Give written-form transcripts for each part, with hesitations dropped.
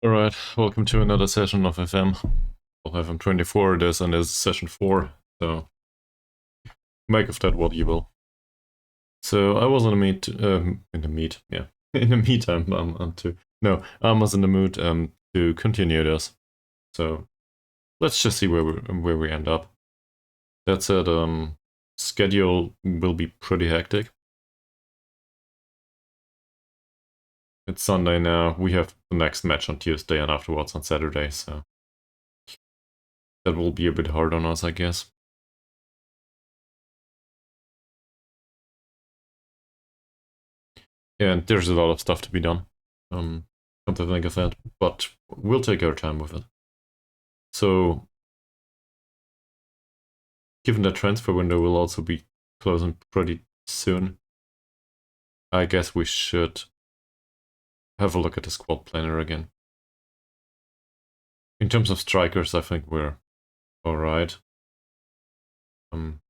Alright, welcome to another session of FM. Of FM24 it is, and it's session 4, so make of that what you will. So I was in the in the meantime, I was in the mood to continue this. So let's just see where we end up. That said, schedule will be pretty hectic. It's Sunday now. We have the next match on Tuesday and afterwards on Saturday, so that will be a bit hard on us, I guess. And there's a lot of stuff to be done. Come to think of that, but we'll take our time with it. So, given that transfer window will also be closing pretty soon, I guess we should have a look at the squad planner again. In terms of strikers, I think we're alright. Even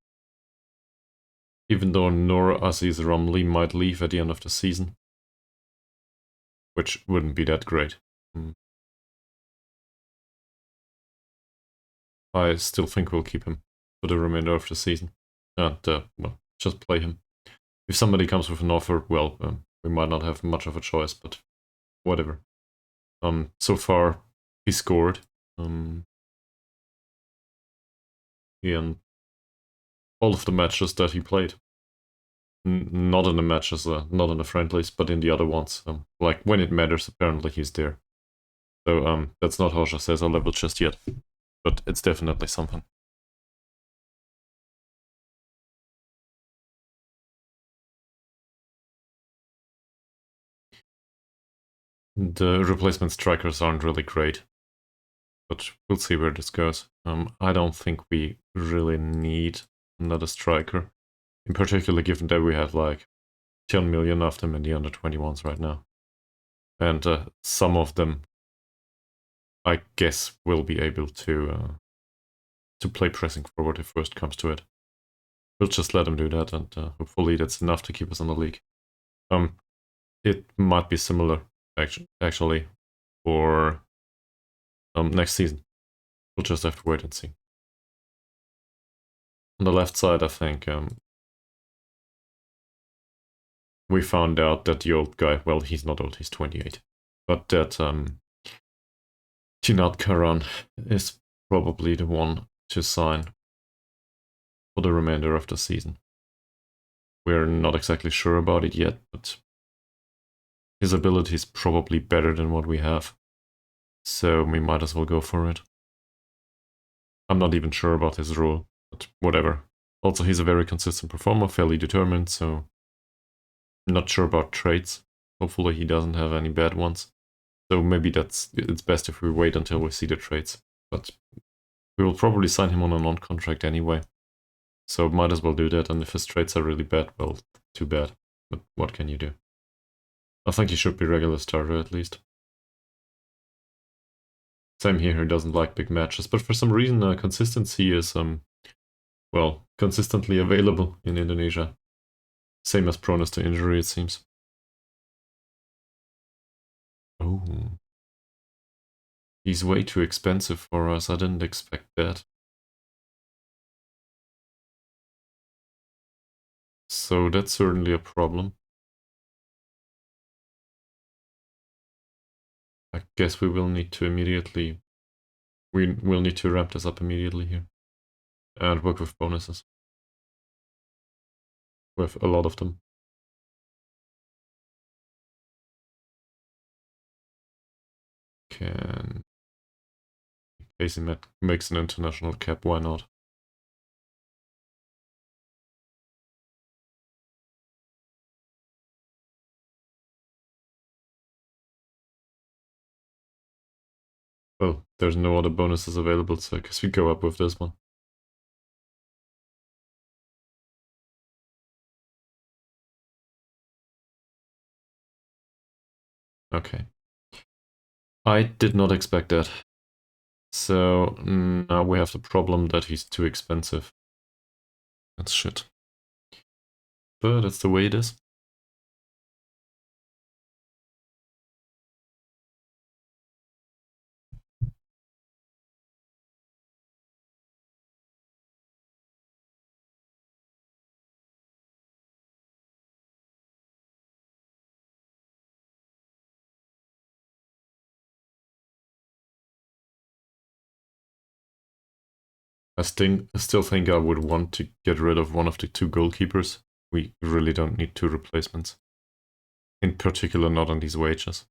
though Nur Aziz Ramli might leave at the end of the season, which wouldn't be that great. I still think we'll keep him for the remainder of the season, and well, just play him. If somebody comes with an offer, well, we might not have much of a choice, but whatever. So far, he scored. In all of the matches that he played. Not in the matches, not in the friendlies, but in the other ones. Like, when it matters, apparently he's there. So, that's not Hoja says our level just yet, but it's definitely something. The replacement strikers aren't really great, but we'll see where this goes. I don't think we really need another striker, in particular given that we have like 10 million of them in the under 21s right now. And some of them, I guess, will be able to play pressing forward if first comes to it. We'll just let them do that, and hopefully that's enough to keep us in the league. It might be similar, actually, for next season. We'll just have to wait and see. On the left side, I think we found out that the old guy, well, he's not old, he's 28, but that Chinat Karan is probably the one to sign for the remainder of the season. We're not exactly sure about it yet, but his ability is probably better than what we have, so we might as well go for it. I'm not even sure about his role, but whatever. Also, he's a very consistent performer, fairly determined, so I'm not sure about traits. Hopefully he doesn't have any bad ones. So maybe it's best if we wait until we see the traits. But we will probably sign him on a non-contract anyway. So might as well do that, and if his traits are really bad, well, too bad. But what can you do? I think he should be regular starter at least. Same here, he doesn't like big matches, but for some reason consistency is, well, consistently available in Indonesia. Same as proneness to injury, it seems. Oh. He's way too expensive for us, I didn't expect that. So that's certainly a problem. I guess we will need to immediately... We will need to ramp this up immediately here. And work with bonuses. With a lot of them. In case he makes an international cap, why not? Well, there's no other bonuses available, so I guess we go up with this one. Okay. I did not expect that. So now we have the problem that he's too expensive. That's shit. But that's the way it is. I still think I would want to get rid of one of the two goalkeepers. We really don't need two replacements. In particular, not on these wages.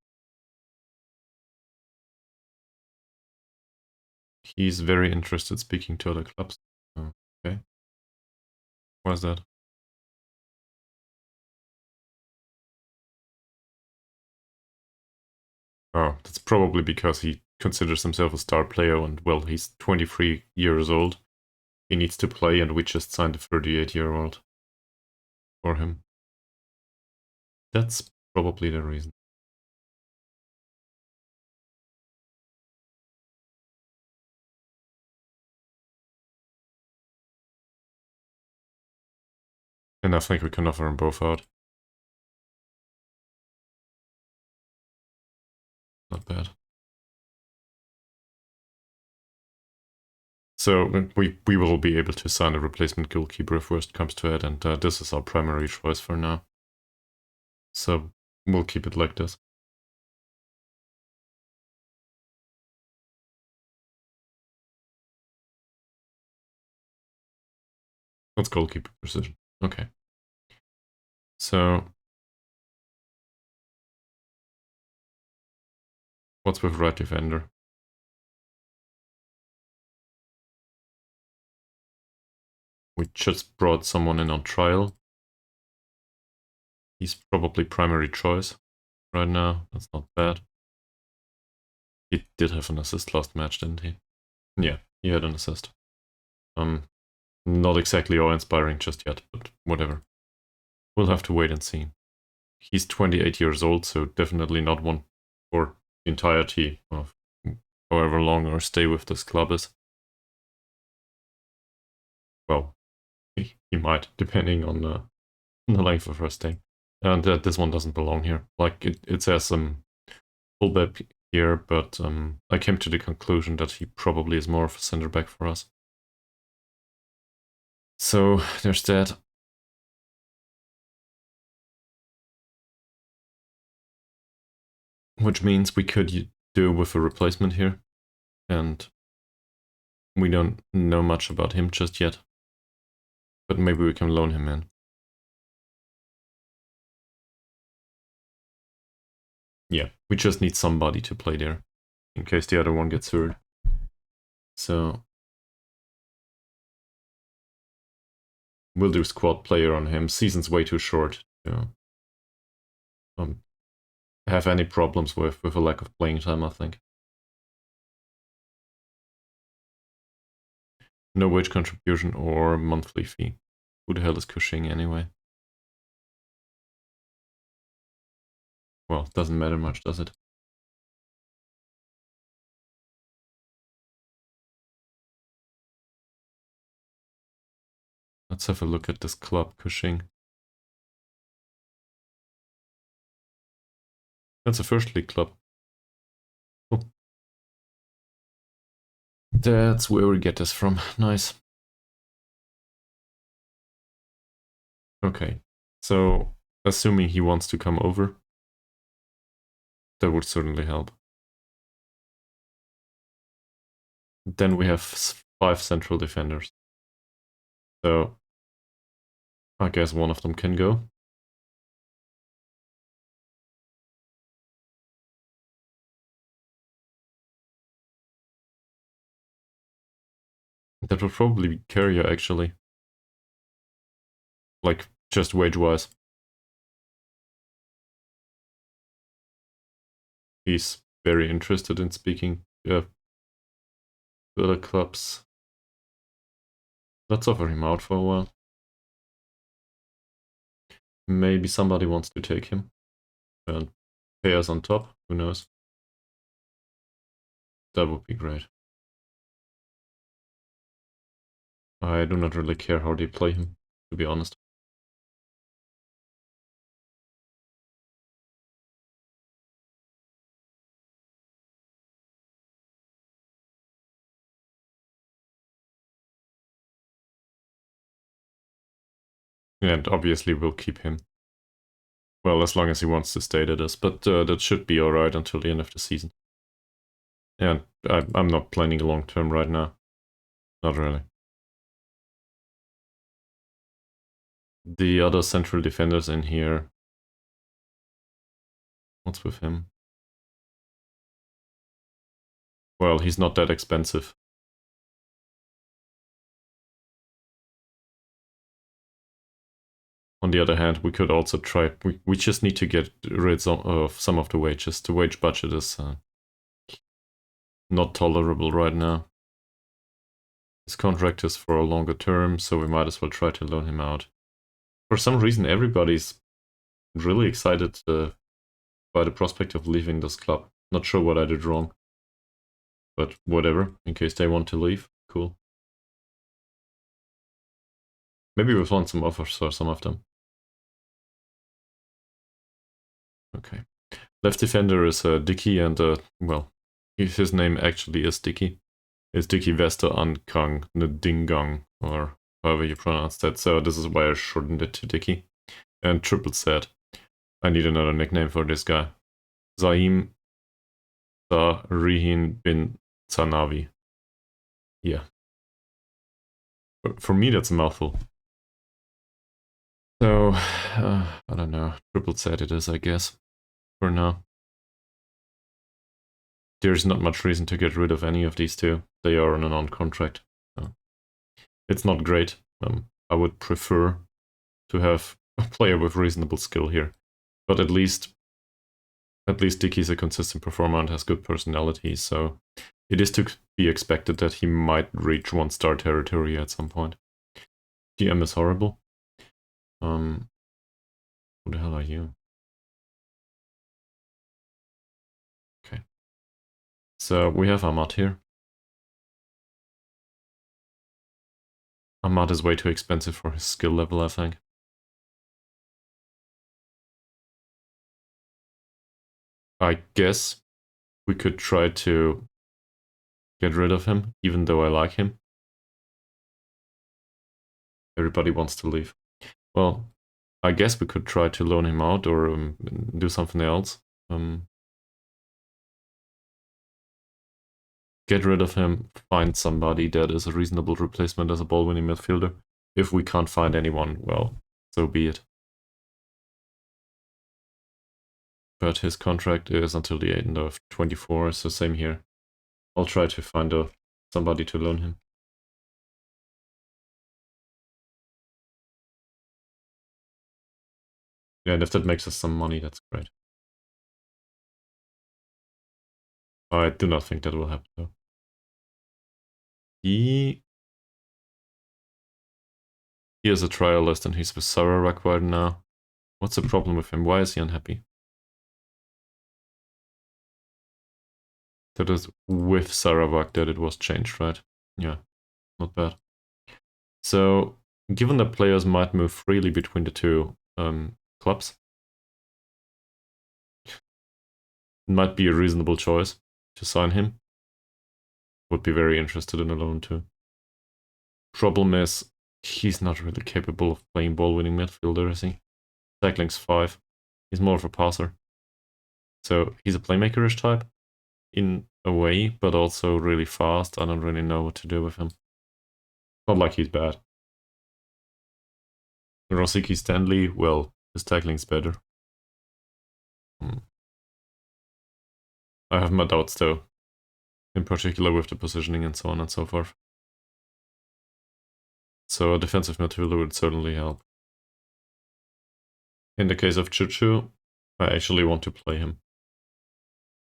He's very interested speaking to other clubs. Oh, okay. Why's that? Oh, that's probably because he considers himself a star player and, well, he's 23 years old. He needs to play and we just signed a 38-year-old for him. That's probably the reason. And I think we can offer them both out. Not bad. So we will be able to sign a replacement goalkeeper if worst comes to it, and this is our primary choice for now. So we'll keep it like this. Let's goalkeeper position. Okay. So what's with right defender? We just brought someone in on trial. He's probably primary choice right now. That's not bad. He did have an assist last match, didn't he? Yeah, he had an assist. Not exactly awe-inspiring just yet, but whatever. We'll have to wait and see. He's 28 years old, so definitely not one for the entirety of however long our stay with this club is. Well, he might, depending on the length of our stay. And this one doesn't belong here. Like, it says fullback here, but I came to the conclusion that he probably is more of a center back for us. So there's that. Which means we could do with a replacement here. And we don't know much about him just yet. But maybe we can loan him in. Yeah, we just need somebody to play there. In case the other one gets hurt. So we'll do squad player on him. Season's way too short to have any problems with a lack of playing time, I think. No wage contribution or monthly fee. Who the hell is Cushing anyway? Well, it doesn't matter much, does it? Let's have a look at this club, Cushing. That's a first league club. Oh. That's where we get this from. Nice. Okay, so assuming he wants to come over, that would certainly help. Then we have 5 central defenders. So I guess one of them can go. That would probably be Carrier, actually. Like, just wage-wise. He's very interested in speaking to other clubs. Let's offer him out for a while. Maybe somebody wants to take him and pay us on top, who knows. That would be great. I do not really care how they play him, to be honest. And obviously we'll keep him. Well, as long as he wants to stay, that is. But that should be alright until the end of the season. And I'm not planning long term right now. Not really. The other central defenders in here. What's with him? Well, he's not that expensive. On the other hand, we could also try... We just need to get rid of some of the wages. The wage budget is not tolerable right now. His contract is for a longer term, so we might as well try to loan him out. For some reason, everybody's really excited by the prospect of leaving this club. Not sure what I did wrong. But whatever, in case they want to leave, cool. Maybe we'll find some offers for some of them. Okay. Left defender is Dicky, and well, his name actually is Dicky. It's Dicky Vester Ankang Ndingang, or however you pronounce that, so this is why I shortened it to Dicky. And triple said, I need another nickname for this guy. Zaim Rihin bin Zanavi. Yeah. For me, that's a mouthful. So, I don't know. Triple said it is, I guess, for now. There's not much reason to get rid of any of these two. They are on a non-contract. So it's not great. I would prefer to have a player with reasonable skill here. But at least Dicky's a consistent performer and has good personality, so it is to be expected that he might reach 1-star territory at some point. GM is horrible. Who the hell are you? Okay. So we have Ahmad here. Ahmad is way too expensive for his skill level, I think. I guess we could try to get rid of him, even though I like him. Everybody wants to leave. Well, I guess we could try to loan him out or do something else. Get rid of him, find somebody that is a reasonable replacement as a ball-winning midfielder. If we can't find anyone, well, so be it. But his contract is until the end of 24, so same here. I'll try to find somebody to loan him. Yeah, and if that makes us some money, that's great. I do not think that will happen, though. He is a trial list and he's with Sarawak right now. What's the problem with him? Why is he unhappy? That is with Sarawak that it was changed, right? Yeah, not bad. So, given that players might move freely between the two clubs, it might be a reasonable choice to sign him. Would be very interested in a loan too. Problem is, he's not really capable of playing ball-winning midfielder, is he? Tackling's 5. He's more of a passer. So he's a playmaker-ish type, in a way, but also really fast. I don't really know what to do with him. Not like he's bad. Rosicki Stanley, well, his tackling's better. I have my doubts though, in particular with the positioning and so on and so forth. So a defensive midfielder would certainly help. In the case of Chuchu, I actually want to play him.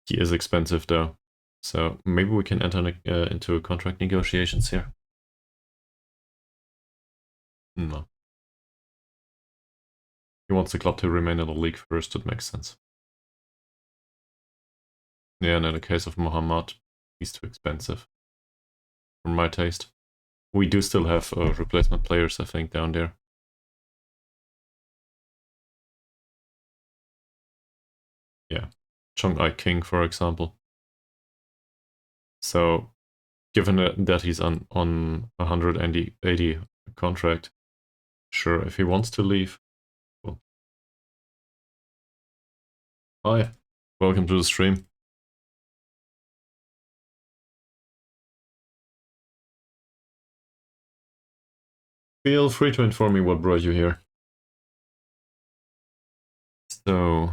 He is expensive though, so maybe we can enter into contract negotiations here. No. He wants the club to remain in the league first, that makes sense. Yeah, and in the case of Mohammad, he's too expensive. For my taste. We do still have replacement players, I think, down there. Yeah, Chong Ai King, for example. So, given that he's on 180 contract, sure, if he wants to leave, cool. Hi, welcome to the stream. Feel free to inform me what brought you here. So,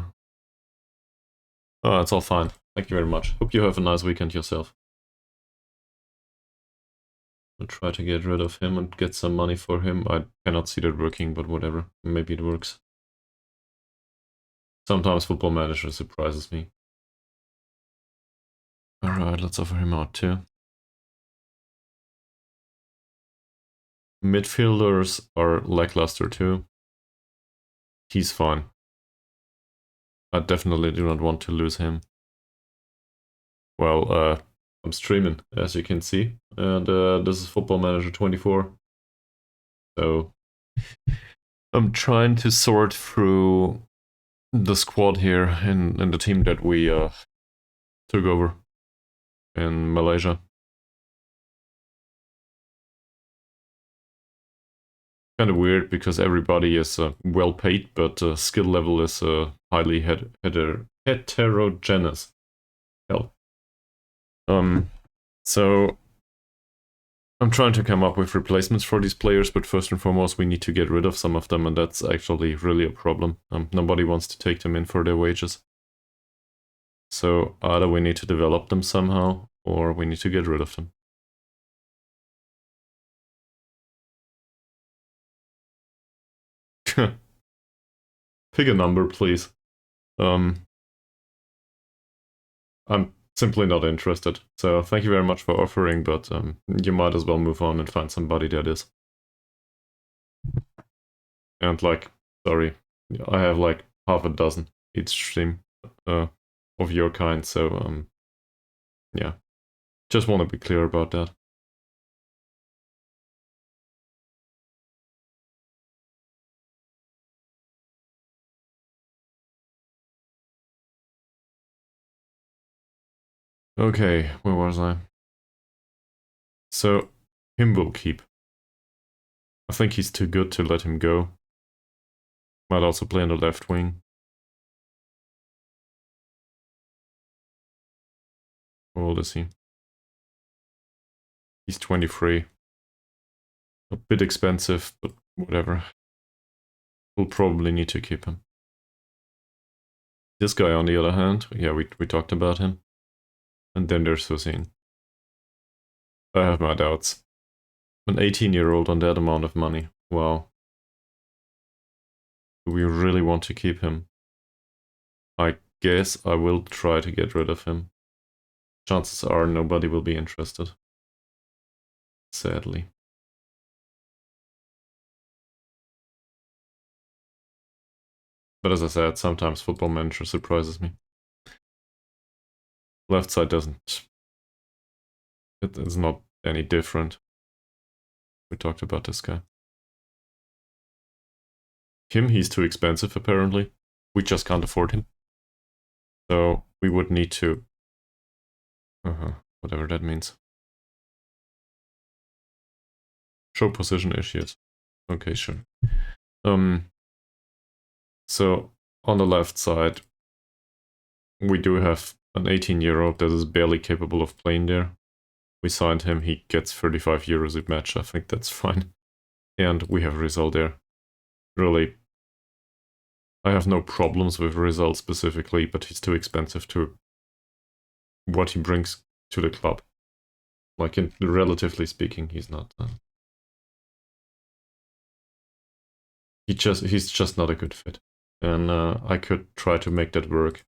oh, it's all fine. Thank you very much. Hope you have a nice weekend yourself. I'll try to get rid of him and get some money for him. I cannot see that working, but whatever. Maybe it works. Sometimes Football Manager surprises me. Alright, let's offer him out too. Midfielders are lackluster too. He's fine. I definitely do not want to lose him. Well, I'm streaming, as you can see, and this is Football Manager 24. So I'm trying to sort through the squad here in the team that we took over in Malaysia. Kind of weird because everybody is well paid, but skill level is highly heterogeneous. Hell. So I'm trying to come up with replacements for these players, but first and foremost, we need to get rid of some of them, and that's actually really a problem. Nobody wants to take them in for their wages. So either we need to develop them somehow, or we need to get rid of them. Pick a number, please. I'm simply not interested. So thank you very much for offering, but you might as well move on and find somebody that is. And like, sorry, I have like half a dozen each stream of your kind, so yeah. Just want to be clear about that. Okay, where was I? So, him will keep. I think he's too good to let him go. Might also play on the left wing. How old is he? He's 23. A bit expensive, but whatever. We'll probably need to keep him. This guy, on the other hand, yeah, we talked about him. And then there's Hussein. I have my doubts. An 18-year-old on that amount of money. Wow. Do we really want to keep him? I guess I will try to get rid of him. Chances are nobody will be interested. Sadly. But as I said, sometimes Football Manager surprises me. Left side doesn't... It is not any different. We talked about this guy. Him, he's too expensive apparently. We just can't afford him. So we would need to... whatever that means. Show position issues. Okay, sure. So on the left side, we do have an 18-year-old that is barely capable of playing there. We signed him, he gets 35 euros a match, I think that's fine. And we have Rizal there. Really, I have no problems with Rizal specifically, but he's too expensive to what he brings to the club. Like, relatively speaking, he's not... he's just not a good fit. And I could try to make that work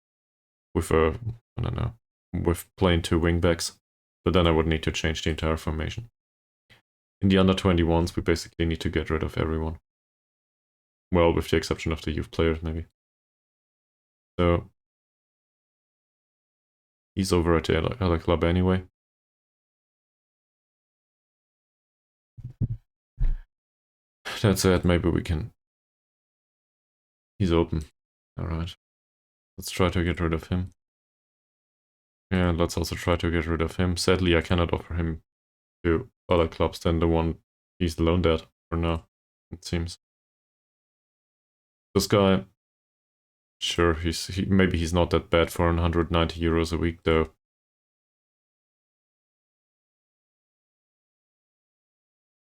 with I don't know, with playing two wingbacks, but then I would need to change the entire formation. In the under-21s, we basically need to get rid of everyone. Well, with the exception of the youth players, maybe. So, he's over at the other club anyway. That said, maybe we can... He's open. Alright. Let's try to get rid of him. And let's also try to get rid of him. Sadly, I cannot offer him to other clubs than the one he's loaned at for now, it seems. This guy, sure, maybe he's not that bad for 190 euros a week though.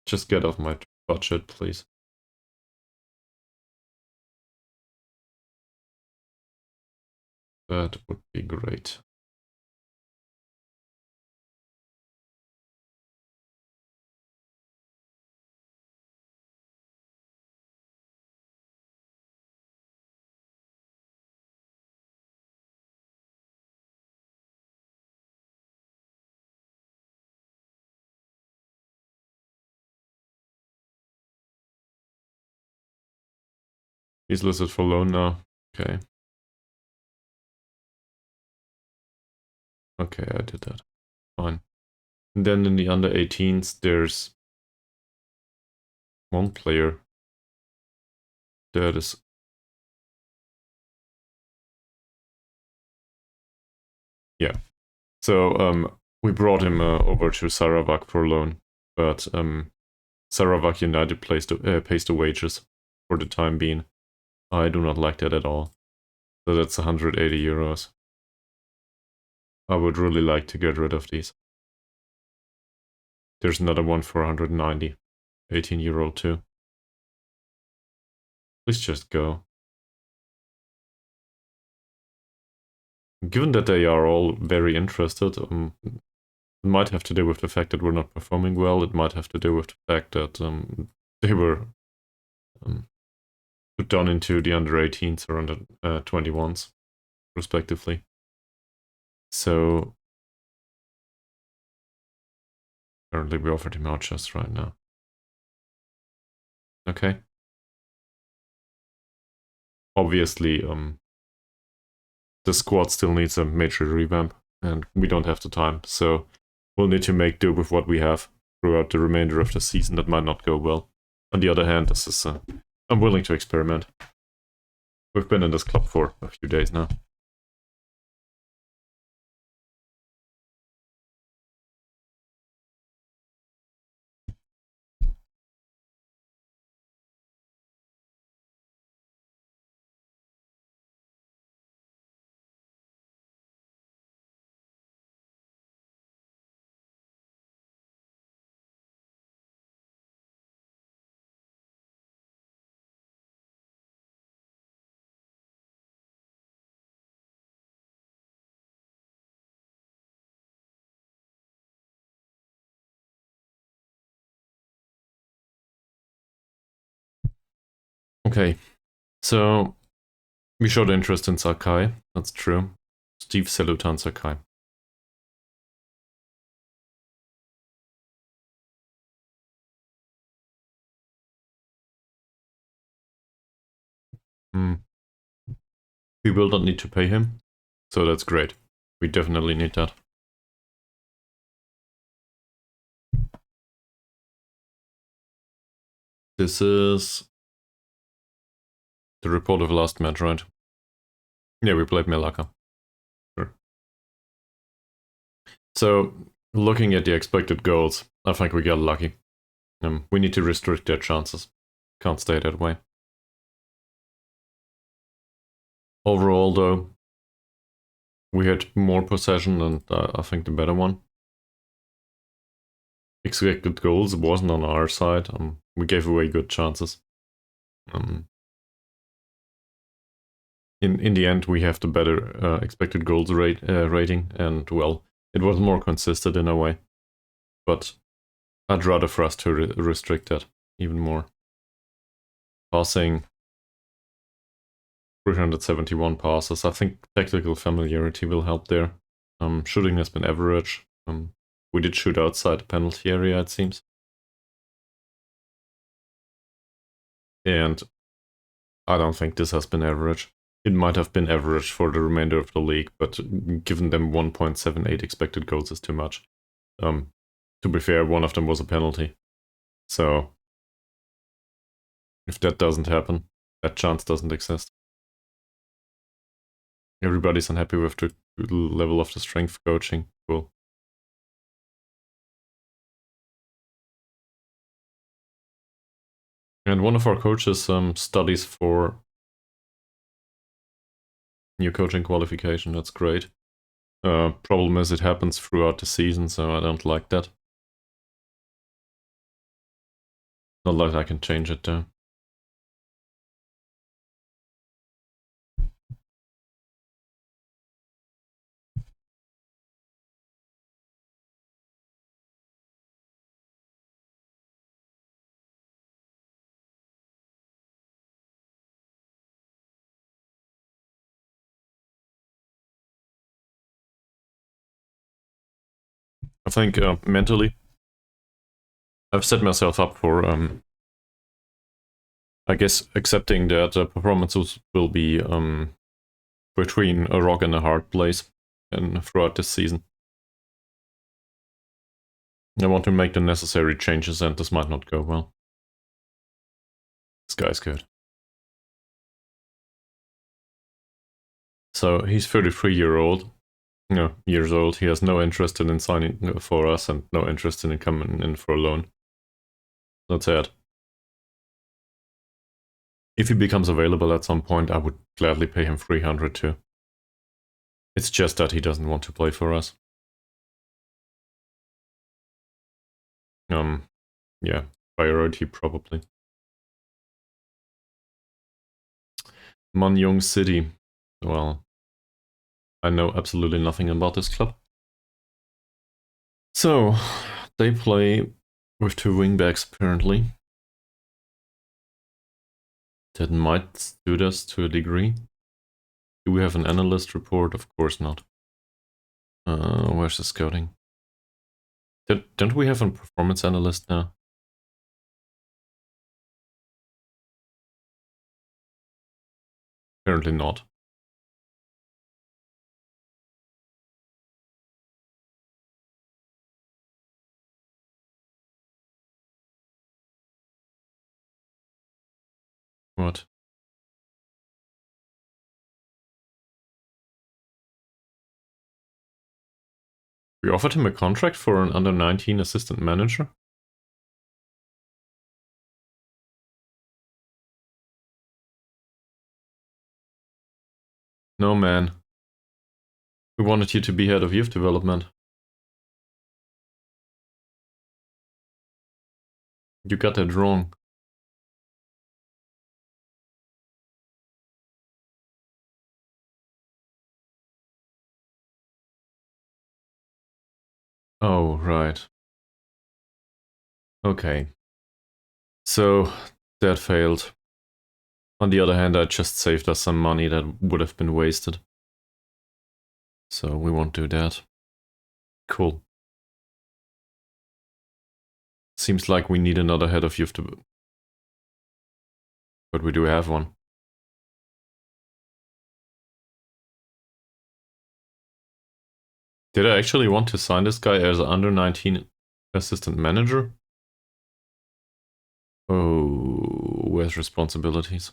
Just get off my budget, please. That would be great. He's listed for loan now. Okay. Okay, I did that. Fine. And then in the under 18s, there's one player that is... Yeah. So we brought him over to Sarawak for loan, but Sarawak United pays the wages for the time being. I do not like that at all. So that's 180 euros. I would really like to get rid of these. There's another one for 190. 18 euro too. Please just go. Given that they are all very interested, it might have to do with the fact that we're not performing well. It might have to do with the fact that they were put down into the under 18s or under 21s, respectively. So apparently we offered him out just right now. Okay. Obviously, the squad still needs a major revamp, and we don't have the time, so we'll need to make do with what we have throughout the remainder of the season. That might not go well. On the other hand, this is I'm willing to experiment. We've been in this club for a few days now. Okay, so we showed interest in Sakai, that's true. Steve Salutan Sakai. We will not need to pay him, so that's great. We definitely need that. This is the report of last match, right? Yeah, we played Melaka. Sure. So, looking at the expected goals, I think we got lucky. We need to restrict their chances. Can't stay that way. Overall, though, we had more possession, and I think the better one. Expected goals wasn't on our side. We gave away good chances. In the end, we have the better expected goals rating, and well, it was more consistent in a way. But I'd rather for us to restrict that even more. Passing 371 passes. I think tactical familiarity will help there. Shooting has been average. We did shoot outside the penalty area, it seems. And I don't think this has been average. It might have been average for the remainder of the league, but given them 1.78 expected goals is too much. To be fair, one of them was a penalty. So if that doesn't happen, that chance doesn't exist. Everybody's unhappy with the level of the strength coaching. Cool. And one of our coaches studies for new coaching qualification. That's great. Problem is it happens throughout the season, so I don't like that. Not that I can change it though. I think mentally, I've set myself up for, I guess, accepting that performances will be between a rock and a hard place and throughout this season. I want to make the necessary changes, and this might not go well. This guy's good. So he's 33-year-old. No, years old. He has no interest in signing for us and no interest in coming in for a loan. That's sad. If he becomes available at some point, I would gladly pay him 300 too. It's just that he doesn't want to play for us. Yeah, priority probably. Manyong City. Well, I know absolutely nothing about this club. So, they play with 2 wingbacks apparently. That might suit us to a degree. Do we have an analyst report? Of course not. Where's the scouting? Don't we have a performance analyst now? Apparently not. What? We offered him a contract for an under-19 assistant manager? No, man. We wanted you to be head of youth development. You got that wrong. Oh, right. Okay. So, that failed. On the other hand, I just saved us some money that would have been wasted. So we won't do that. Cool. Seems like we need another head of youth development. But we do have one. Did I actually want to sign this guy as an under-19 assistant manager? Oh, where's responsibilities?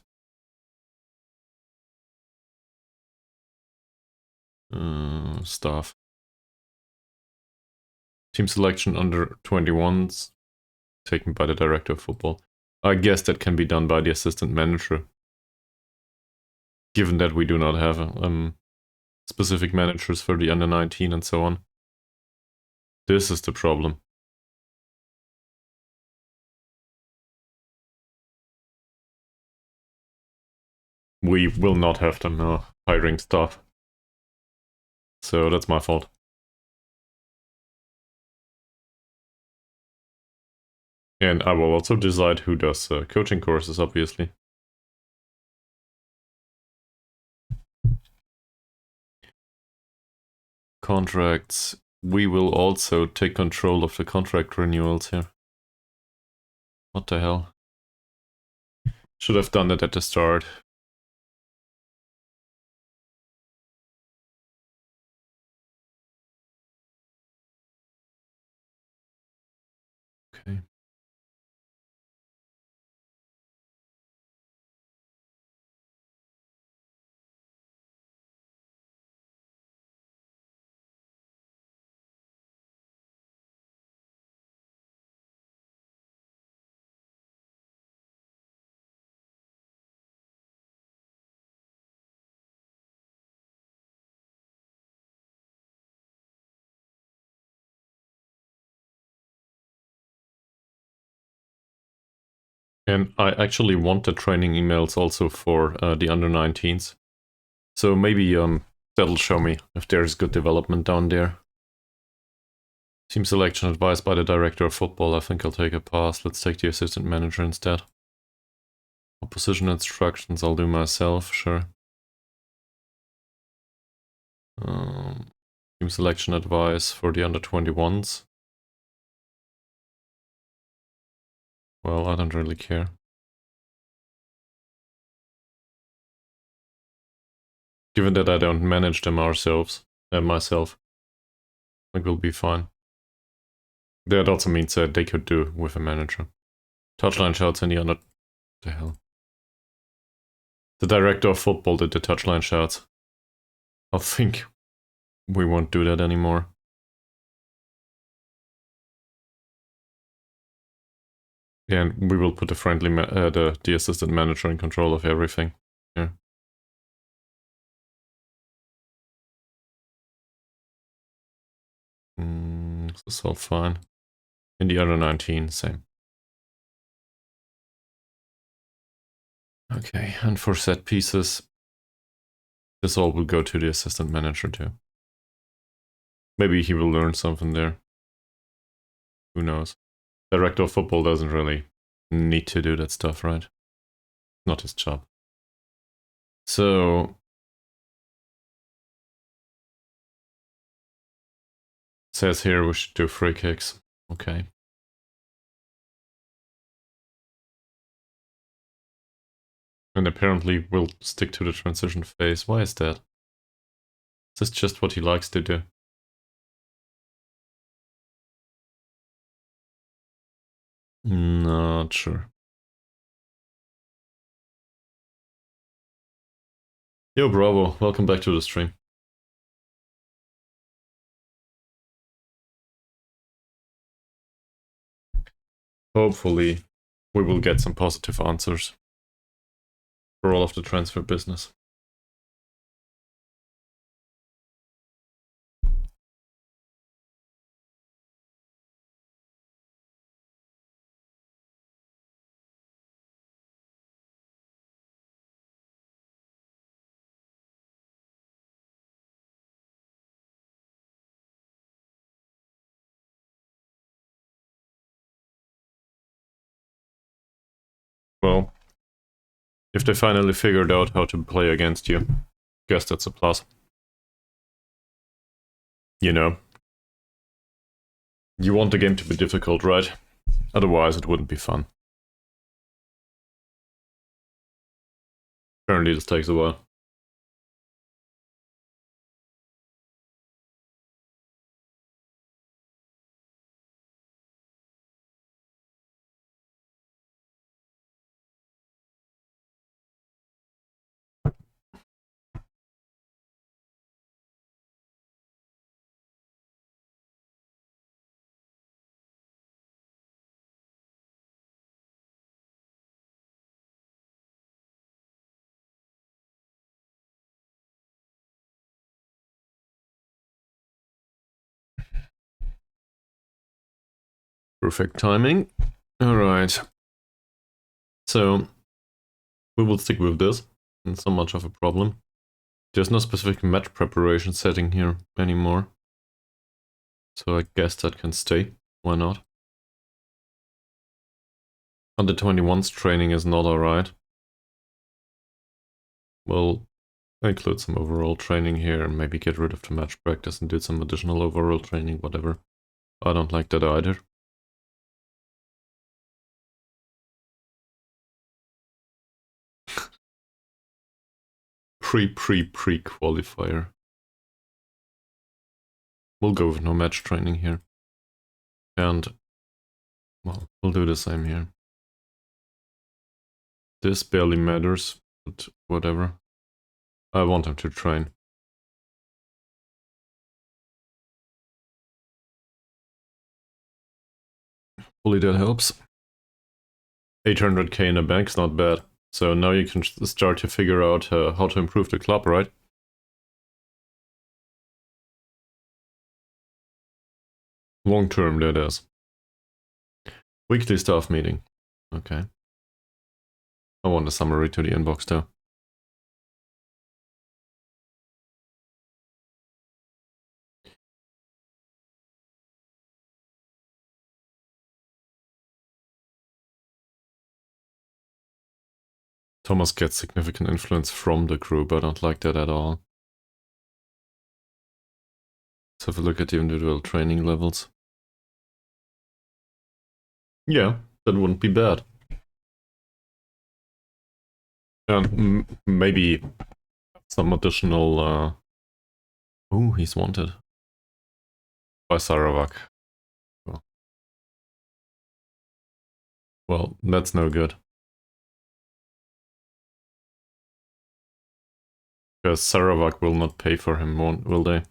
Staff. Team selection under 21s taken by the director of football. I guess that can be done by the assistant manager. Given that we do not have specific managers for the under 19 and so on. This is the problem. We will not have them hiring staff. So that's my fault. And I will also decide who does coaching courses, obviously. Contracts. We will also take control of the contract renewals here. What the hell? Should have done it at the start. Okay. And I actually want the training emails also for the under 19s. So maybe that'll show me if there's good development down there. Team selection advised by the director of football. I think I'll take a pass. Let's take the assistant manager instead. Position instructions I'll do myself, sure. Team Team selection advice for the under-21s. Well, I don't really care. Given that I don't manage them myself, it will be fine. That also means that they could do with a manager. Touchline shouts in the under... What the hell? The director of football did the touchline shouts. I think we won't do that anymore. Yeah, and we will put the friendly, the assistant manager in control of everything. Yeah. This is all fine. In the other 19, same. Okay, and for set pieces, this all will go to the assistant manager too. Maybe he will learn something there. Who knows? Director of football doesn't really need to do that stuff, right? Not his job. So... says here we should do free kicks. Okay. And apparently we'll stick to the transition phase. Why is that? Is this just what he likes to do? Not sure. Yo, Bravo, welcome back to the stream. Hopefully, we will get some positive answers for all of the transfer business. Well, if they finally figured out how to play against you, guess that's a plus. You know, you want the game to be difficult, right? Otherwise it wouldn't be fun. Apparently this takes a while. Perfect timing. Alright. So, we will stick with this. It's not much of a problem. There's no specific match preparation setting here anymore. So I guess that can stay. Why not? Under 21's training is not alright. We'll include some overall training here and maybe get rid of the match practice and do some additional overall training, whatever. I don't like that either. Pre-qualifier. We'll go with no match training here. And, well, we'll do the same here. This barely matters, but whatever. I want him to train. Hopefully that helps. 800k in the bank's not bad. So now you can start to figure out how to improve the club, right? Long term, that is. Weekly staff meeting. Okay. I want a summary to the inbox too. Thomas gets significant influence from the group. I don't like that at all. Let's have a look at the individual training levels. Yeah, that wouldn't be bad. And maybe some additional... Oh, he's wanted. By Sarawak. Well, that's no good. Because Sarawak will not pay for him, will they?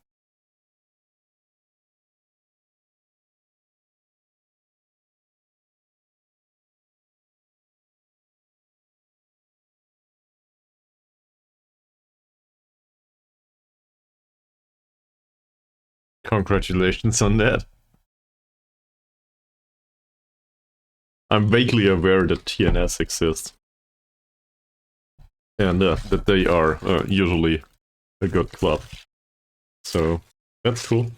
Congratulations on that. I'm vaguely aware that TNS exists. And that they are usually a good club. So, that's cool.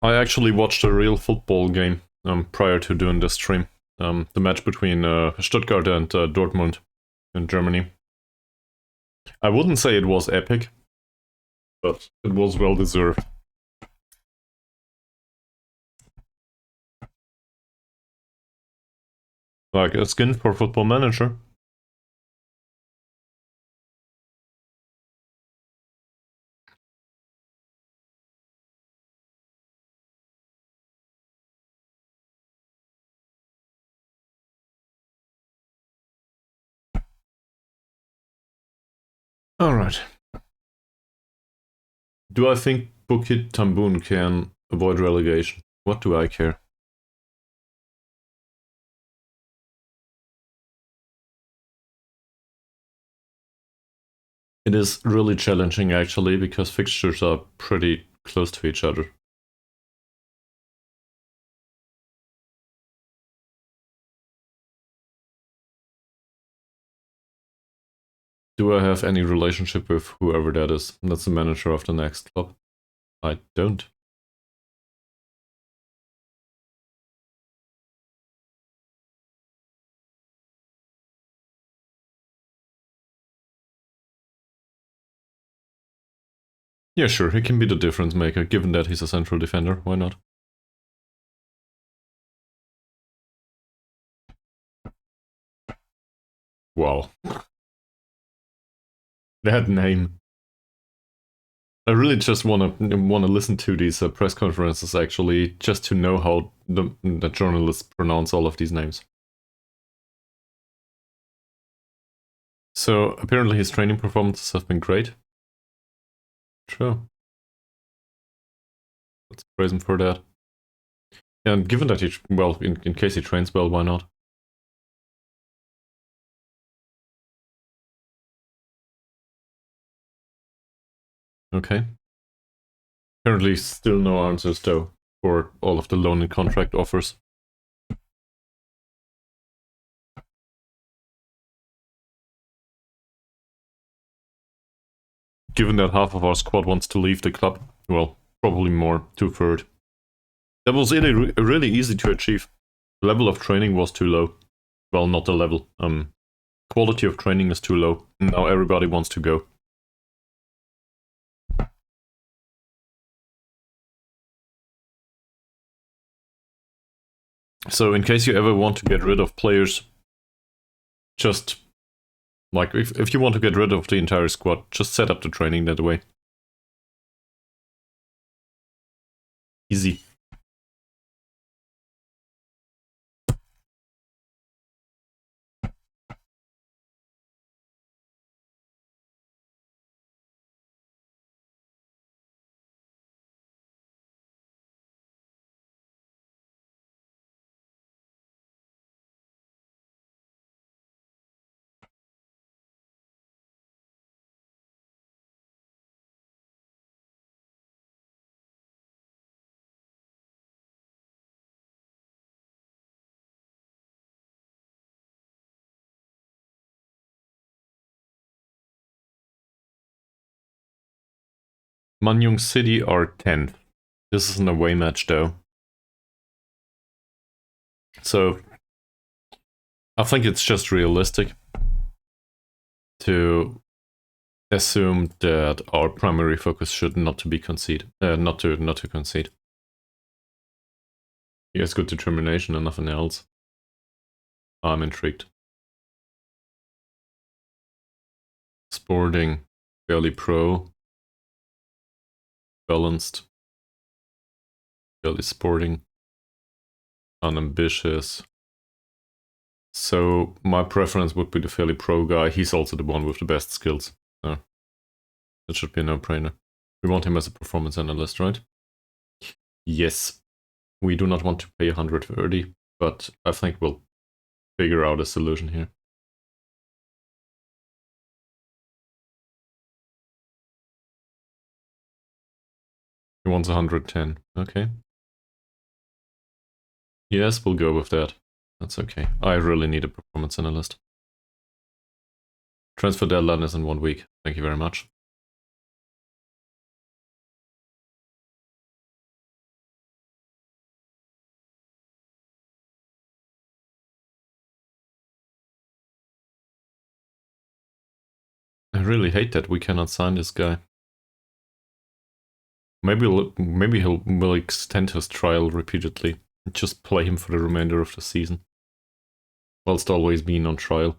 I actually watched a real football game prior to doing this stream. The match between Stuttgart and Dortmund in Germany. I wouldn't say it was epic, but it was well deserved. Like a skin for Football Manager. Alright. Do I think Bukit Tambun can avoid relegation? What do I care? It is really challenging actually, because fixtures are pretty close to each other. Do I have any relationship with whoever that is? That's the manager of the next club. I don't. Yeah, sure, he can be the difference maker, given that he's a central defender, why not? Wow. That name. I really just wanna listen to these press conferences actually, just to know how the journalists pronounce all of these names. So apparently his training performances have been great. Sure. Let's praise him for that. And given that he, well, in case he trains well, why not? Okay. Apparently still no answers though, for all of the loan and contract offers. Given that half of our squad wants to leave the club, well, probably more, 2/3. That was really easy to achieve. The level of training was too low. Well, not the level. Quality of training is too low. Now everybody wants to go. So in case you ever want to get rid of players, just like if you want to get rid of the entire squad, just set up the training that way. Easy. Manyung City are 10th. This is an away match though. So I think it's just realistic to assume that our primary focus should not to be concede, not to concede. He has good determination and nothing else. I'm intrigued. Sporting, fairly pro, balanced, fairly sporting, unambitious. So my preference would be the fairly pro guy. He's also the one with the best skills. So that should be a no-brainer. We want him as a performance analyst, right? Yes. We do not want to pay 130, but I think we'll figure out a solution here. He wants 110. Okay. Yes, we'll go with that. That's okay. I really need a performance analyst. Transfer deadline is in 1 week. Thank you very much. I really hate that we cannot sign this guy. Maybe he'll extend his trial repeatedly and just play him for the remainder of the season, whilst always being on trial.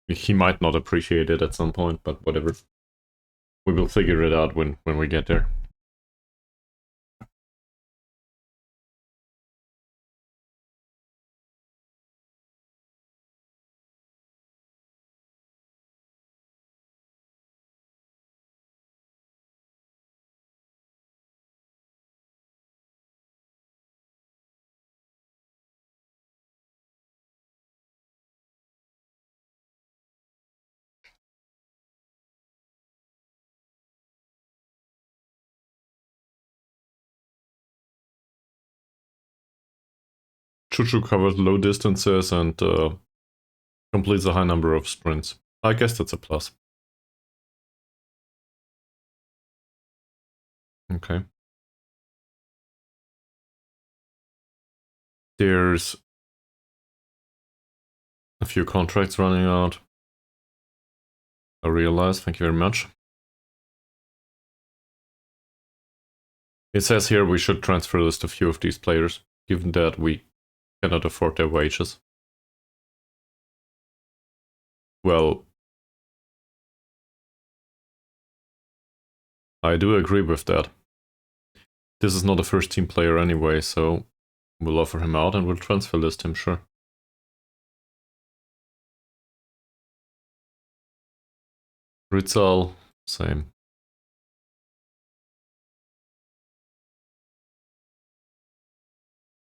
He might not appreciate it at some point, but whatever. We will figure it out when we get there. Chuchu covers low distances and completes a high number of sprints. I guess that's a plus. Okay. There's a few contracts running out. I realize, thank you very much. It says here we should transfer list a few of these players, given that we cannot afford their wages. Well, I do agree with that. This is not a first team player anyway, so we'll offer him out and we'll transfer list him, sure. Ritzal, same.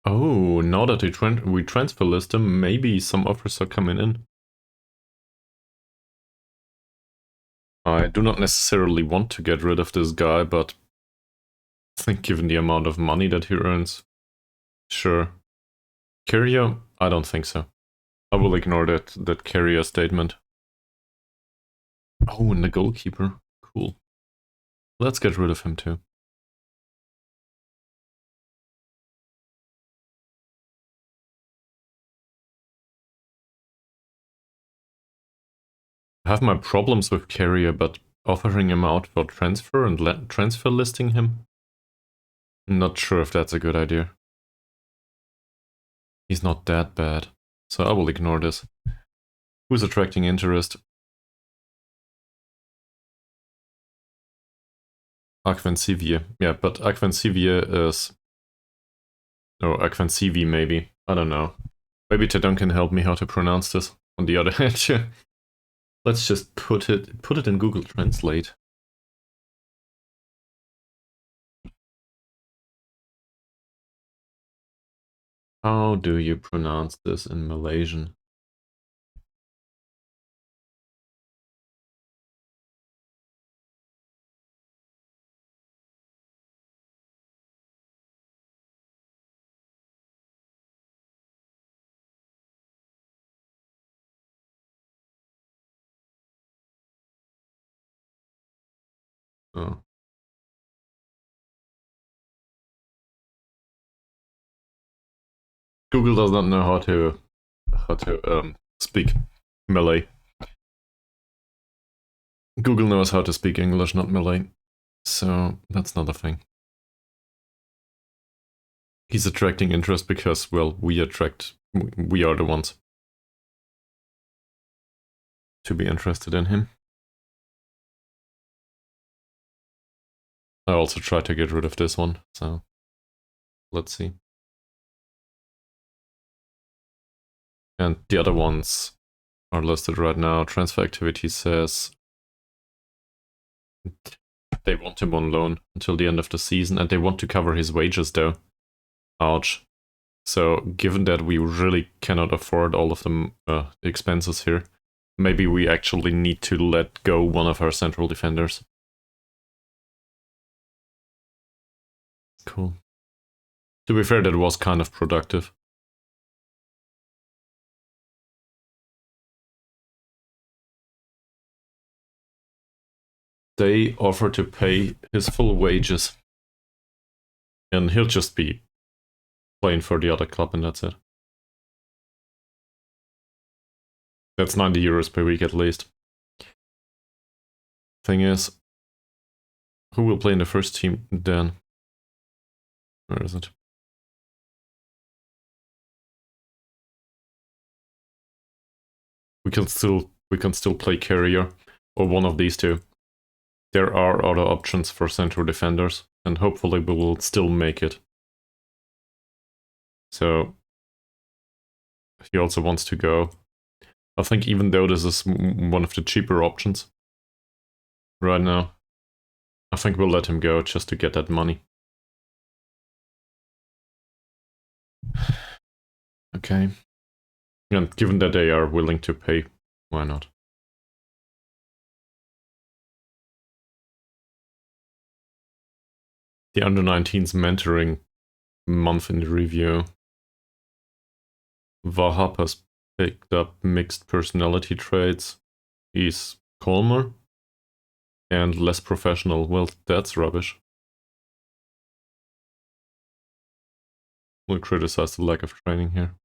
Oh, now that we transfer list him, maybe some offers are coming in. I do not necessarily want to get rid of this guy, but I think given the amount of money that he earns, sure. Carrier? I don't think so. I will ignore that carrier statement. Oh, and the goalkeeper. Cool. Let's get rid of him too. I have my problems with carrier, but offering him out for transfer and transfer listing him? Not sure if that's a good idea. He's not that bad, so I will ignore this. Who's attracting interest? Akvansivie. Yeah, but Akvansivie is... Oh, Akvansivie maybe. I don't know. Maybe Tadon can help me how to pronounce this. On the other hand, let's just put it in Google Translate. How do you pronounce this in Malaysian? Oh. Google does not know how to speak Malay. Google knows how to speak English, not Malay. So that's not a thing. He's attracting interest because, well, we are the ones to be interested in him. I also tried to get rid of this one, so let's see. And the other ones are listed right now. Transfer activity says they want him on loan until the end of the season, and they want to cover his wages though. Ouch. So given that we really cannot afford all of the expenses here, maybe we actually need to let go one of our central defenders. Cool. To be fair, that was kind of productive. They offer to pay his full wages. And he'll just be playing for the other club and that's it. That's 90 euros per week at least. Thing is, who will play in the first team then? Where is it? We can still play carrier or one of these two. There are other options for central defenders, and hopefully we will still make it. So he also wants to go. I think even though this is one of the cheaper options right now, I think we'll let him go just to get that money. Okay. And given that they are willing to pay, why not? The under-19s mentoring month in review. Wahab has picked up mixed personality traits. He's calmer and less professional. Well, that's rubbish. We'll criticize the lack of training here.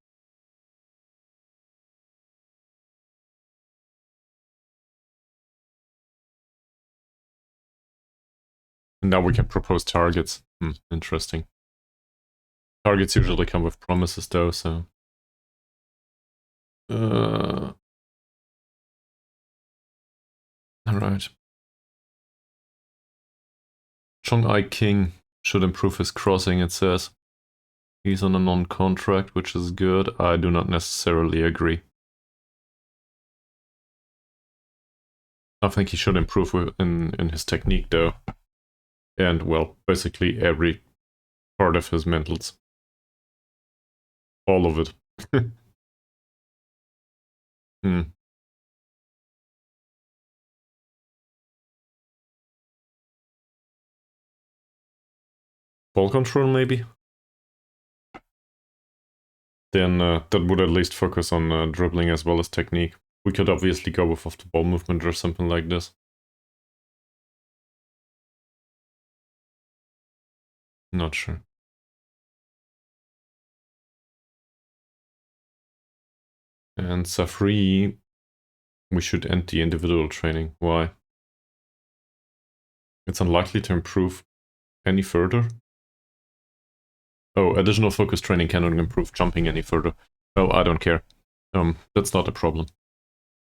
And now we can propose targets. Interesting. Targets usually come with promises though, so... Alright. Chong Ai King should improve his crossing, it says. He's on a non-contract, which is good. I do not necessarily agree. I think he should improve in his technique though. And, well, basically every part of his mentals. All of it. Ball control, maybe? Then that would at least focus on dribbling as well as technique. We could obviously go with off-the-ball movement or something like this. Not sure. And Safri, we should end the individual training. Why? It's unlikely to improve any further. Oh, additional focus training cannot improve jumping any further. Oh, I don't care. That's not a problem.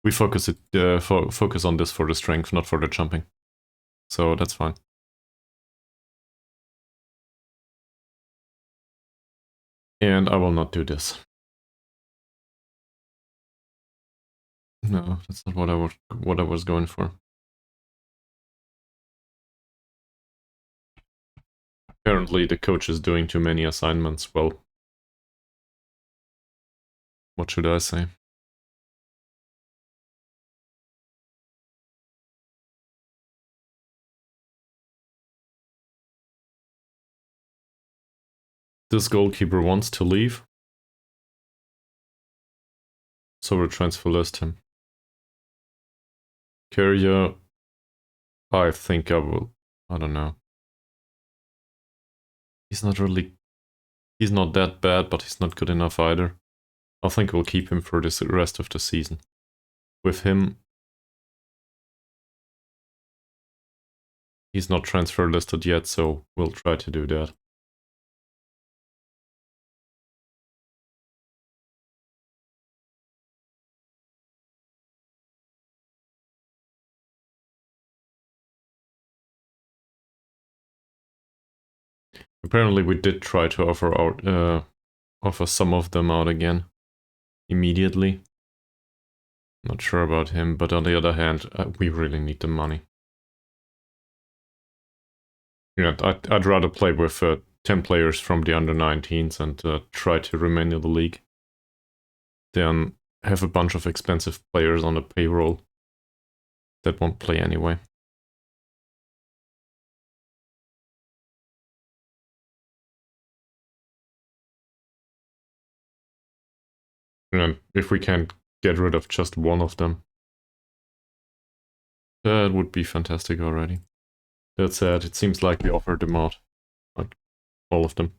We focus on this for the strength, not for the jumping. So that's fine. And I will not do this. No, that's not what I was going for. Apparently the coach is doing too many assignments. Well, what should I say? This goalkeeper wants to leave, so we'll transfer list him. Carrier, I think I will. I don't know. He's not really He's not that bad, but he's not good enough either. I think we'll keep him for the rest of the season. With him, he's not transfer listed yet, so we'll try to do that. Apparently we did try to offer some of them out again immediately. Not sure about him, but on the other hand, we really need the money. Yeah, I'd rather play with 10 players from the under-19s and try to remain in the league than have a bunch of expensive players on the payroll that won't play anyway. And if we can get rid of just one of them, that would be fantastic already. That said, it seems like we offered them out. Like, all of them.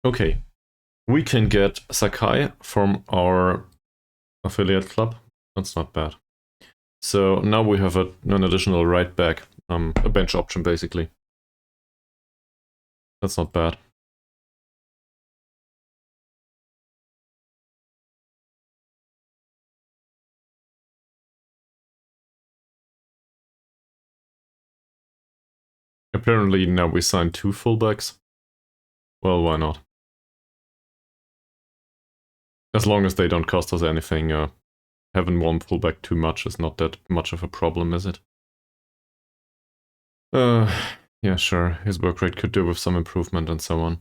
Okay. We can get Sakai from our affiliate club. That's not bad. So now we have an additional right back. A bench option, basically. That's not bad. Apparently now we signed 2 fullbacks. Well, why not? As long as they don't cost us anything, having one fullback too much is not that much of a problem, is it? Yeah, sure. His work rate could do with some improvement and so on.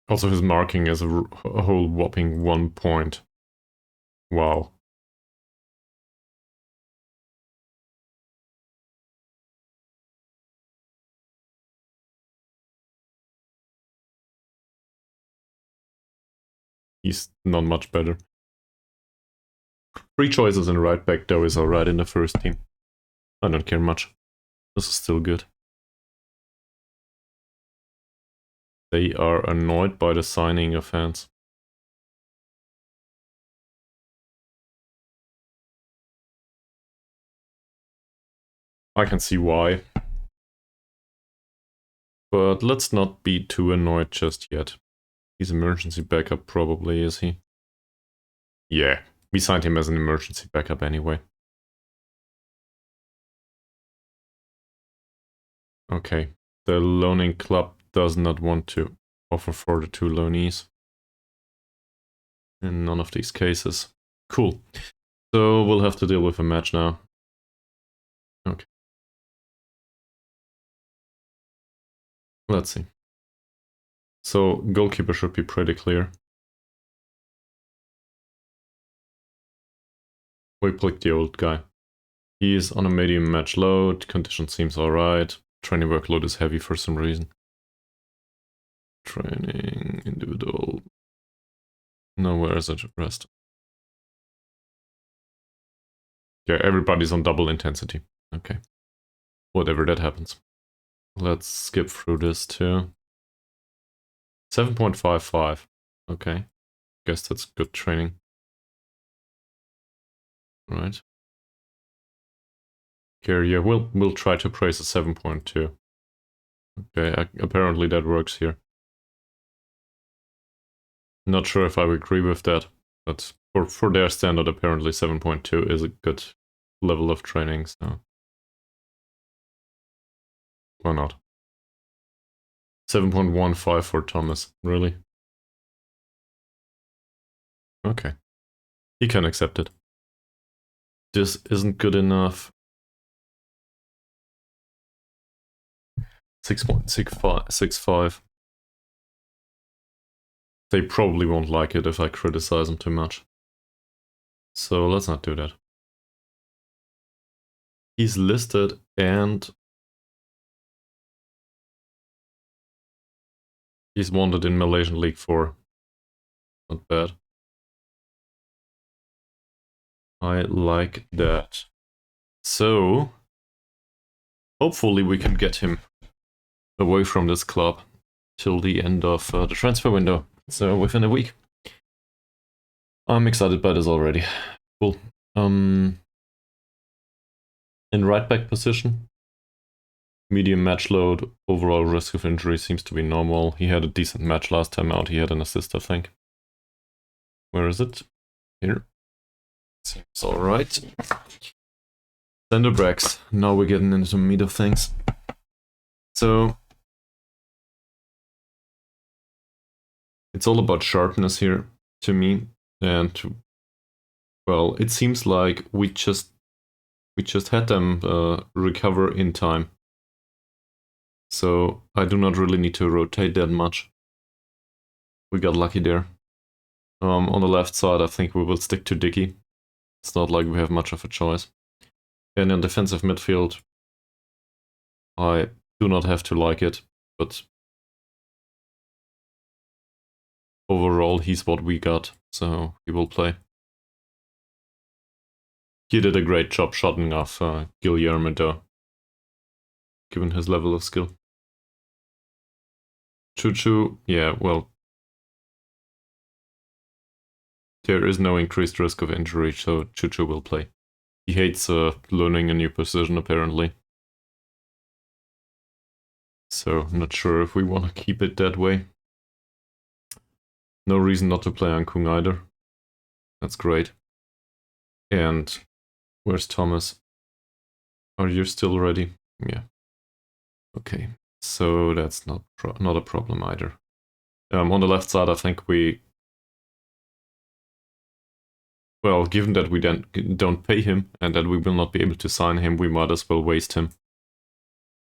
Also, his marking is a whole whopping 1 point. Wow. He's not much better. 3 choices in right back though is alright in the first team. I don't care much. This is still good. They are annoyed by the signing of hands. I can see why. But let's not be too annoyed just yet. He's emergency backup probably, is he? Yeah, we signed him as an emergency backup anyway. Okay, the loaning club does not want to offer for the 2 loanees. In none of these cases. Cool. So we'll have to deal with a match now. Okay. Let's see. So goalkeeper should be pretty clear. We picked the old guy. He's on a medium match load, condition seems alright. Training workload is heavy for some reason. Training, individual. No, where is it? Rest. Yeah, everybody's on double intensity. Okay. Whatever that happens. Let's skip through this too. 7.55. Okay. Guess that's good training. Right. Okay, yeah, we'll try to praise a 7.2. Okay, apparently that works here. Not sure if I would agree with that, but for their standard, apparently 7.2 is a good level of training, so why not? 7.15 for Thomas, really? Okay. He can accept it. This isn't good enough. 6.65. They probably won't like it if I criticize them too much. So let's not do that. He's listed and he's wanted in Malaysian League 4. Not bad. I like that. So hopefully we can get him away from this club till the end of the transfer window. So within a week. I'm excited by this already. Cool. In right back position, medium match load, overall risk of injury seems to be normal. He had a decent match last time out. He had an assist, I think. Where is it? Here. Seems alright. Center backs. Now we're getting into the meat of things. So it's all about sharpness here to me, and well, it seems like we just had them recover in time. So I do not really need to rotate that much. We got lucky there. On the left side, I think we will stick to Dicky. It's not like we have much of a choice. And in defensive midfield, I do not have to like it, but overall he's what we got, so he will play. He did a great job shutting off Guillermo though, given his level of skill. Choo-Choo, yeah, well, there is no increased risk of injury, so Choo-Choo will play. He hates learning a new position, apparently. So, not sure if we want to keep it that way. No reason not to play on Kung either. That's great. And where's Thomas? Are you still ready? Yeah. Okay, so that's not a problem either. On the left side, I think well, given that we then don't pay him and that we will not be able to sign him, we might as well waste him.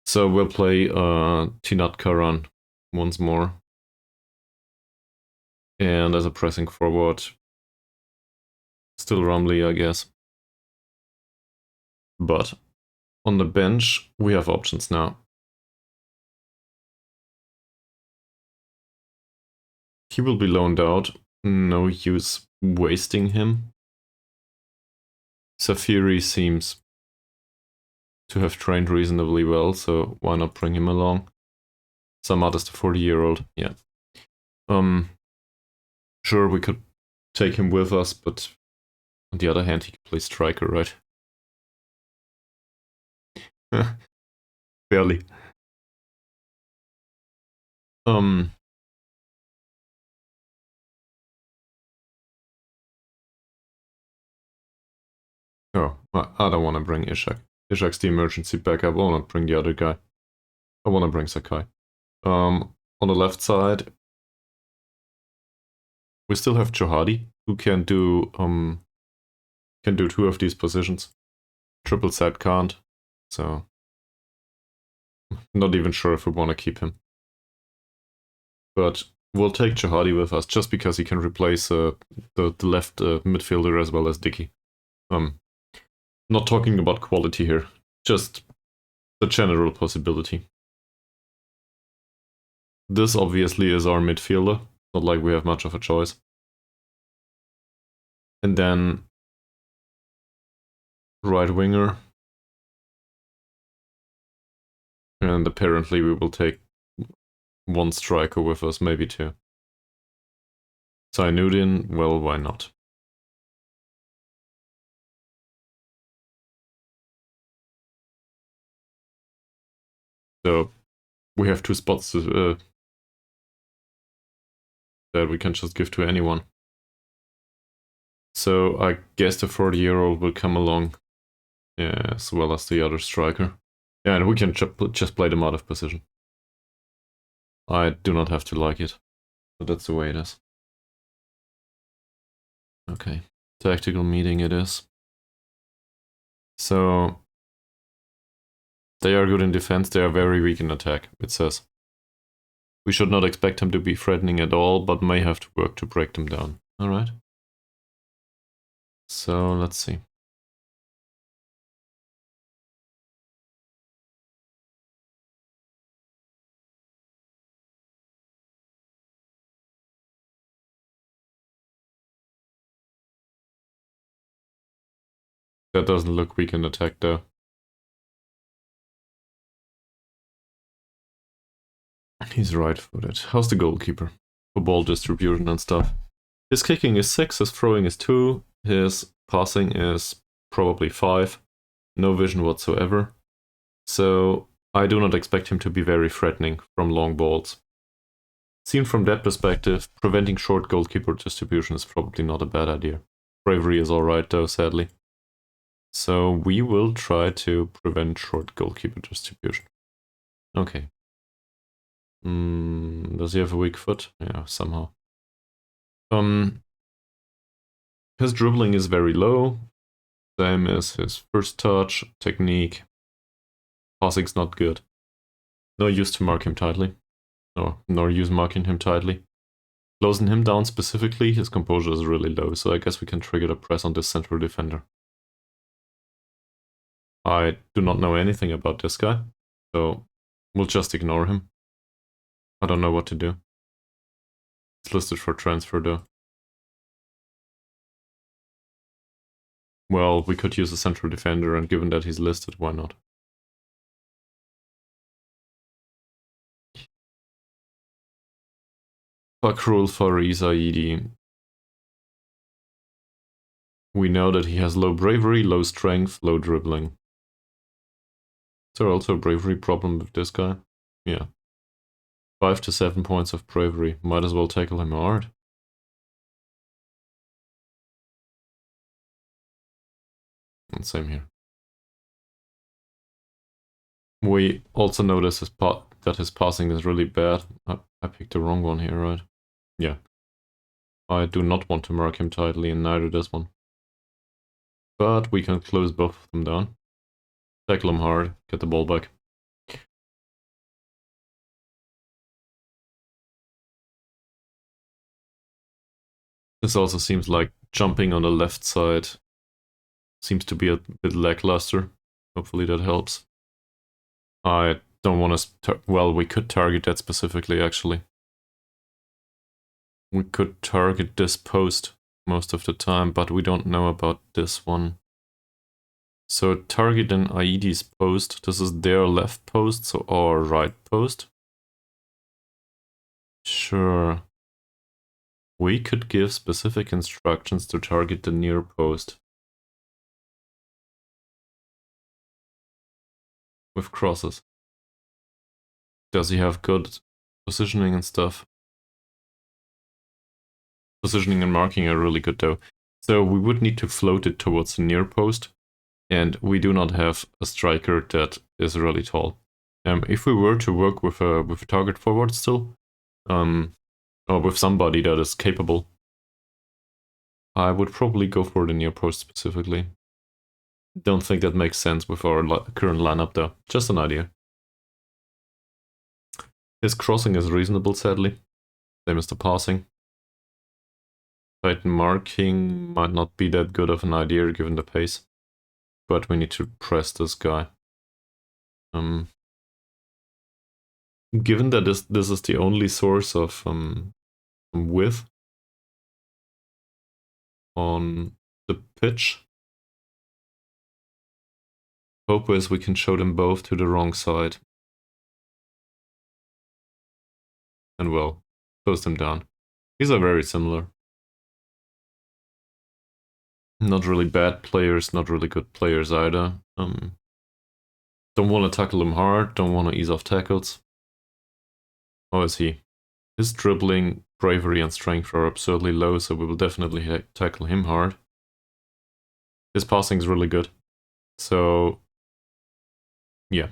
So we'll play Tinat Karan once more. And as a pressing forward, still Rumley, I guess. But on the bench, we have options now. He will be loaned out. No use wasting him. Safiri seems to have trained reasonably well, so why not bring him along? Samad is the 40-year-old, yeah. Sure, we could take him with us, but on the other hand, he could play striker, right? Barely. Oh, I don't want to bring Ishak. Ishak's the emergency backup. I want to bring the other guy. I want to bring Sakai. On the left side, we still have Johadi, who can do two of these positions. Triple set can't, so not even sure if we want to keep him. But we'll take Johadi with us just because he can replace the left midfielder as well as Dicky. Not talking about quality here, just the general possibility. This obviously is our midfielder, not like we have much of a choice. And then right winger. And apparently we will take one striker with us, maybe two. Zainuddin, well, why not? So we have two spots that we can just give to anyone. So I guess the 40-year-old will come along, as well as the other striker. Yeah, and we can just play them out of position. I do not have to like it, but that's the way it is. Okay, tactical meeting it is. So they are good in defense, they are very weak in attack, it says. We should not expect them to be threatening at all, but may have to work to break them down. Alright. So, let's see. That doesn't look weak in attack though. He's right-footed. How's the goalkeeper? For ball distribution and stuff. His kicking is 6, his throwing is 2, his passing is probably 5. No vision whatsoever. So I do not expect him to be very threatening from long balls. Seen from that perspective, preventing short goalkeeper distribution is probably not a bad idea. Bravery is alright though, sadly. So we will try to prevent short goalkeeper distribution. Okay. Does he have a weak foot? Yeah, somehow. His dribbling is very low. Same as his first touch, technique. Passing's not good. No use to mark him tightly. Nor use marking him tightly. Closing him down specifically, his composure is really low, so I guess we can trigger the press on this central defender. I do not know anything about this guy, so we'll just ignore him. I don't know what to do. It's listed for transfer though. Well, we could use a central defender, and given that he's listed, why not? Bakrul Fariz Aidi. We know that he has low bravery, low strength, low dribbling. Is there also a bravery problem with this guy? Yeah. 5 to 7 points of bravery. Might as well tackle him hard. And same here. We also notice that his passing is really bad. I picked the wrong one here, right? Yeah. I do not want to mark him tightly, and neither does one. But we can close both of them down. Tackle him hard, get the ball back. This also seems like jumping on the left side seems to be a bit lackluster. Hopefully that helps. I don't want to... Well, we could target that specifically, actually. We could target this post most of the time, but we don't know about this one. So target an Aidi's post. This is their left post, so our right post. Sure. We could give specific instructions to target the near post. With crosses. Does he have good positioning and stuff? Positioning and marking are really good though. So we would need to float it towards the near post. And we do not have a striker that is really tall. If we were to work with a target forward still, or with somebody that is capable, I would probably go for the near post specifically. Don't think that makes sense with our current lineup though. Just an idea. His crossing is reasonable, sadly. Same as the passing. Tight marking might not be that good of an idea given the pace. But we need to press this guy. Given that this is the only source of width on the pitch, hope is we can show them both to the wrong side. And well, close them down. These are very similar. Not really bad players, not really good players either. Don't want to tackle him hard, don't want to ease off tackles. How is he? His dribbling, bravery and strength are absurdly low, so we will definitely tackle him hard. His passing is really good. So, yeah.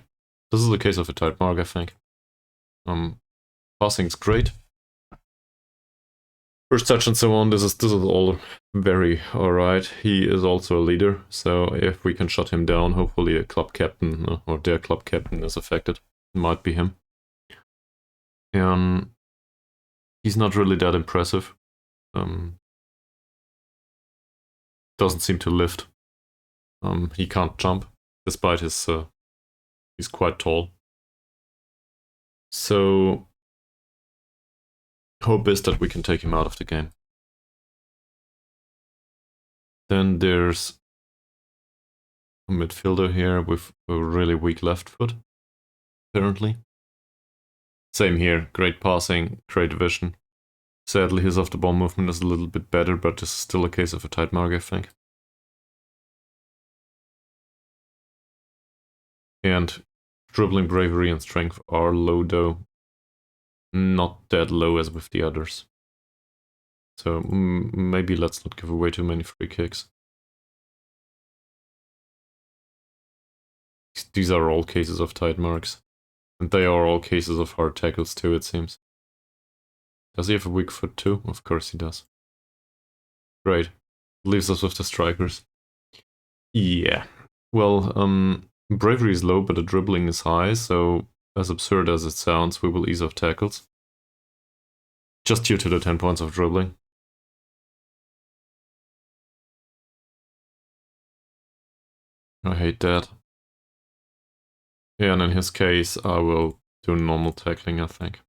This is a case of a tight mark, I think. Passing's great. First touch and so on, this is all very alright. He is also a leader, so if we can shut him down, hopefully a club captain or their club captain is affected. It might be him. He's not really that impressive. Doesn't seem to lift. He can't jump, despite his he's quite tall. So hope is that we can take him out of the game. Then there's a midfielder here with a really weak left foot, apparently. Same here. Great passing, great vision. Sadly, his off-the-ball movement is a little bit better, but this is still a case of a tight mark, I think. And dribbling bravery and strength are low, though. Not that low as with the others. So maybe let's not give away too many free kicks. These are all cases of tight marks. And they are all cases of hard tackles too, it seems. Does he have a weak foot too? Of course he does. Great. Leaves us with the strikers. Yeah. Well, bravery is low, but the dribbling is high, so as absurd as it sounds, we will ease off tackles. Just due to the 10 points of dribbling. I hate that. Yeah, and in his case, I will do normal tackling, I think.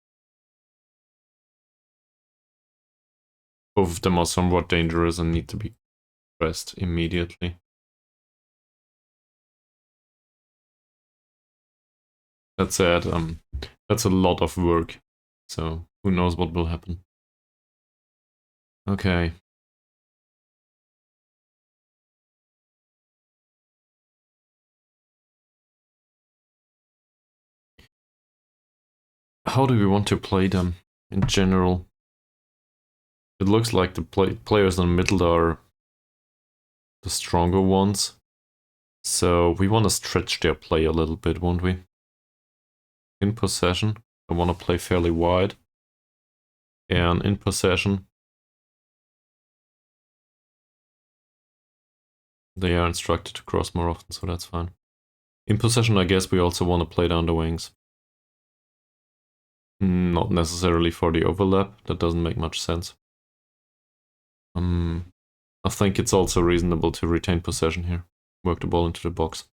Both of them are somewhat dangerous and need to be pressed immediately. That said, that's a lot of work, so who knows what will happen. Okay. How do we want to play them in general? It looks like the players in the middle are the stronger ones. So we want to stretch their play a little bit, won't we? In possession, I want to play fairly wide. And in possession, they are instructed to cross more often, so that's fine. In possession, I guess we also want to play down the wings. Not necessarily for the overlap, that doesn't make much sense. I think it's also reasonable to retain possession here. Work the ball into the box.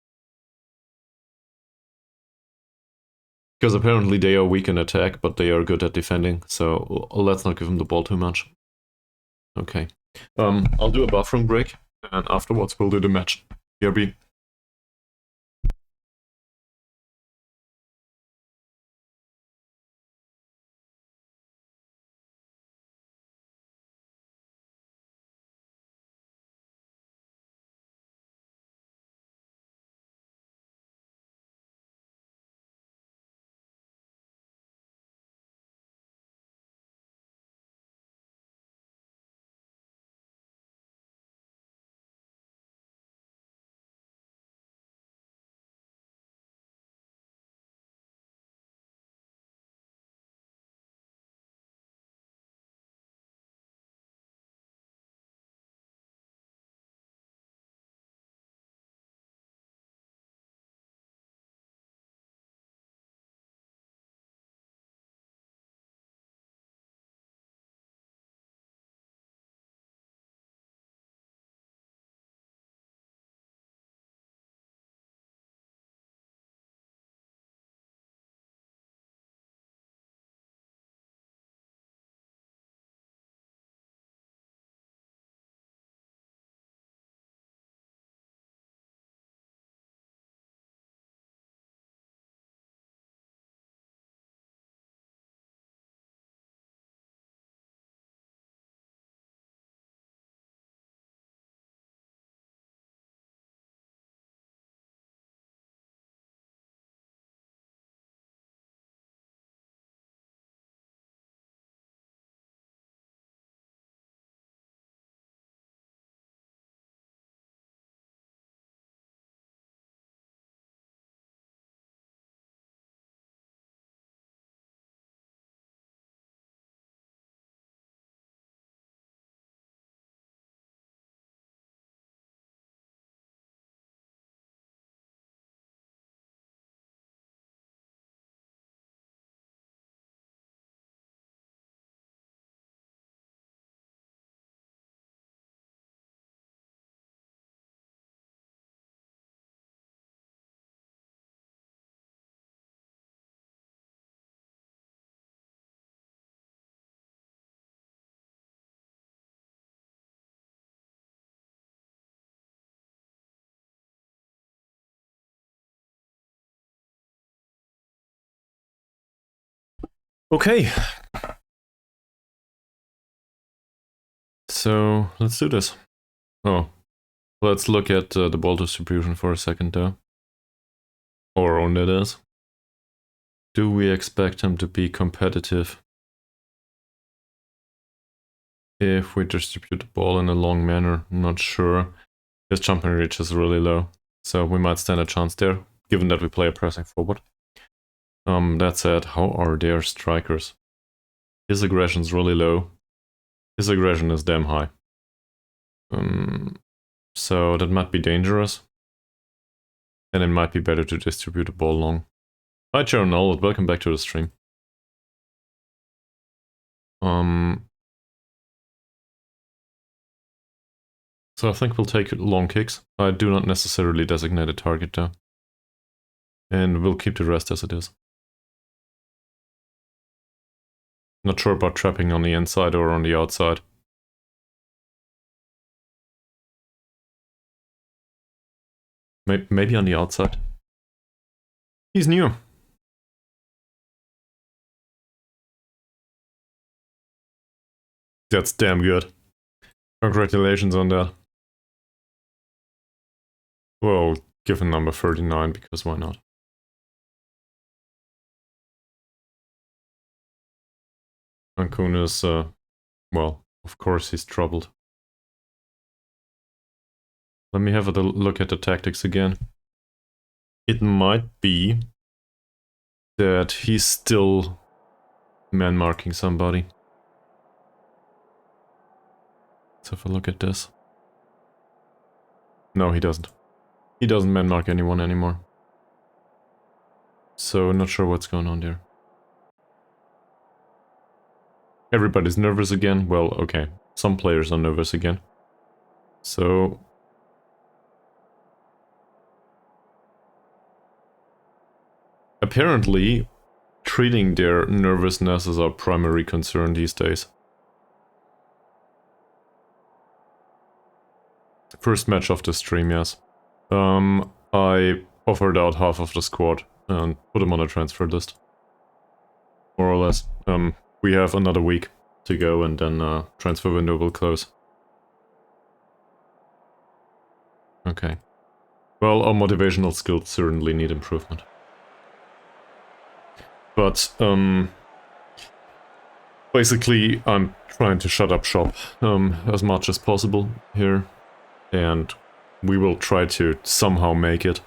Because apparently they are weak in attack, but they are good at defending, so let's not give them the ball too much. Okay. I'll do a bathroom break, and afterwards we'll do the match. BRB. Okay. So, let's do this. Oh, let's look at the ball distribution for a second though. Our own, that is. Do we expect him to be competitive if we distribute the ball in a long manner? Not sure. His jumping reach is really low, so we might stand a chance there, given that we play a pressing forward. That said, how are their strikers? His aggression's really low. His aggression is damn high. So that might be dangerous. And it might be better to distribute the ball long. Hi Journal, welcome back to the stream. So I think we'll take long kicks. I do not necessarily designate a target though. And we'll keep the rest as it is. Not sure about trapping on the inside or on the outside. Maybe on the outside. He's new. That's damn good. Congratulations on that. Well, give him number 39 because why not? Ankun is, well, of course he's troubled. Let me have a look at the tactics again. It might be that he's still man-marking somebody. Let's have a look at this. No, he doesn't. He doesn't man-mark anyone anymore. So, not sure what's going on there. Everybody's nervous again. Well, okay. Some players are nervous again. So... apparently, treating their nervousness as our primary concern these days. First match of the stream, yes. I offered out half of the squad and put them on a transfer list. More or less. We have another week to go and then transfer window will close. Okay. Well, our motivational skills certainly need improvement. But, basically, I'm trying to shut up shop as much as possible here. And we will try to somehow make it.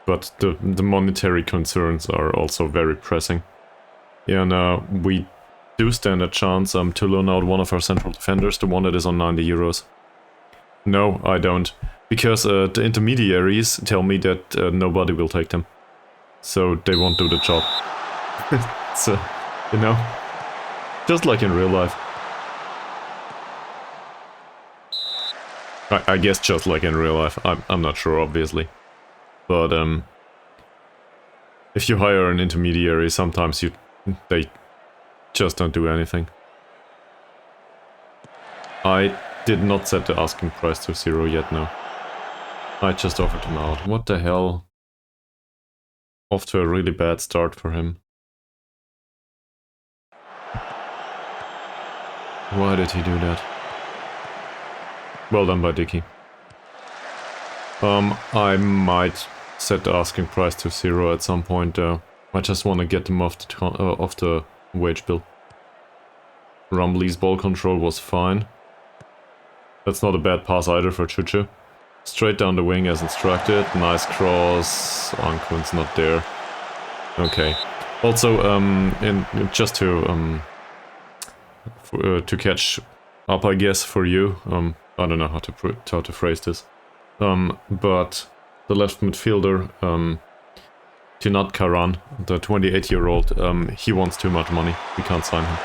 But the monetary concerns are also very pressing. And we do stand a chance to loan out one of our central defenders, the one that is on 90 euros. No, I don't. Because the intermediaries tell me that nobody will take them. So they won't do the job. So, you know, just like in real life. I guess just like in real life. I'm not sure, obviously. But if you hire an intermediary, sometimes they just don't do anything. I did not set the asking price to 0 yet, no. I just offered him out. What the hell? Off to a really bad start for him. Why did he do that? Well done by Dicky. I might set the asking price to 0 at some point though. I just want to get them off the wage bill. Rumbly's ball control was fine. That's not a bad pass either for Chuchu. Straight down the wing as instructed. Nice cross. Ankun's not there. Okay. Also, just to catch up, I guess, for you. I don't know how to phrase this. But the left midfielder, Tinat Karan, the 28-year-old, he wants too much money. We can't sign him.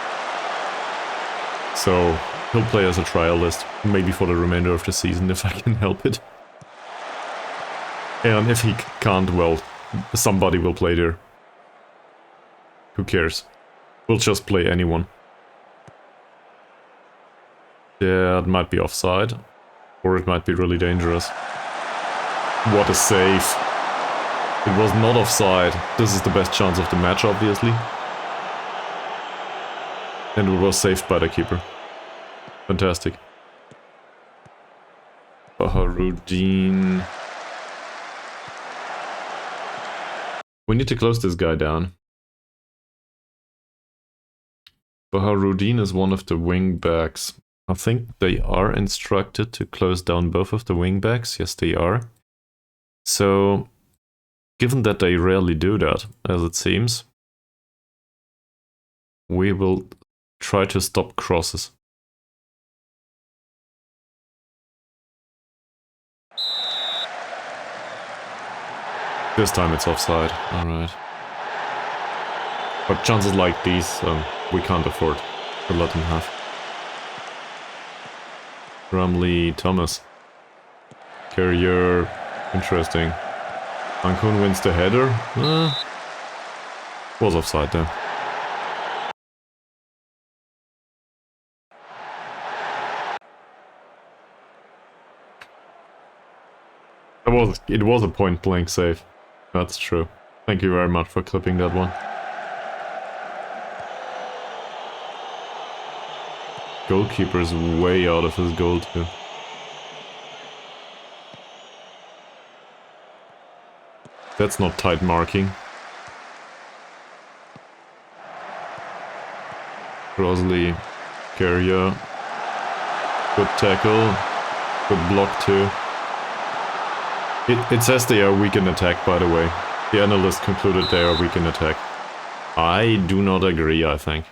So he'll play as a trial list, maybe for the remainder of the season if I can help it. And if he can't, well, somebody will play there. Who cares? We'll just play anyone. That might be offside. Or it might be really dangerous. What a save. It was not offside. This is the best chance of the match, obviously. And it was saved by the keeper. Fantastic. Baharudin. We need to close this guy down. Baharudin is one of the wing backs. I think they are instructed to close down both of the wing backs. Yes, they are. So, given that they rarely do that, as it seems, we will try to stop crosses. This time it's offside, alright. But chances like these, we can't afford to let them have. Rumley, Thomas. Carrier, interesting. Ankun wins the header. Was offside there. It was a point-blank save. That's true. Thank you very much for clipping that one. Goalkeeper's way out of his goal too. That's not tight marking. Crosley, Carrier. Good tackle. Good block too. It says they are weak in attack, by the way. The analyst concluded they are weak in attack. I do not agree, I think.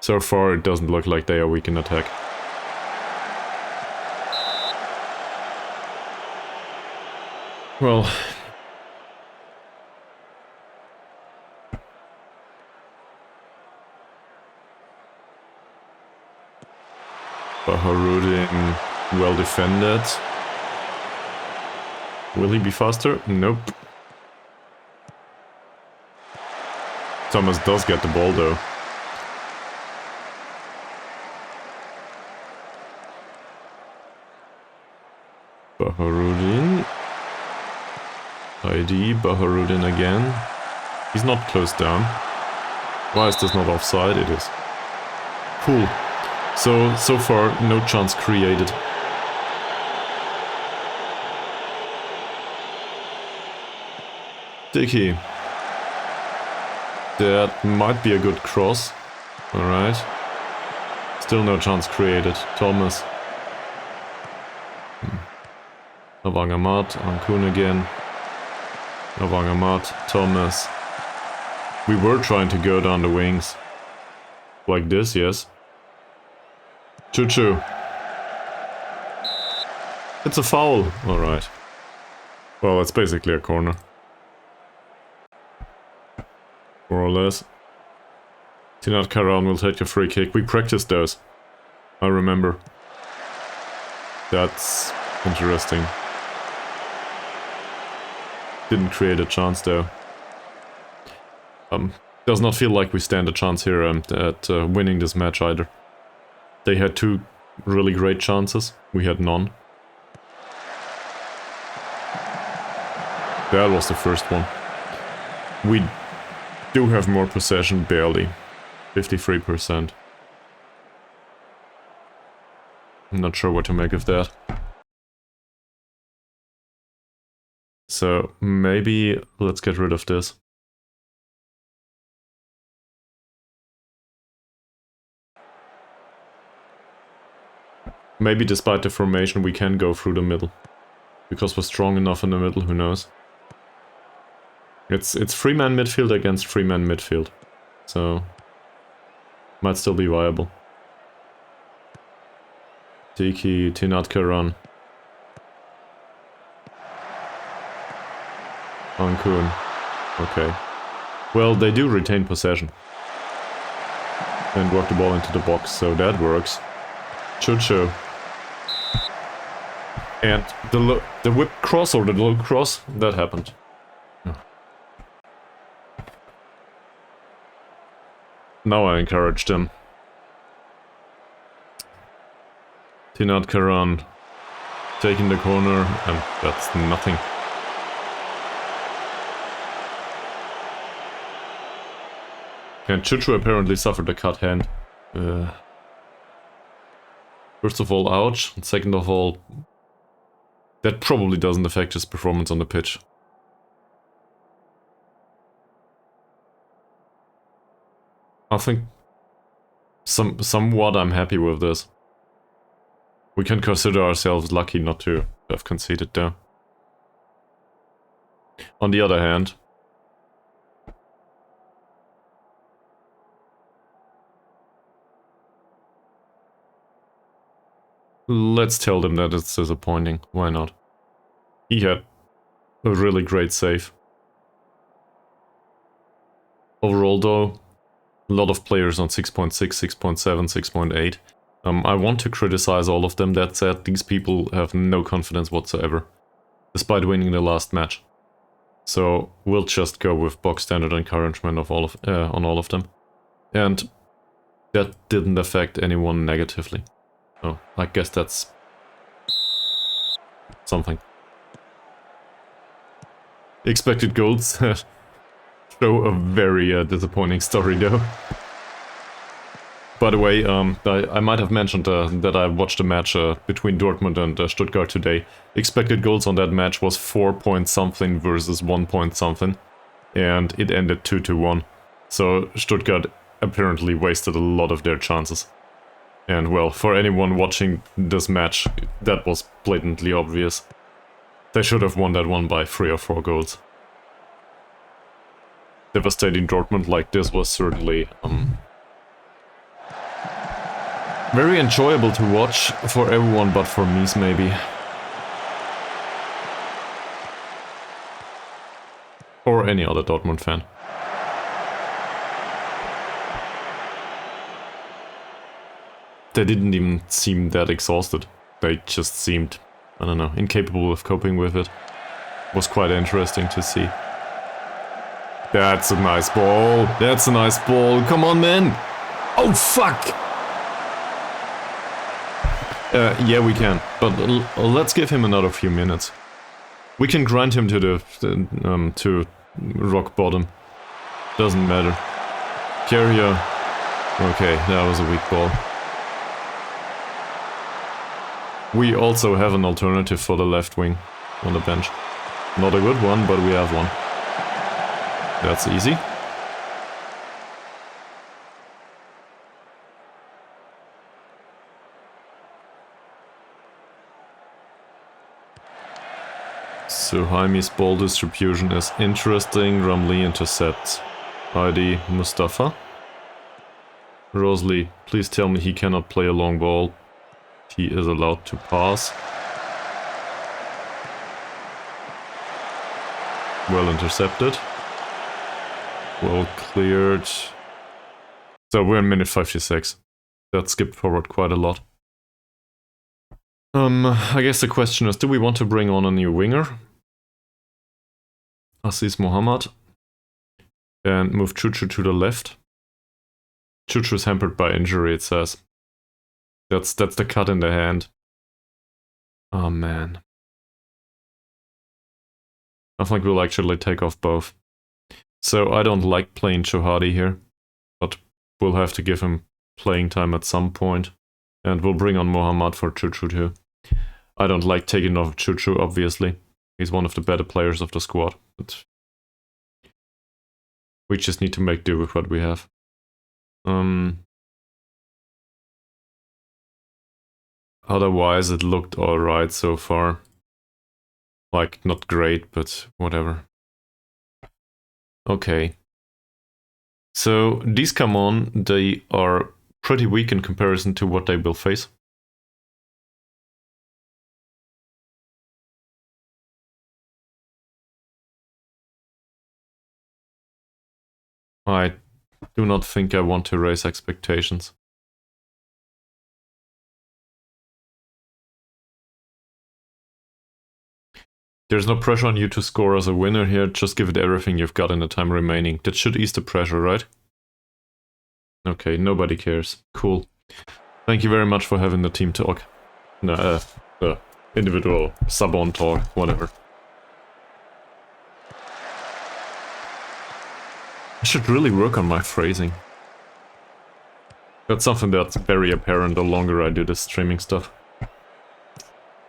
So far, it doesn't look like they are weak in attack. Well... Baharudin, well defended. Will he be faster? Nope. Thomas does get the ball though. Baharudin. ID, Baharudin again. He's not closed down. Why is this not offside? It is. Cool. So far, no chance created. Dickey. That might be a good cross. Alright. Still no chance created. Thomas. Avangamat, Ankun again. Avangamat, Thomas. We were trying to go down the wings. Like this, yes. Choo-choo. It's a foul. Alright. Well, it's basically a corner. More or less. Tinat Karan will take a free kick. We practiced those. I remember. That's interesting. Didn't create a chance though. Does not feel like we stand a chance here at winning this match either. They had two really great chances. We had none. That was the first one. We do have more possession, barely. 53%. I'm not sure what to make of that. So, maybe let's get rid of this. Maybe despite the formation we can go through the middle. Because we're strong enough in the middle, who knows. It's 3-man midfield against 3-man midfield. So, might still be viable. Tiki, Tinatkaran. Ankun. Okay. Well, they do retain possession. And work the ball into the box, so that works. Chucho. And the whip cross or the low cross, that happened. Now I encouraged him. Tinat Karan taking the corner, and that's nothing. And Chuchu apparently suffered a cut hand. First of all, ouch. And second of all, that probably doesn't affect his performance on the pitch. I think somewhat I'm happy with this. We can consider ourselves lucky not to have conceded there. On the other hand, let's tell them that it's disappointing. Why not? He had a really great save. Overall though, a lot of players on 6.6, 6.7, 6.8. I want to criticize all of them. That said, these people have no confidence whatsoever, despite winning the last match. So we'll just go with box standard encouragement of on all of them. And that didn't affect anyone negatively. So I guess that's something. Expected goals show a very disappointing story though. By the way, I might have mentioned that I watched a match between Dortmund and Stuttgart today. Expected goals on that match was 4 point something versus 1 point something, and it ended 2-1. So Stuttgart apparently wasted a lot of their chances. And well, for anyone watching this match, that was blatantly obvious. They should have won that one by 3 or 4 goals. Devastating Dortmund like this was certainly very enjoyable to watch for everyone but for Mies maybe. Or any other Dortmund fan. They didn't even seem that exhausted. They just seemed, I don't know, incapable of coping with it. Was quite interesting to see. That's a nice ball. That's a nice ball. Come on, man. Oh, fuck. Yeah, we can, but let's give him another few minutes. We can grind him to to rock bottom. Doesn't matter. Carrier. Okay, that was a weak ball. We also have an alternative for the left wing on the bench. Not a good one, but we have one. That's easy. So Jaime's ball distribution is interesting. Ramli intercepts ID Mustafa. Rosalie, please tell me he cannot play a long ball. He is allowed to pass. Well intercepted. Well cleared. So we're in minute 56. That skipped forward quite a lot. I guess the question is, do we want to bring on a new winger? Aziz Mohammed. And move Chuchu to the left. Chuchu is hampered by injury, it says. That's the cut in the hand. Oh man. I think we'll actually take off both. So I don't like playing Chohadi here, but we'll have to give him playing time at some point. And we'll bring on Mohammed for Chuchu too. I don't like taking off Chuchu, obviously. He's one of the better players of the squad. But we just need to make do with what we have. Otherwise, it looked alright so far. Like, not great, but whatever. Okay. So, these come on, they are pretty weak in comparison to what they will face. I do not think I want to raise expectations. There's no pressure on you to score as a winner here, just give it everything you've got in the time remaining. That should ease the pressure, right? Okay, nobody cares. Cool. Thank you very much for having the team talk. No, individual sub-on talk, whatever. I should really work on my phrasing. That's something that's very apparent the longer I do this streaming stuff.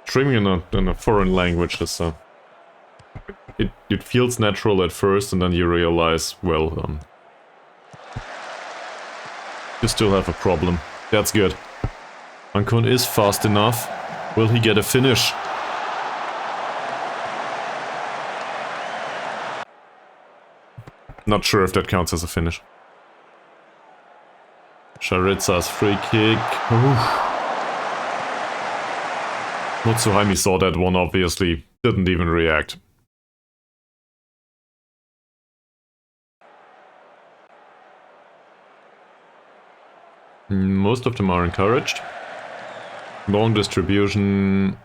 Streaming in a foreign language is it feels natural at first, and then you realize, well, you still have a problem. That's good. Ankun is fast enough. Will he get a finish? Not sure if that counts as a finish. Sharitsa's free kick. Mutsuhaimi saw that one, obviously. Didn't even react. Most of them are encouraged. Long distribution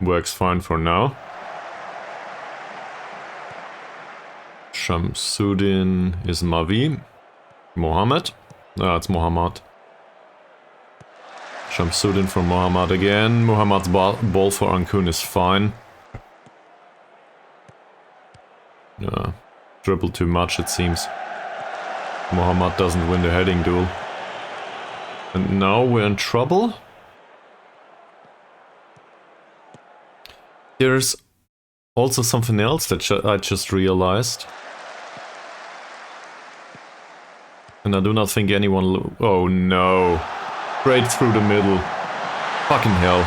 works fine for now. Shamsuddin is Mavi. Mohammed. It's Mohammad. Shamsuddin for Mohammad again. Mohammad's ball for Ankun is fine. Dribble too much, it seems. Mohammad doesn't win the heading duel. And now we're in trouble. There's also something else that I just realized. And I do not think anyone... Oh no. Straight through the middle. Fucking hell.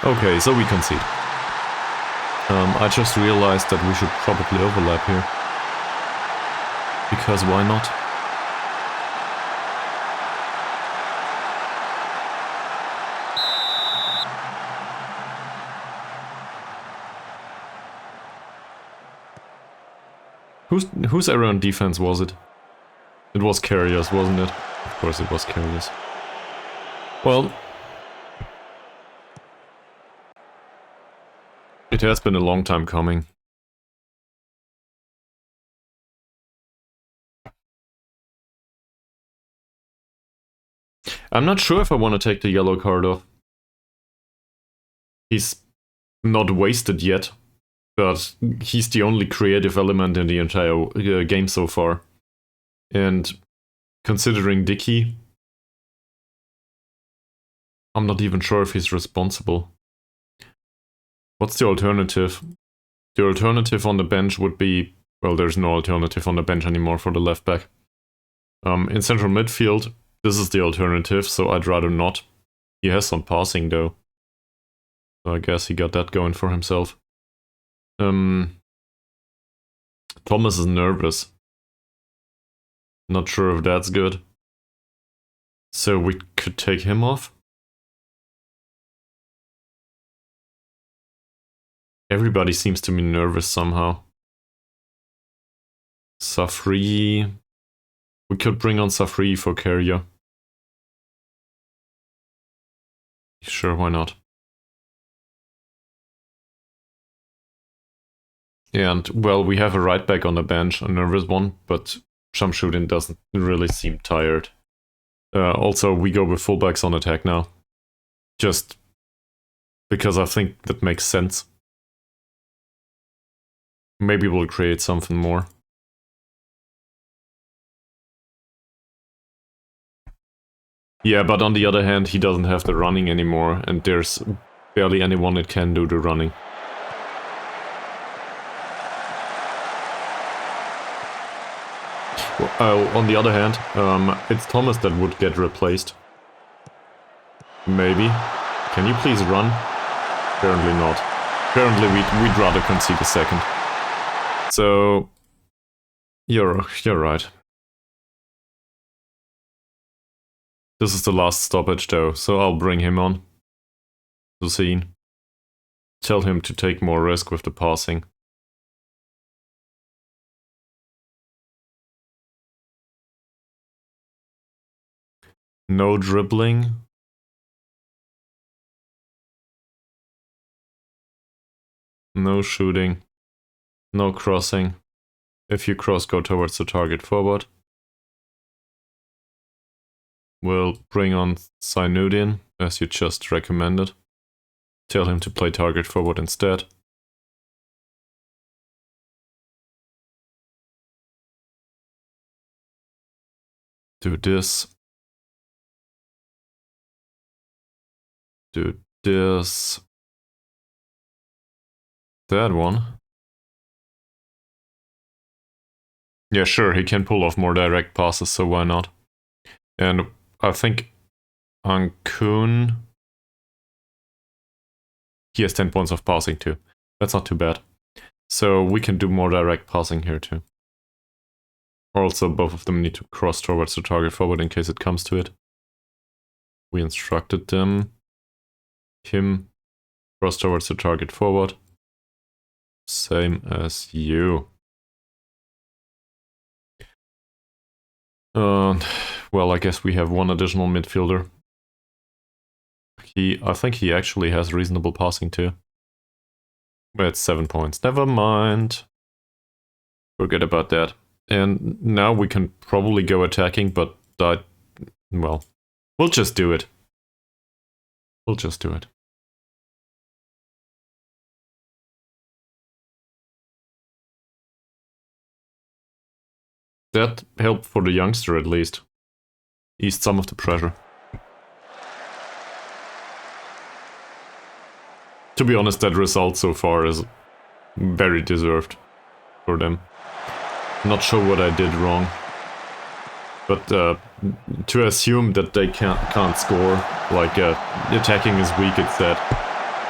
Okay, so we concede. I just realized that we should probably overlap here. Because why not? Whose error on defense was it? It was Carrier's, wasn't it? Of course it was Carrier's. Well, it has been a long time coming. I'm not sure if I want to take the yellow card off. He's not wasted yet, but he's the only creative element in the entire game so far. And considering Dickey, I'm not even sure if he's responsible. What's the alternative? The alternative on the bench would be... Well, there's no alternative on the bench anymore for the left back. In central midfield, this is the alternative, so I'd rather not. He has some passing though. So I guess he got that going for himself. Thomas is nervous. Not sure if that's good. So we could take him off. Everybody seems to be nervous somehow. Safri. We could bring on Safri for Carrier. Sure, why not? And, well, we have a right back on the bench, a nervous one, but Shamsuddin doesn't really seem tired. Also, we go with fullbacks on attack now. Just because I think that makes sense. Maybe we'll create something more. Yeah, but on the other hand, he doesn't have the running anymore, and there's barely anyone that can do the running. On the other hand, it's Thomas that would get replaced. Maybe. Can you please run? Apparently not. Apparently we'd rather concede a second. So... You're right. This is the last stoppage though, so I'll bring him on the scene. Tell him to take more risk with the passing. No dribbling. No shooting. No crossing. If you cross, go towards the target forward. We'll bring on Sainuddin, as you just recommended. Tell him to play target forward instead. Do this. Do this. That one. Yeah, sure, he can pull off more direct passes, so why not? And I think Ankun... He has 10 points of passing too. That's not too bad. So we can do more direct passing here too. Also, both of them need to cross towards the target forward in case it comes to it. We instructed them. Him, cross towards the target forward. Same as you. Well, I guess we have one additional midfielder. I think he actually has reasonable passing too. It's 7 points. Never mind. Forget about that. And now we can probably go attacking, but well, we'll just do it. We'll just do it. That helped for the youngster at least. Eased some of the pressure. To be honest, that result so far is very deserved for them. Not sure what I did wrong. But to assume that they can't score, like attacking is weak, it's that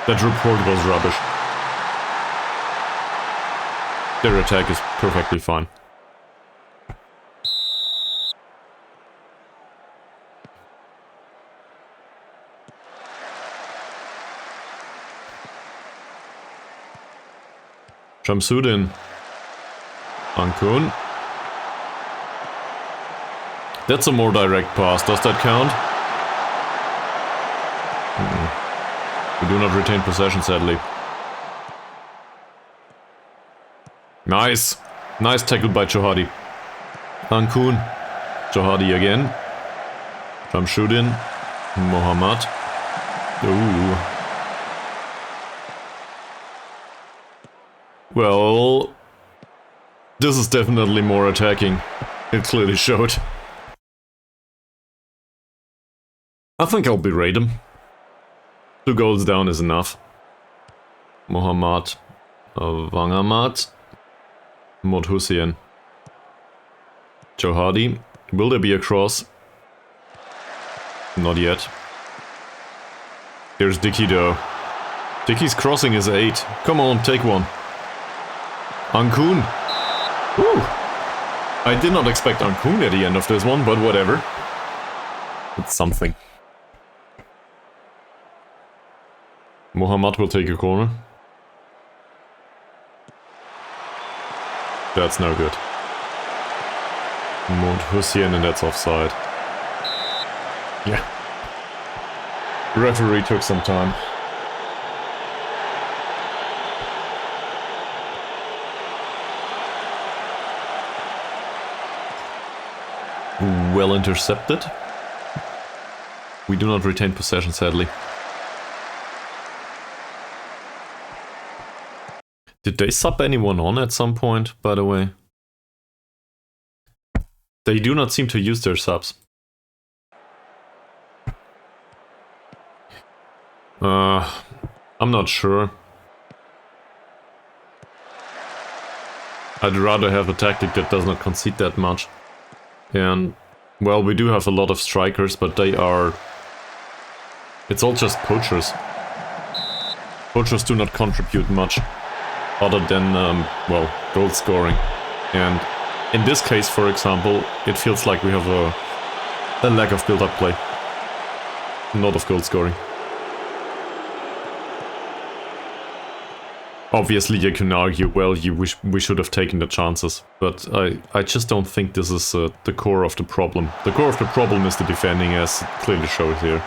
report was rubbish. Their attack is perfectly fine. Shamsuddin. Ankun. That's a more direct pass. Does that count? We do not retain possession, sadly. Nice. Nice tackle by Johadi. Ankun. Johadi again. Shamsuddin. Mohammad. Ooh. Well, this is definitely more attacking. It clearly showed. I think I'll berate him. 2 goals down is enough. Mohammad, Wangamat, Modhusian, Johadi. Will there be a cross? Not yet. Here's Dicky though. Dicky's crossing is 8. Come on, take one. Ankun. Woo! I did not expect Ankun at the end of this one, but whatever. It's something. Mohammad will take a corner. That's no good. Modhusian, and that's offside. Yeah. The referee took some time. Well intercepted. We do not retain possession, sadly. Did they sub anyone on at some point, by the way? They do not seem to use their subs. I'm not sure. I'd rather have a tactic that does not concede that much. And, well, we do have a lot of strikers, but they are... It's all just poachers. Poachers do not contribute much, other than, well, goal scoring. And in this case, for example, it feels like we have a lack of build-up play. Not of goal scoring. Obviously, you can argue, well, we should have taken the chances, but I just don't think this is the core of the problem. The core of the problem is the defending, as it clearly shows here.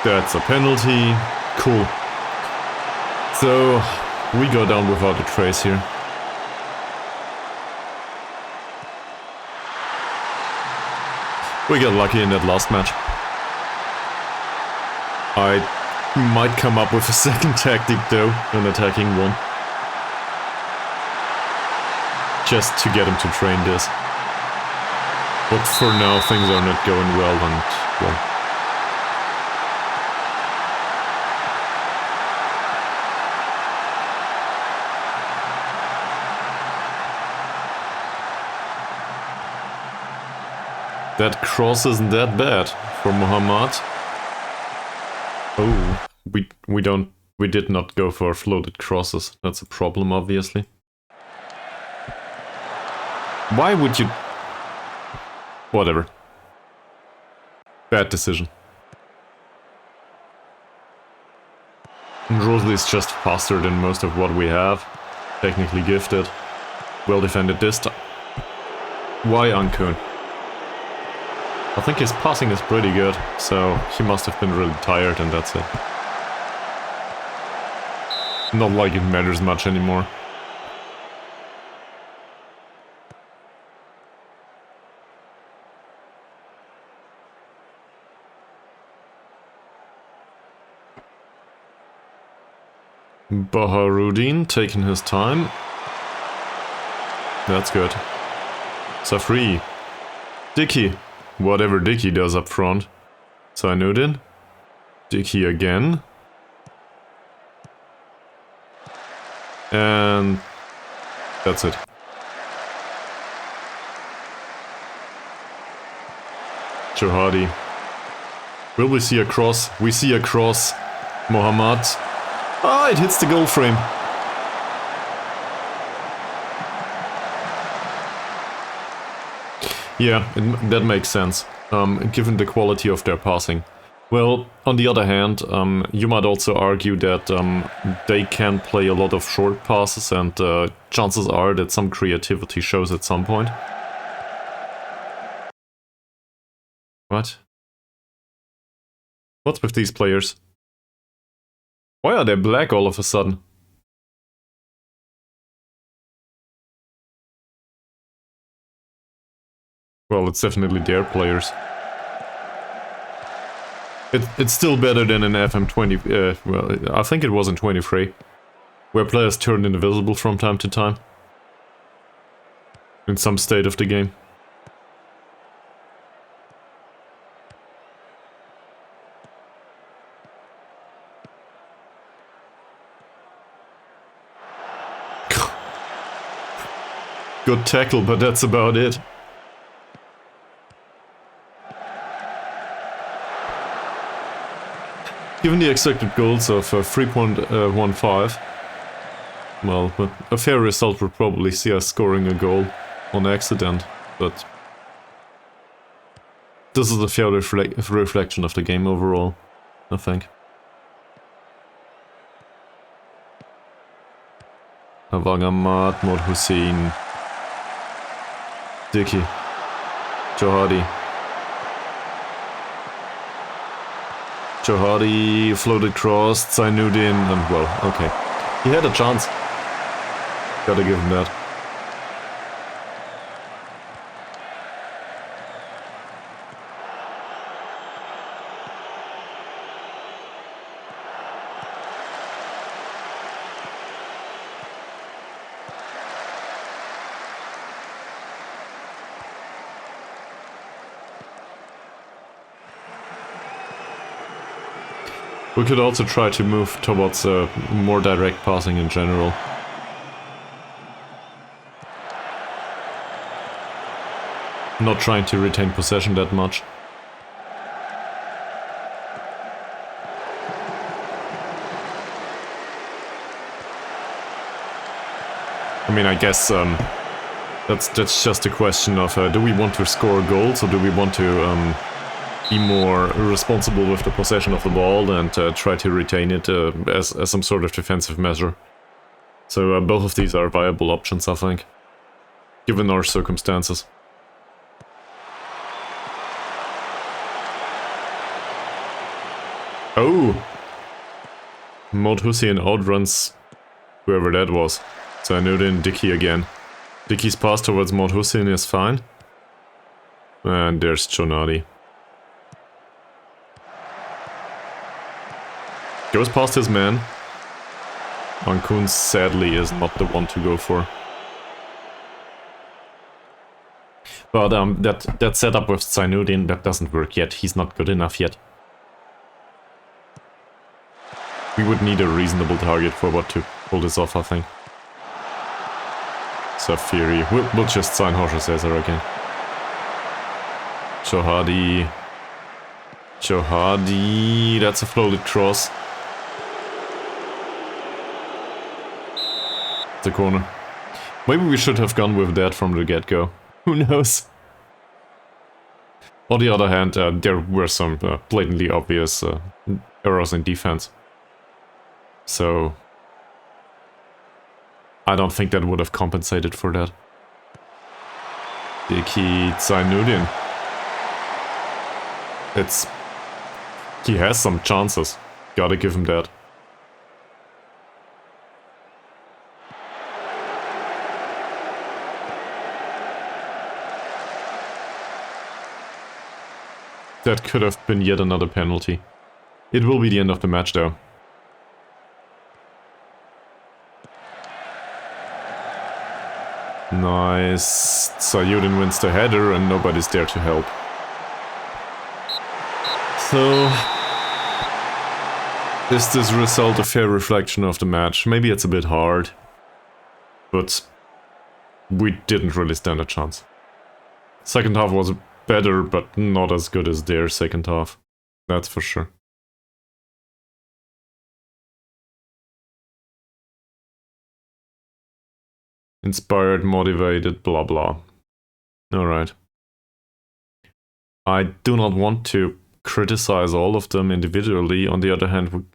That's a penalty. Cool. So, we go down without a trace here. We got lucky in that last match. I might come up with a second tactic though, an attacking one. just to get him to train this. But for now, things are not going well, and well. That cross isn't that bad for Muhammad. Oh, we did not go for floated crosses. That's a problem, obviously. Why would you... Whatever. Bad decision. And Rosalie is just faster than most of what we have. Technically gifted. Well defended this time. Why Ankun? I think his passing is pretty good, so he must have been really tired and that's it. Not like it matters much anymore. Baharuddin taking his time. That's good. Safri. Dicky. Whatever Dicky does up front. Sainuddin. Dicky again. And that's it. Johadi. Will we see a cross? We see a cross. Mohammad. Ah, it hits the goal frame. Yeah, that makes sense, given the quality of their passing. Well, on the other hand, you might also argue that they can play a lot of short passes, and chances are that some creativity shows at some point. What? What's with these players? Why are they black all of a sudden? Well, it's definitely their players. It's still better than in FM20, well, I think it was in 23, where players turned invisible from time to time. In some state of the game. Good tackle, but that's about it. Given the expected goals of 3.15, well, a fair result would probably see us scoring a goal on accident, but this is a fair reflection of the game overall, I think. Avangamat, Mod Hussein, Dicky, Johadi. Johadi floated cross, Sainuddin, and well, okay. He had a chance. Gotta give him that. We could also try to move towards more direct passing in general. Not trying to retain possession that much. I mean, I guess that's just a question of do we want to score goals or do we want to be more responsible with the possession of the ball and try to retain it as some sort of defensive measure. So both of these are viable options, I think, given our circumstances. Oh! Mod Hussein outruns whoever that was. So I know then Dicky again. Dicky's pass towards Mod Hussein is fine. And there's Chonadi. Goes past his man. Ankun sadly is not the one to go for. But that setup with Zainuddin, that doesn't work yet. He's not good enough yet. We would need a reasonable target forward to pull this off, I think. Safiri. We'll just sign Jorge Cesar again. Johadi. Johadi. That's a floated cross. The corner. Maybe we should have gone with that from the get-go. Who knows? On the other hand, there were some blatantly obvious errors in defense. So I don't think that would have compensated for that. Diki Zainuddin. He has some chances. Gotta give him that. That could have been yet another penalty. It will be the end of the match though. Nice. Zainuddin wins the header and nobody's there to help. So, is this result a fair reflection of the match? Maybe it's a bit hard, but we didn't really stand a chance. Second half was better, but not as good as their second half. That's for sure. Inspired, motivated, blah blah. Alright. I do not want to criticize all of them individually. On the other hand,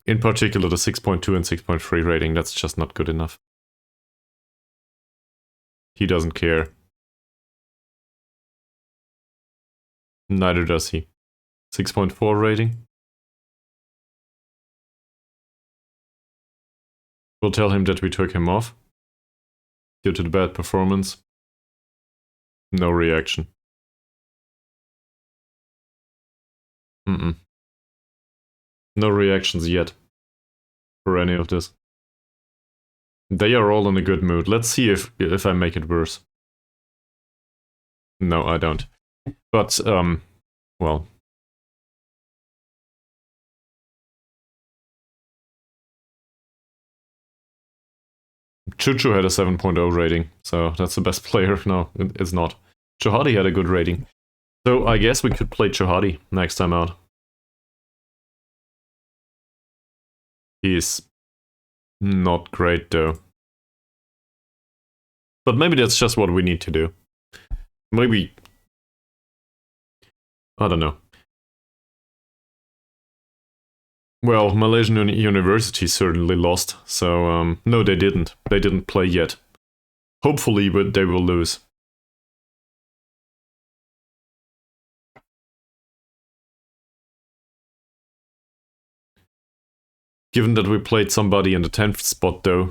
in particular the 6.2 and 6.3 rating, that's just not good enough. He doesn't care. Neither does he. 6.4 rating. We'll tell him that we took him off due to the bad performance. No reaction. No reactions yet for any of this. They are all in a good mood. Let's see if I make it worse. No, I don't. But, well. Chuchu had a 7.0 rating, so that's the best player. No, it's not. Johadi had a good rating. So I guess we could play Johadi next time out. He's not great though. But maybe that's just what we need to do. Maybe... I don't know. Well, Malaysian University certainly lost, so no, they didn't. They didn't play yet. Hopefully, but they will lose. Given that we played somebody in the 10th spot though,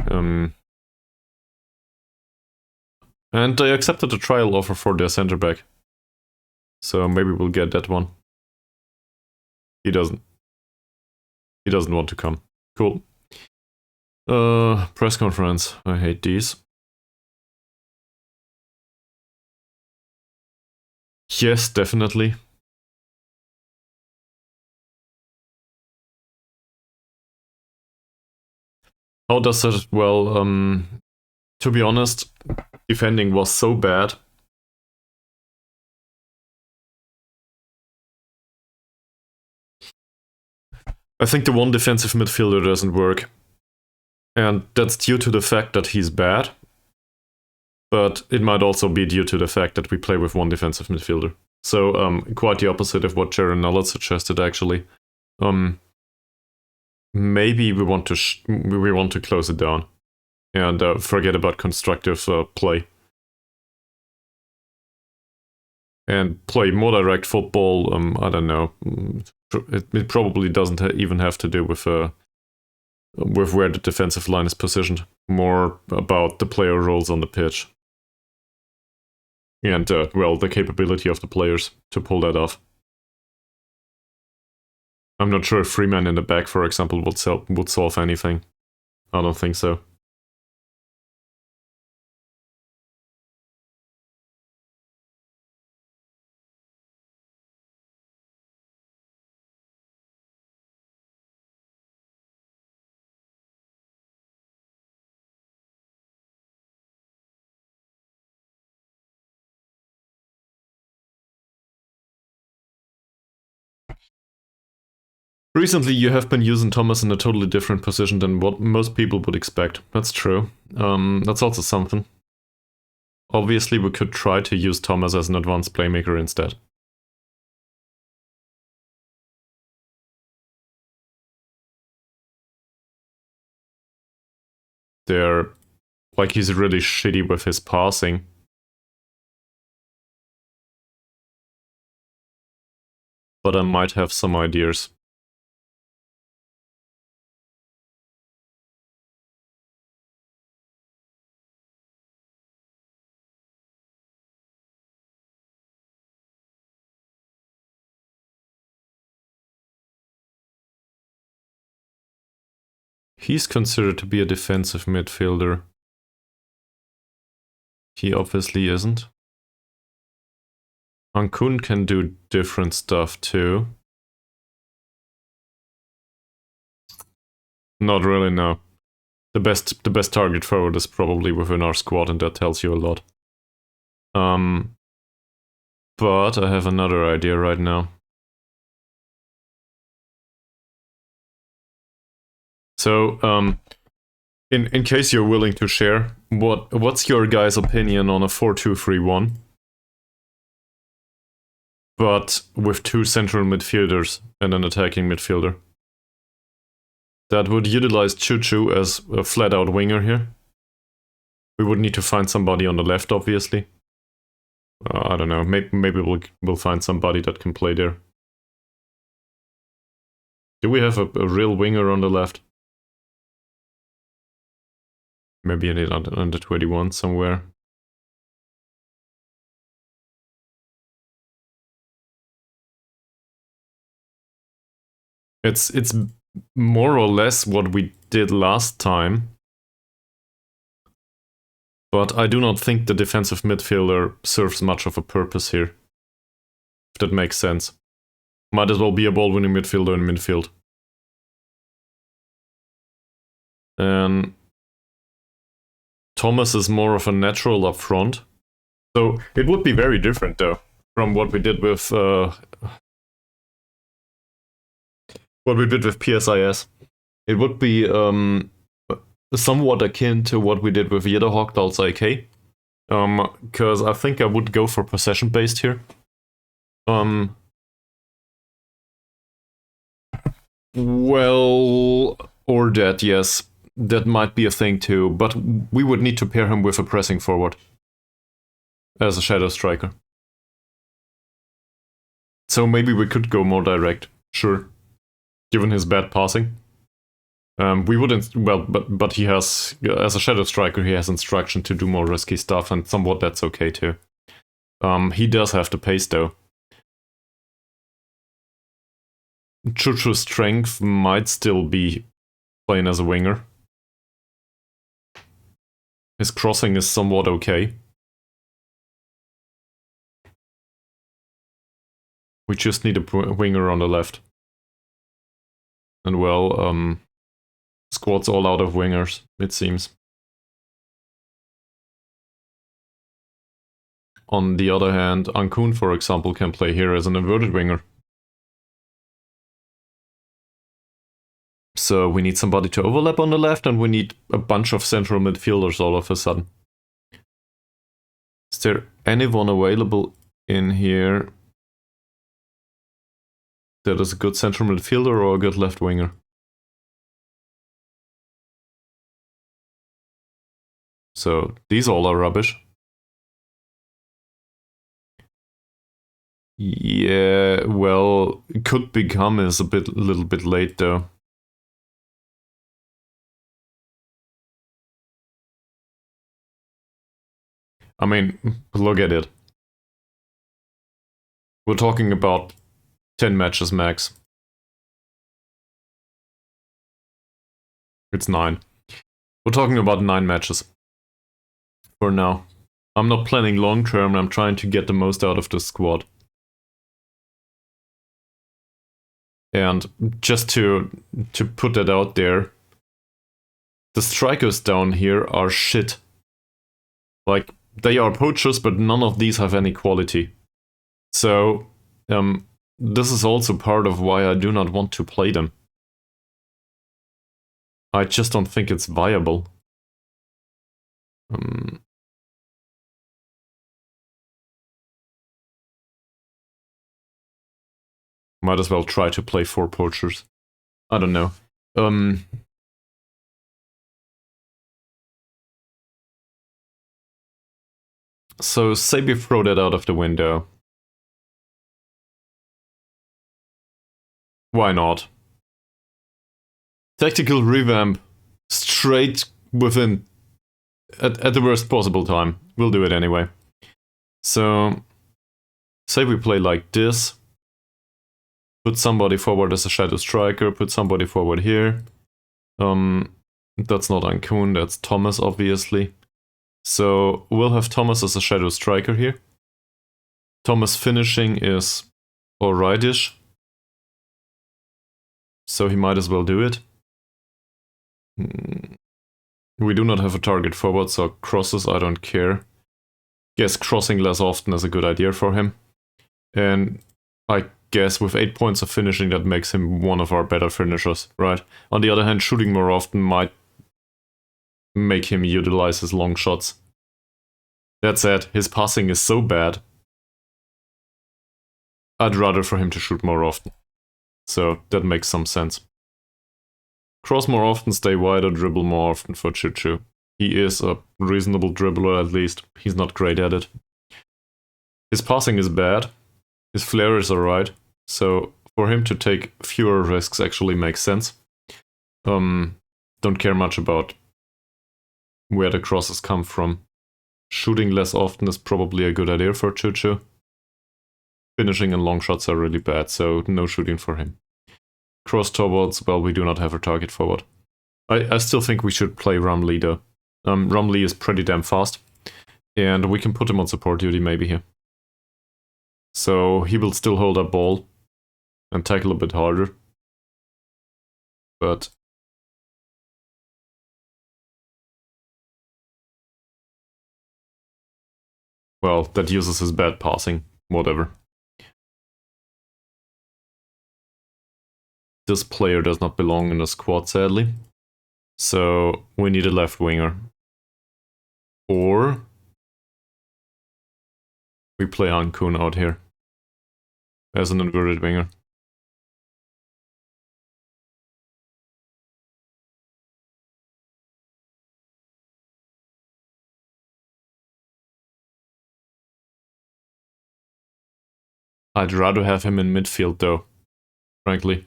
and they accepted a trial offer for their center back. So maybe we'll get that one. He doesn't. He doesn't want to come. Cool. Press conference. I hate these. Yes, definitely. How does it? Well, to be honest, defending was so bad. I think the one defensive midfielder doesn't work. And that's due to the fact that he's bad. But it might also be due to the fact that we play with one defensive midfielder. So, quite the opposite of what Jaron Nullett suggested, actually. Maybe we want to close it down and forget about constructive play and play more direct football. I don't know. It probably doesn't even have to do with where the defensive line is positioned. More about the player roles on the pitch and well, the capability of the players to pull that off. I'm not sure if 3 men in the back, for example, would solve anything. I don't think so. Recently, you have been using Thomas in a totally different position than what most people would expect. That's true. That's also something. Obviously, we could try to use Thomas as an advanced playmaker instead. Like, he's really shitty with his passing. But I might have some ideas. He's considered to be a defensive midfielder. He obviously isn't. Ankun can do different stuff too. Not really, no. The best target forward is probably within our squad, and that tells you a lot. But I have another idea right now. So, in case you're willing to share, what's your guys' opinion on a 4-2-3-1? But with two central midfielders and an attacking midfielder. That would utilize Choo as a flat-out winger here. We would need to find somebody on the left, obviously. I don't know, maybe we'll find somebody that can play there. Do we have a real winger on the left? Maybe in the under 21 somewhere. It's more or less what we did last time. But I do not think the defensive midfielder serves much of a purpose here. If that makes sense. Might as well be a ball-winning midfielder in midfield. And Thomas is more of a natural up front. So it would be very different, though, from what we did with PSIS. It would be somewhat akin to what we did with Jederhochdahl's AK. Because I think I would go for possession-based here. Well, or that, yes. That might be a thing too, but we would need to pair him with a pressing forward. As a shadow striker. So maybe we could go more direct, sure. Given his bad passing. We wouldn't, well, but he has, as a shadow striker, he has instruction to do more risky stuff, and somewhat that's okay too. He does have the pace though. Choo-Choo's strength might still be playing as a winger. His crossing is somewhat okay. We just need a winger on the left. And well, squad's all out of wingers, it seems. On the other hand, Ankun, for example, can play here as an inverted winger. So we need somebody to overlap on the left, and we need a bunch of central midfielders all of a sudden. Is there anyone available in here that is a good central midfielder or a good left winger? So these all are rubbish. Yeah, well, it could become is a little bit late though. I mean, look at it. We're talking about 10 matches max. It's 9. We're talking about 9 matches. For now. I'm not planning long term, I'm trying to get the most out of the squad. And just to put that out there, the strikers down here are shit. Like, they are poachers, but none of these have any quality. So, this is also part of why I do not want to play them. I just don't think it's viable. Might as well try to play 4 poachers. I don't know. So say we throw that out of the window. Why not? Tactical revamp straight within at the worst possible time. We'll do it anyway. So say we play like this. Put somebody forward as a Shadow Striker, put somebody forward here. That's not Ankun, that's Thomas, obviously. So we'll have Thomas as a Shadow Striker here. Thomas finishing is alrightish. So he might as well do it. We do not have a target forward, so crosses, I don't care. Guess crossing less often is a good idea for him. And I guess with 8 points of finishing, that makes him one of our better finishers, right? On the other hand, shooting more often might make him utilize his long shots. That said, his passing is so bad, I'd rather for him to shoot more often. So that makes some sense. Cross more often, stay wider, dribble more often for Choo Choo. He is a reasonable dribbler at least. He's not great at it. His passing is bad. His flair is alright. So for him to take fewer risks actually makes sense. Don't care much about where the crosses come from. Shooting less often is probably a good idea for Choo Choo. Finishing and long shots are really bad, so no shooting for him. Cross towards, well, we do not have a target forward. I still think we should play Rumley though. Rumley is pretty damn fast, and we can put him on support duty maybe here. So he will still hold up ball and tackle a bit harder. But well, that uses his bad passing, whatever. This player does not belong in the squad, sadly. So we need a left winger. Or we play Ankun out here as an inverted winger. I'd rather have him in midfield though, frankly.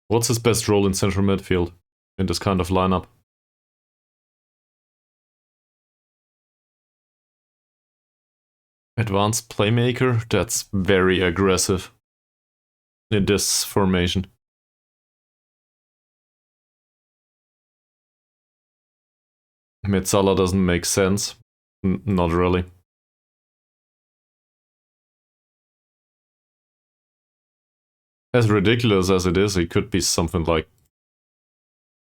What's his best role in central midfield in this kind of lineup? Advanced playmaker? That's very aggressive in this formation. Metsala doesn't make sense. Not really. As ridiculous as it is, he could be something like...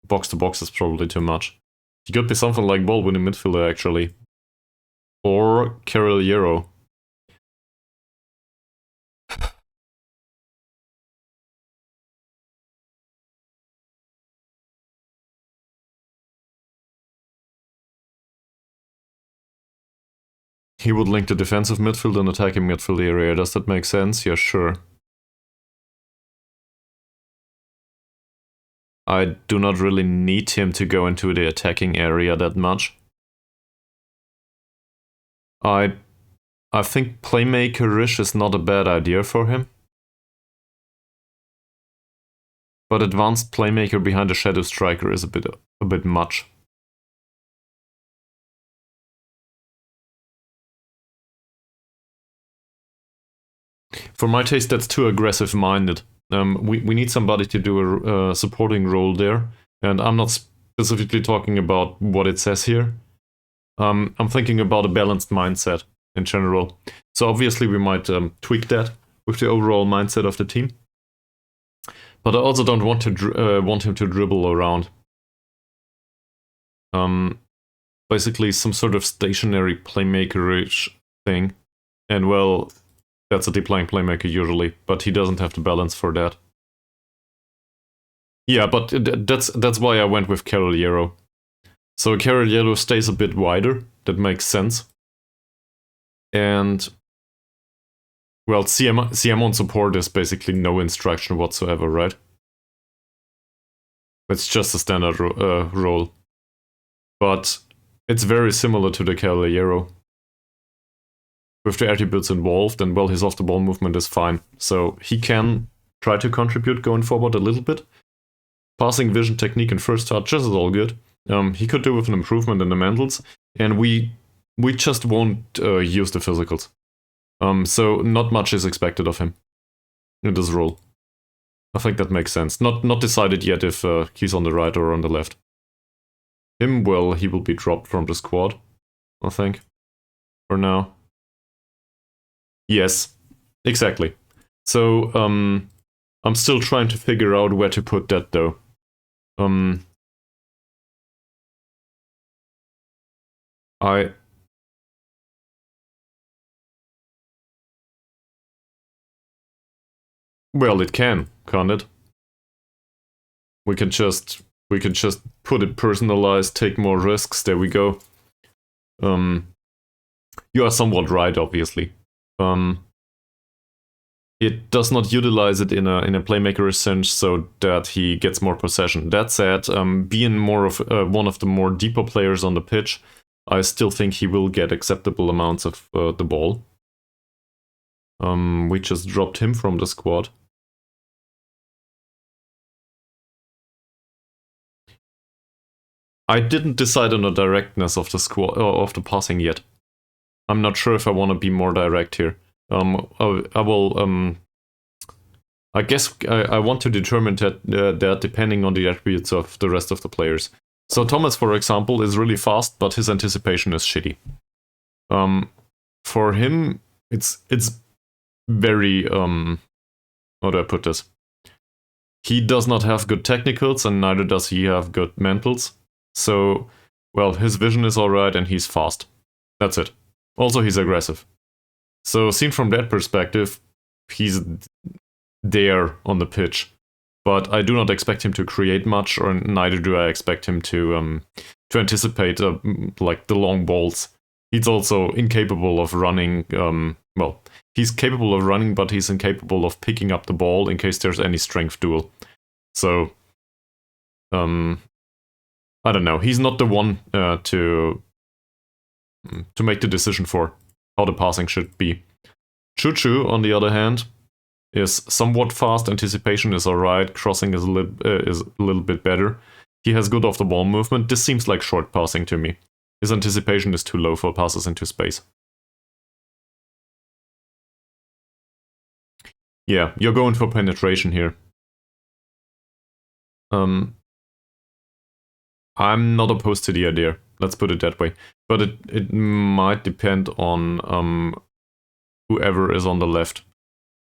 Box to box is probably too much. He could be something like ball-winning midfielder, actually. Or Caroliero. He would link the defensive midfield and attacking midfield area. Does that make sense? Yeah, sure. I do not really need him to go into the attacking area that much. I think playmaker-ish is not a bad idea for him. But advanced playmaker behind a Shadow Striker is a bit much. For my taste, that's too aggressive-minded. We need somebody to do a supporting role there, and I'm not specifically talking about what it says here. I'm thinking about a balanced mindset in general. So obviously we might tweak that with the overall mindset of the team. But I also don't want him to dribble around. Basically some sort of stationary playmaker-ish thing. And well, That's a deep lying playmaker usually, but he doesn't have the balance for that. Yeah, but that's why I went with Caroliero. So Caroliero stays a bit wider. That makes sense. And well, CM on support is basically no instruction whatsoever, right? It's just a standard role. But it's very similar to the Caballero. With the attributes involved, and well, his off-the-ball movement is fine. So he can try to contribute going forward a little bit. Passing, vision, technique, and first touches is all good. He could do with an improvement in the mentals, and we just won't use the physicals. So not much is expected of him in this role. I think that makes sense. Not decided yet if he's on the right or on the left. Him, well, he will be dropped from the squad, I think, for now. Yes, exactly. So, I'm still trying to figure out where to put that, though. Well, it can, can't it? We can just put it personalized, take more risks. There we go. You are somewhat right, obviously. It does not utilize it in a playmaker sense, so that he gets more possession. That said, being more of one of the more deeper players on the pitch, I still think he will get acceptable amounts of the ball. We just dropped him from the squad. I didn't decide on the directness of the squad of the passing yet. I'm not sure if I want to be more direct here. I will. I guess I want to determine that depending on the attributes of the rest of the players. So Thomas, for example, is really fast, but his anticipation is shitty. For him, it's very how do I put this? He does not have good technicals, and neither does he have good mentals. So, well, his vision is alright, and he's fast. That's it. Also, he's aggressive. So, seen from that perspective, he's there on the pitch. But I do not expect him to create much, or neither do I expect him to anticipate like the long balls. He's also incapable of running. Well, he's capable of running, but he's incapable of picking up the ball in case there's any strength duel. So, I don't know. He's not the one to make the decision for how the passing should be. Choo Choo, on the other hand, is somewhat fast. Anticipation is alright. Crossing is a little bit better. He has good off-the-ball movement. This seems like short passing to me. His anticipation is too low for passes into space. Yeah, you're going for penetration here. I'm not opposed to the idea. Let's put it that way. But it might depend on whoever is on the left.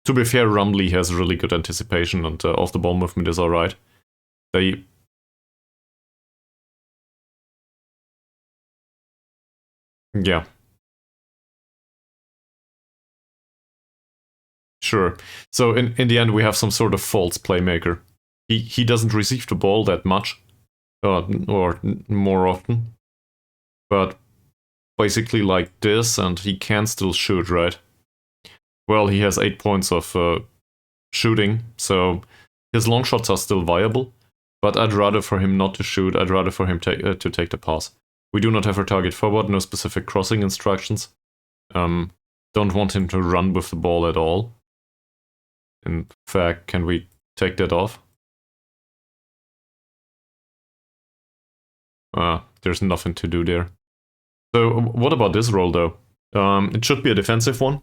To be fair, Rumley has really good anticipation, and off-the-ball movement is alright. Yeah. Sure. So in the end, we have some sort of false playmaker. He doesn't receive the ball that much, or more often, but basically like this, and he can still shoot, right? Well, he has 8 points of shooting, so his long shots are still viable, but I'd rather for him not to shoot. I'd rather for him to take the pass. We do not have a target forward, no specific crossing instructions. Don't want him to run with the ball at all. In fact, can we take that off? There's nothing to do there. So what about this role, though? It should be a defensive one.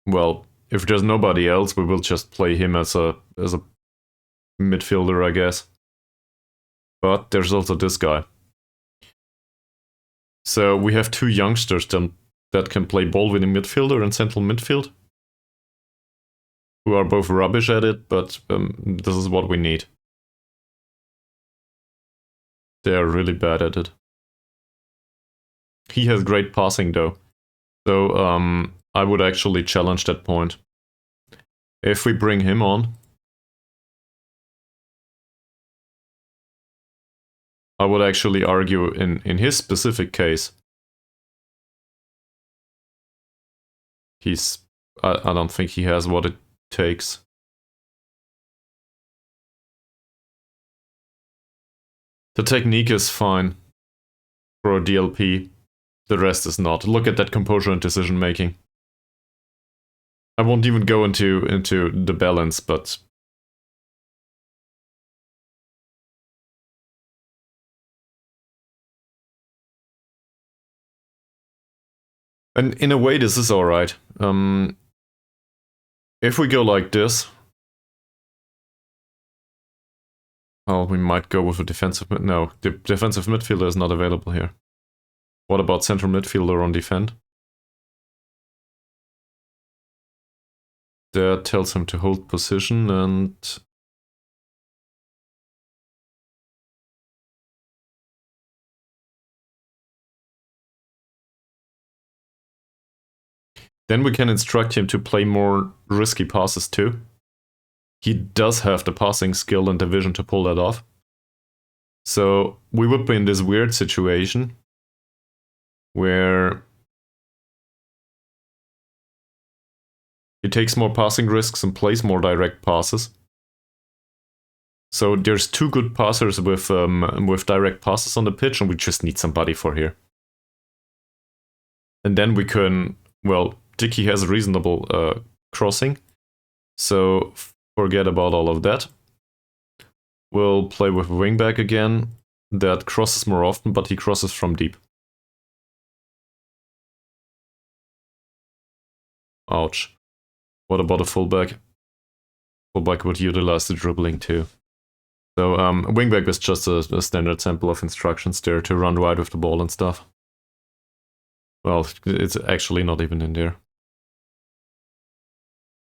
Well, if there's nobody else, we will just play him as a midfielder, I guess. But there's also this guy. So we have two youngsters that can play ball with a midfielder and central midfield, who are both rubbish at it, but this is what we need. They're really bad at it. He has great passing though. So I would actually challenge that point. If we bring him on, I would actually argue in his specific case, I don't think he has what it takes. The technique is fine for a DLP. The rest is not. Look at that composure and decision making. I won't even go into the balance, but and in a way this is alright. If we go like this, well, we might go with a defensive no, the defensive midfielder is not available here. What about central midfielder on defend? That tells him to hold position and then we can instruct him to play more risky passes too. He does have the passing skill and the vision to pull that off. So we would be in this weird situation where he takes more passing risks and plays more direct passes. So there's two good passers with direct passes on the pitch, and we just need somebody for here. And then we can, well, Dicky has a reasonable crossing, so forget about all of that. We'll play with wingback again. That crosses more often, but he crosses from deep. Ouch. What about a fullback? Fullback would utilize the dribbling too. So wingback is just a standard sample of instructions there to run wide with the ball and stuff. Well, it's actually not even in there.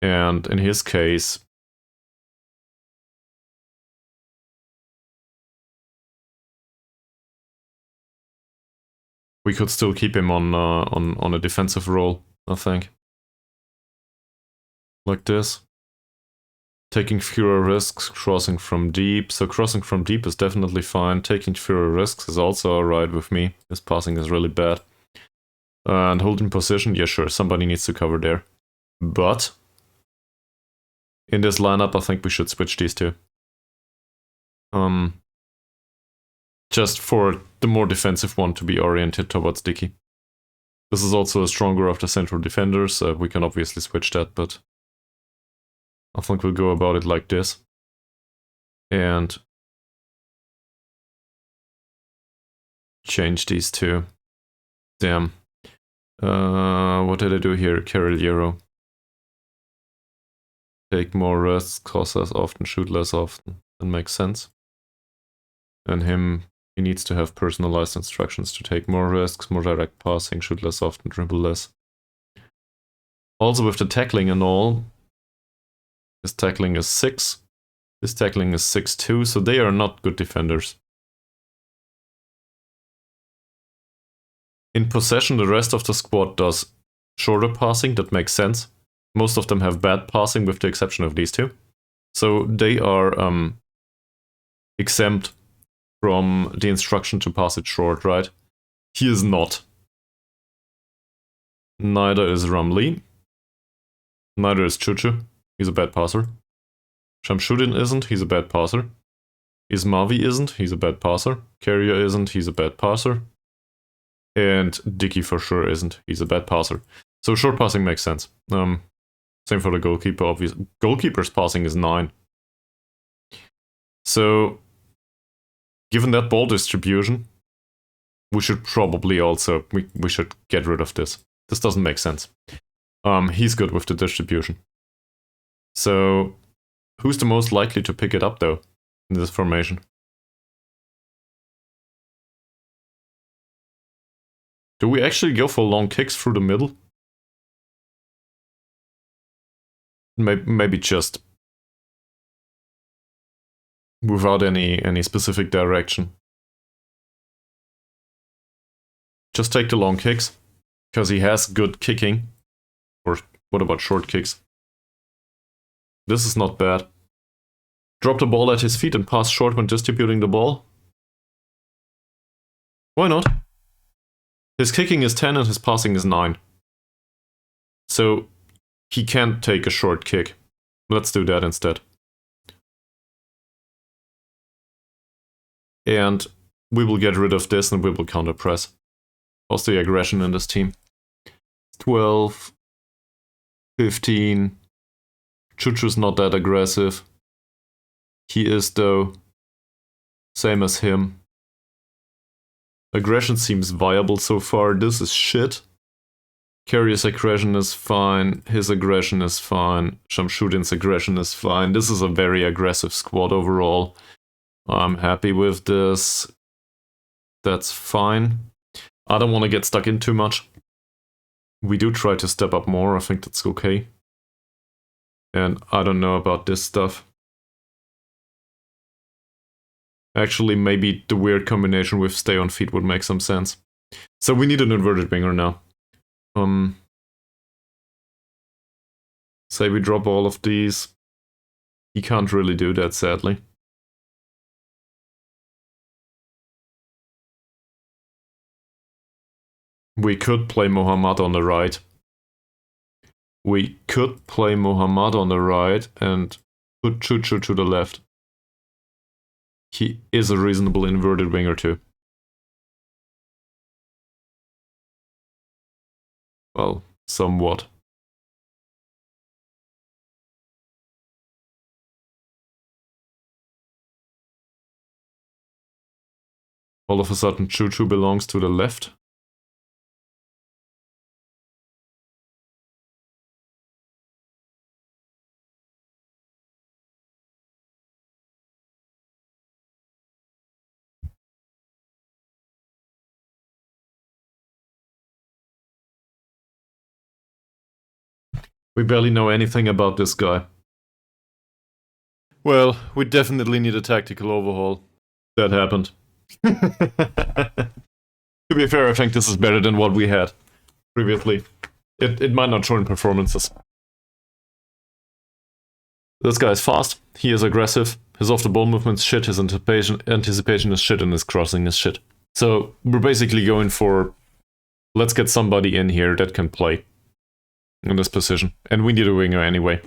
And in his case, we could still keep him on a defensive role, I think. Like this. Taking fewer risks, crossing from deep. So crossing from deep is definitely fine. Taking fewer risks is also alright with me. His passing is really bad. And holding position, yeah sure, somebody needs to cover there. But in this lineup, I think we should switch these two. Just for the more defensive one to be oriented towards Dicky. This is also a stronger of the central defenders. We can obviously switch that, but I think we'll go about it like this. And change these two. Damn. What did I do here? Carrigliero. Take more risks, cross less often, shoot less often. That makes sense. And him, he needs to have personalized instructions to take more risks, more direct passing, shoot less often, dribble less. Also with the tackling and all, his tackling is 6. His tackling is 6-2, so they are not good defenders. In possession, the rest of the squad does shorter passing, that makes sense. Most of them have bad passing with the exception of these two. So they are exempt from the instruction to pass it short, right? He is not. Neither is Ramli. Neither is Chuchu. He's a bad passer. Shamshuddin isn't, he's a bad passer. Ismavi isn't, he's a bad passer. Carrier isn't, he's a bad passer. And Dicky for sure isn't, he's a bad passer. So short passing makes sense. Same for the goalkeeper, obviously. Goalkeeper's passing is 9. So, given that ball distribution, we should probably also, we should get rid of this. This doesn't make sense. He's good with the distribution. So, who's the most likely to pick it up though, in this formation? Do we actually go for long kicks through the middle? Maybe just without any specific direction. Just take the long kicks, because he has good kicking. Or what about short kicks? This is not bad. Drop the ball at his feet and pass short when distributing the ball. Why not? His kicking is 10 and his passing is 9. So he can't take a short kick. Let's do that instead. And we will get rid of this and we will counter press. How's the aggression in this team? 12, 15. Chuchu's not that aggressive. He is though. Same as him. Aggression seems viable so far. This is shit. Carrier's aggression is fine. His aggression is fine. Shamshuddin's aggression is fine. This is a very aggressive squad overall. I'm happy with this. That's fine. I don't want to get stuck in too much. We do try to step up more. I think that's okay. And I don't know about this stuff. Actually, maybe the weird combination with stay on feet would make some sense. So we need an inverted winger now. Say we drop all of these. He can't really do that, sadly. We could play Mohammad on the right. We could play Mohammad on the right and put Chuchu to the left. He is a reasonable inverted winger too. Well, somewhat. All of a sudden Chuchu belongs to the left. We barely know anything about this guy. Well, we definitely need a tactical overhaul. That happened. To be fair, I think this is better than what we had previously. It might not show in performances. This guy is fast, he is aggressive, his off-the-ball movement's shit, his anticipation is shit, and his crossing is shit. So we're basically going for, let's get somebody in here that can play in this position. And we need a winger anyway.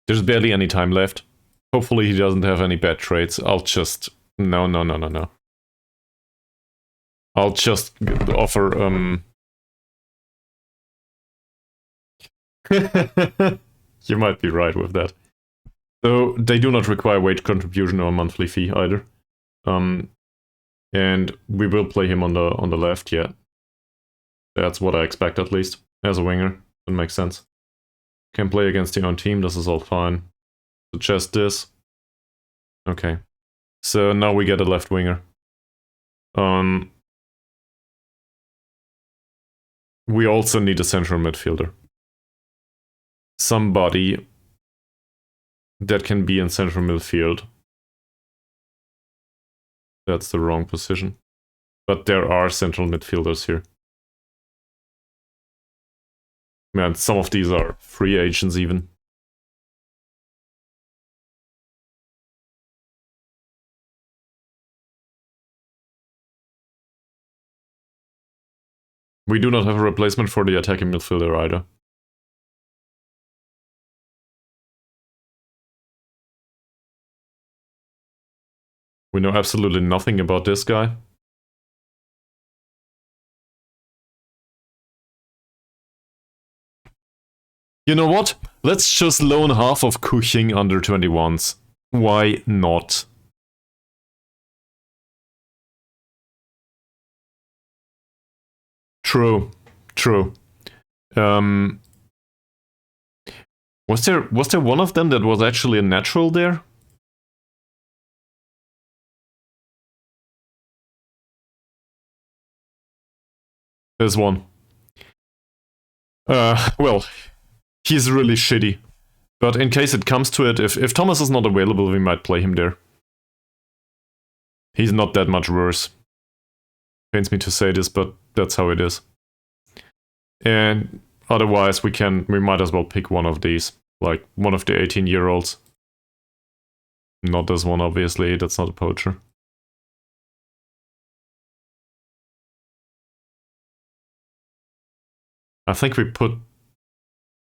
There's barely any time left. Hopefully he doesn't have any bad traits. I'll just... No. I'll just offer, You might be right with that. So they do not require wage contribution or a monthly fee either. And we will play him on the left, yeah. That's what I expect at least, as a winger. That makes sense. Can play against your own team, this is all fine. Suggest this. Okay. So now we get a left winger. We also need a central midfielder. Somebody that can be in central midfield. That's the wrong position. But there are central midfielders here. Man, some of these are free agents even. We do not have a replacement for the attacking midfielder either. We know absolutely nothing about this guy. You know what? Let's just loan half of Kuching under 21s. Why not? True. Was there one of them that was actually a natural there? There's one. Well, he's really shitty. But in case it comes to it, if Thomas is not available, we might play him there. He's not that much worse. Pains me to say this, but that's how it is. And otherwise, we might as well pick one of these, like one of the 18-year-olds. Not this one, obviously. That's not a poacher. I think we put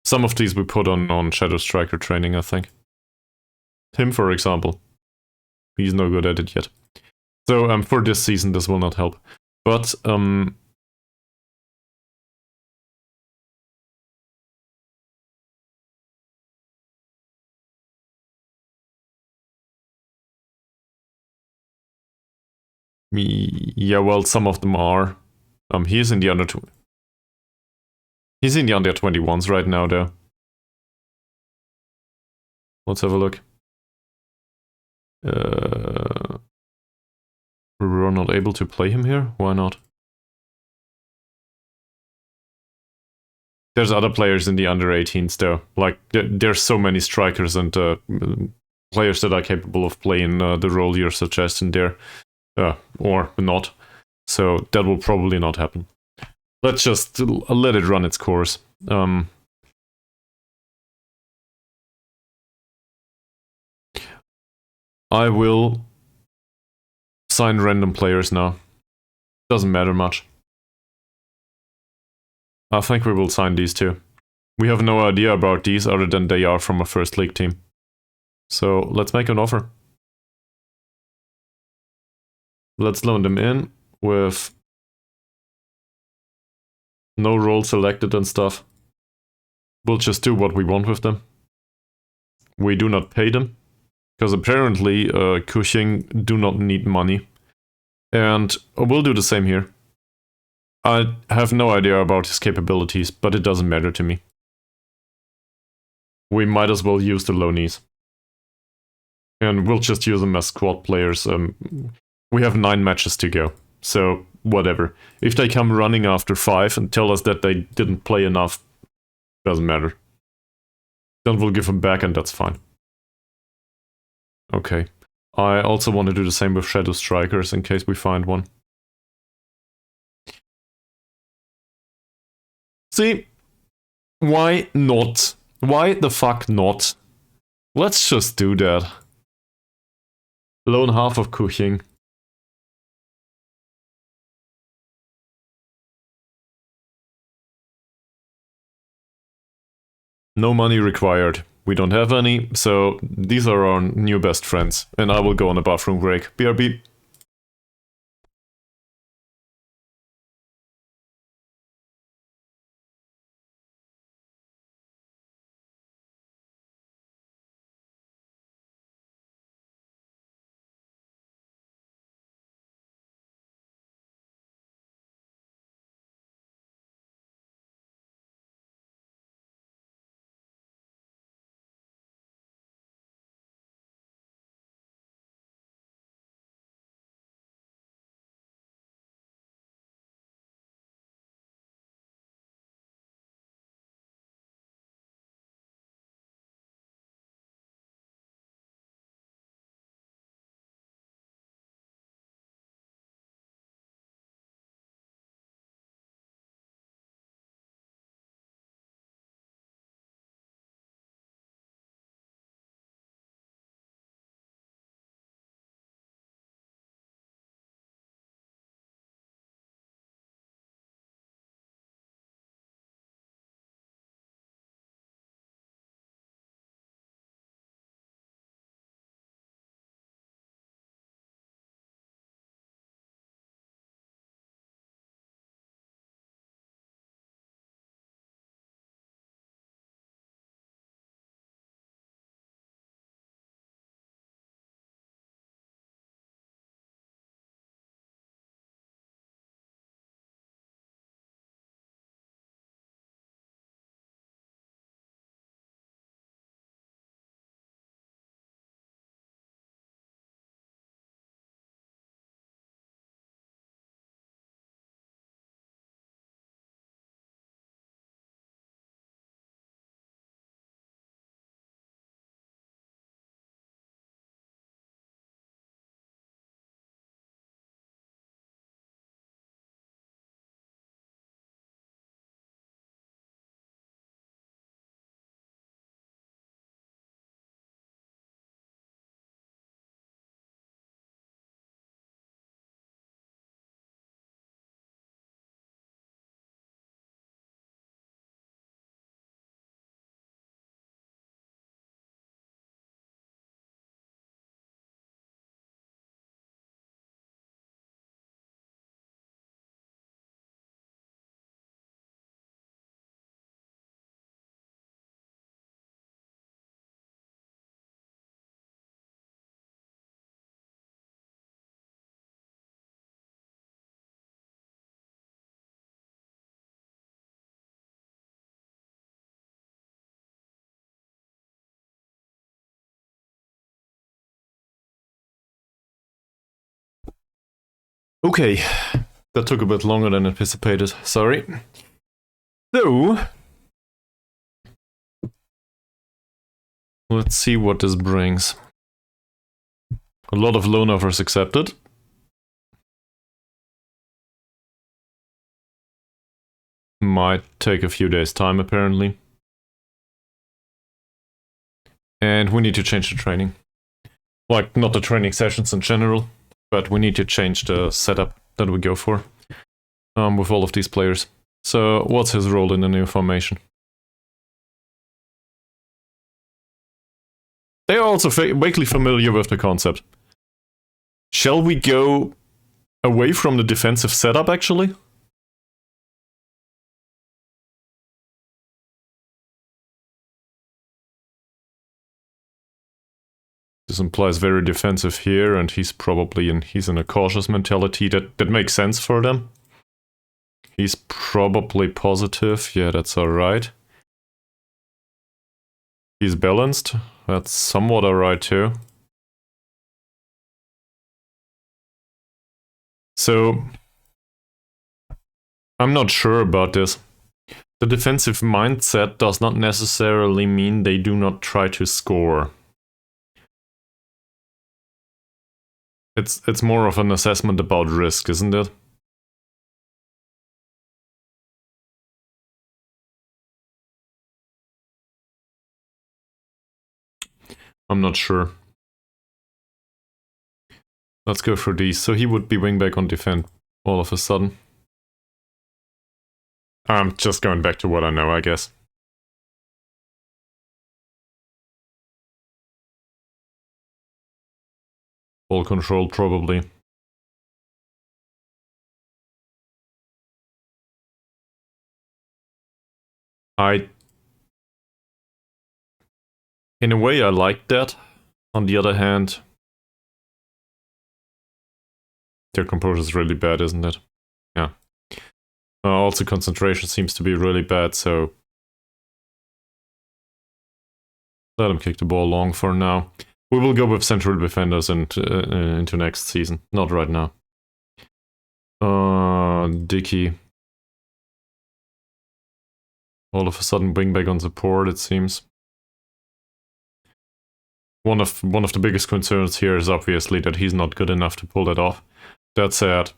some of these we put on Shadow Striker training. I think him, for example, he's no good at it yet. So for this season, this will not help. But yeah, well, some of them are. He's in the under 21s right now, though. Let's have a look. We were not able to play him here. Why not? There's other players in the under 18s, though. Like there's so many strikers and players that are capable of playing the role you're suggesting there, or not. So that will probably not happen. Let's just let it run its course. I will sign random players now. Doesn't matter much. I think we will sign these two. We have no idea about these other than they are from a first league team. So let's make an offer. Let's loan them in with no role selected and stuff. We'll just do what we want with them. We do not pay them, because apparently Cushing do not need money. And we'll do the same here. I have no idea about his capabilities, but it doesn't matter to me. We might as well use the loanees. And we'll just use them as squad players. We have 9 matches to go, so whatever. If they come running after 5 and tell us that they didn't play enough, doesn't matter. Then we'll give them back and that's fine. Okay. I also want to do the same with Shadow Strikers in case we find one. See? Why not? Why the fuck not? Let's just do that. Loan half of Cushing. No money required. We don't have any, so these are our new best friends. And I will go on a bathroom break. BRB. Okay, that took a bit longer than anticipated, sorry. So, let's see what this brings. A lot of loan offers accepted. Might take a few days' time, apparently. And we need to change the training. Like, not the training sessions in general, but we need to change the setup that we go for with all of these players. So, what's his role in the new formation? They are also vaguely familiar with the concept. Shall we go away from the defensive setup, actually? This implies very defensive here, and he's probably he's in a cautious mentality. That makes sense for them. He's probably positive. Yeah, that's alright. He's balanced. That's somewhat alright too. So, I'm not sure about this. The defensive mindset does not necessarily mean they do not try to score. It's more of an assessment about risk, isn't it? I'm not sure. Let's go for these. So he would be wingback on defend all of a sudden. I'm just going back to what I know, I guess. Ball control, probably. In a way, I like that. On the other hand, their composure is really bad, isn't it? Yeah. Also, concentration seems to be really bad, so let him kick the ball long for now. We will go with central defenders into next season, not right now. Dickey. All of a sudden, bring back on support, it seems. One of the biggest concerns here is obviously that he's not good enough to pull that off. That said,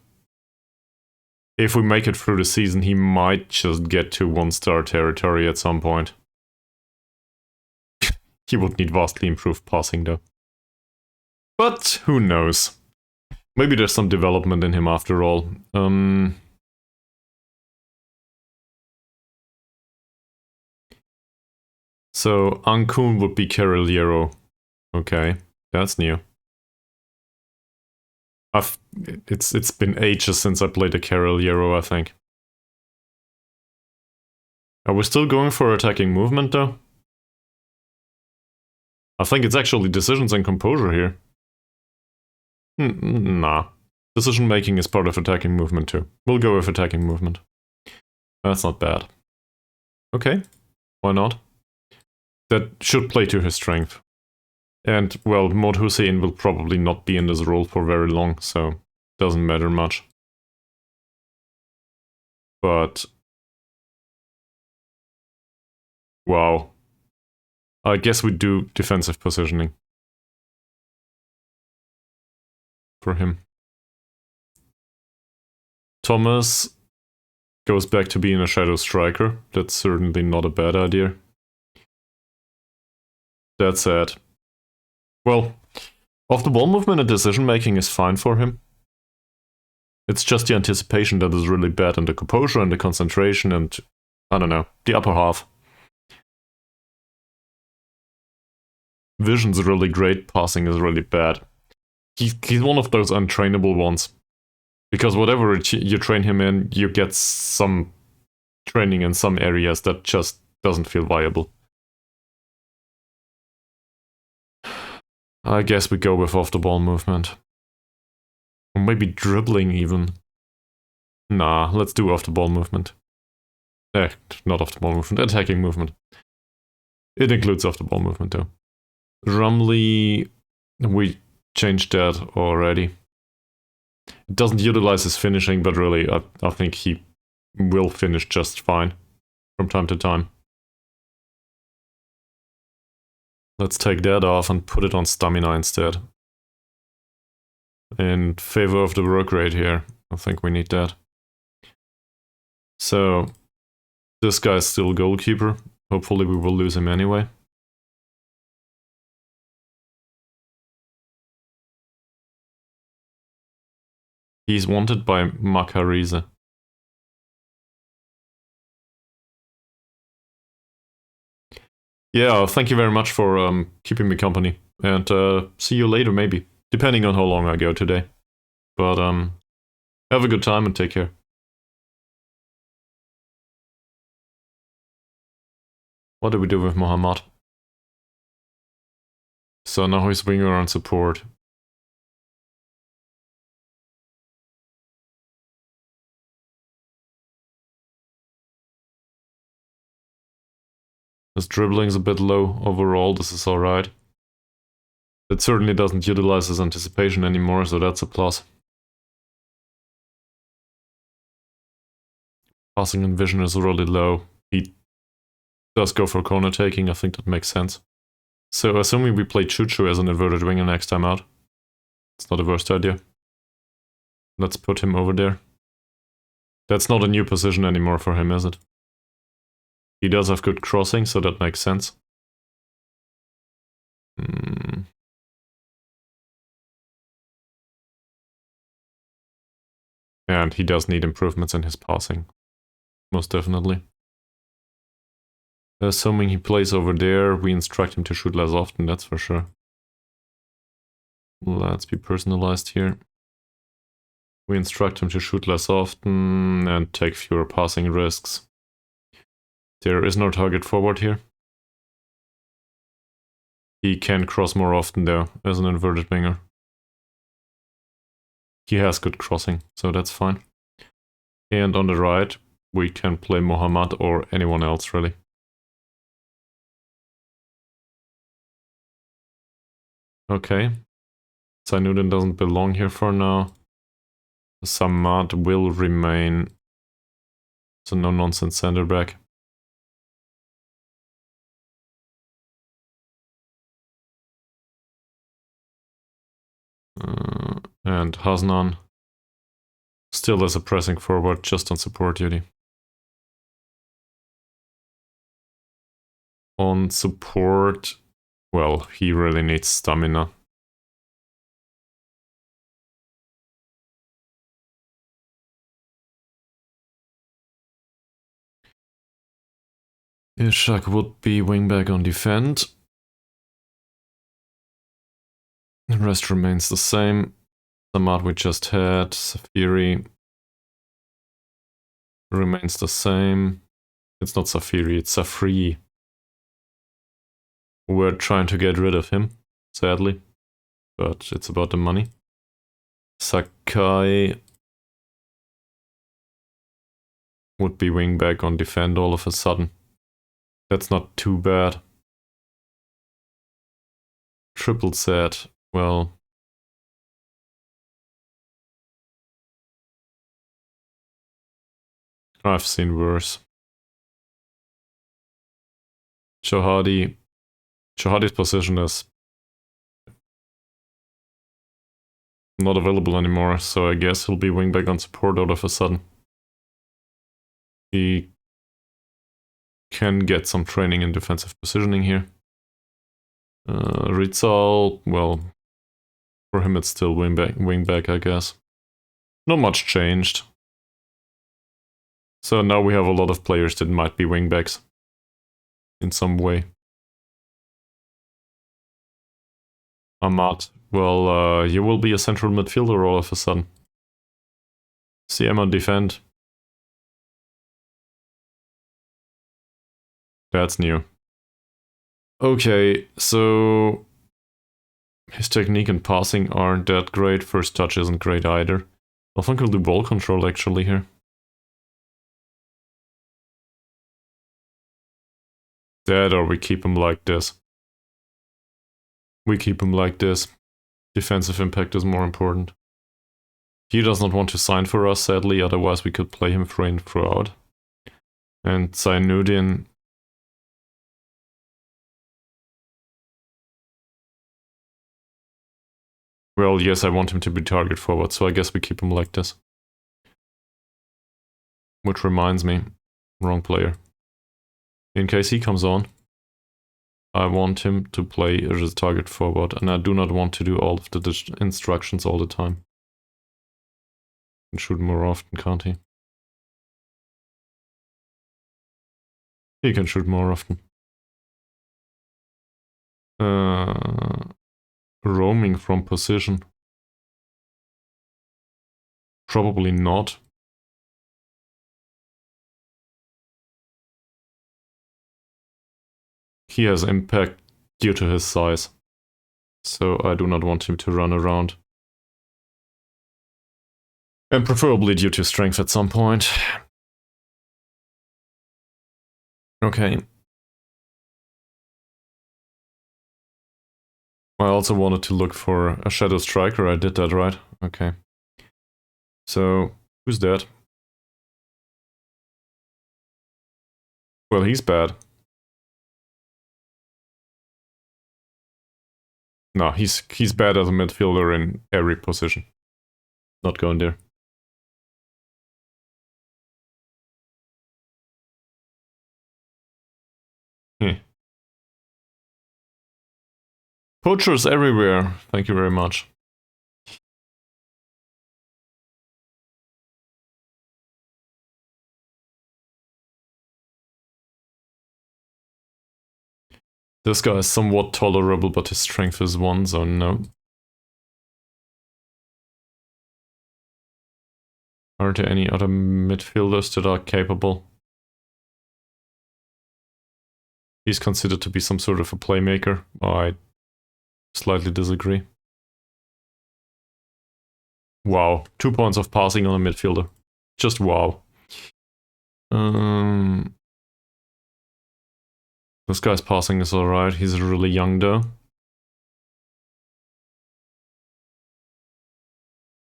if we make it through the season, he might just get to 1-star territory at some point. He would need vastly improved passing though. But who knows? Maybe there's some development in him after all. So Ankun would be Caroliero. Okay, that's new. It's been ages since I played a Caroliero, I think. Are we still going for attacking movement though? I think it's actually decisions and composure here. Nah. Decision making is part of attacking movement too. We'll go with attacking movement. That's not bad. Okay, why not? That should play to his strength. And, well, Mod Hussein will probably not be in this role for very long, so doesn't matter much. But... wow. I guess we do defensive positioning. For him. Thomas goes back to being a shadow striker. That's certainly not a bad idea. That said, well, off the ball movement and decision making is fine for him. It's just the anticipation that is really bad, and the composure and the concentration and, I don't know, the upper half. Vision's really great, passing is really bad. He's one of those untrainable ones. Because whatever you train him in, you get some training in some areas that just doesn't feel viable. I guess we go with off-the-ball movement. Or maybe dribbling even. Nah, let's do off-the-ball movement. Not off-the-ball movement, attacking movement. It includes off-the-ball movement though. Rumley, we changed that already. doesn't utilize his finishing, but really, I think he will finish just fine from time to time. Let's take that off and put it on stamina instead. In favor of the work rate here. I think we need that. So, this guy's still goalkeeper. Hopefully we will lose him anyway. He's wanted by Makarize. Yeah, thank you very much for keeping me company. And see you later, maybe. Depending on how long I go today. But have a good time and take care. What do we do with Mohammad? So now he's winger on support. His dribbling's a bit low overall, this is alright. It certainly doesn't utilize his anticipation anymore, so that's a plus. Passing and vision is really low. He does go for corner taking, I think that makes sense. So assuming we play Chuchu as an inverted winger next time out, it's not a worst idea. Let's put him over there. That's not a new position anymore for him, is it? He does have good crossing, so that makes sense. And he does need improvements in his passing. Most definitely. Assuming he plays over there, we instruct him to shoot less often, that's for sure. Let's be personalized here. We instruct him to shoot less often and take fewer passing risks. There is no target forward here. He can cross more often though, as an inverted winger. He has good crossing, so that's fine. And on the right, we can play Mohammad or anyone else really. Okay. Zainuddin doesn't belong here for now. Samad will remain. It's a no-nonsense center back. And Hasnan still as a pressing forward, just on support duty. On support, well, he really needs stamina. Ishak would be wingback on defend. The rest remains the same. Samad we just had. Safiri remains the same. It's not Safiri, it's Safri. We're trying to get rid of him, sadly. But it's about the money. Sakai would be wingback on defend all of a sudden. That's not too bad. Triple set, well... I've seen worse. Johadi's position is not available anymore, so I guess he'll be wingback on support all of a sudden. He can get some training in defensive positioning here. Rizal, well, for him it's still wingback, I guess. Not much changed. So now we have a lot of players that might be wingbacks in some way. Ahmad, well, you will be a central midfielder all of a sudden. CM on defend. That's new. Okay, so his technique and passing aren't that great. First touch isn't great either. I think we'll do ball control actually here. That or we keep him like this. We keep him like this. Defensive impact is more important. He does not want to sign for us, sadly, otherwise we could play him for in throughout. And Zainuddin... Well, yes, I want him to be target forward, so I guess we keep him like this. Which reminds me, wrong player. In case he comes on, I want him to play as a target forward, and I do not want to do all of the instructions all the time. He can shoot more often, can't he? He can shoot more often. Roaming from position. Probably not. He has impact due to his size, so I do not want him to run around. And preferably due to strength at some point. Okay. I also wanted to look for a Shadow Striker, I did that, right? Okay. So, who's that? Well, he's bad. No, he's bad as a midfielder in every position. Not going there. Poachers everywhere. Thank you very much. This guy is somewhat tolerable, but his strength is 1, so no. Are there any other midfielders that are capable? He's considered to be some sort of a playmaker. I slightly disagree. Wow, 2 points of passing on a midfielder. Just wow. This guy's passing is alright. He's really young though.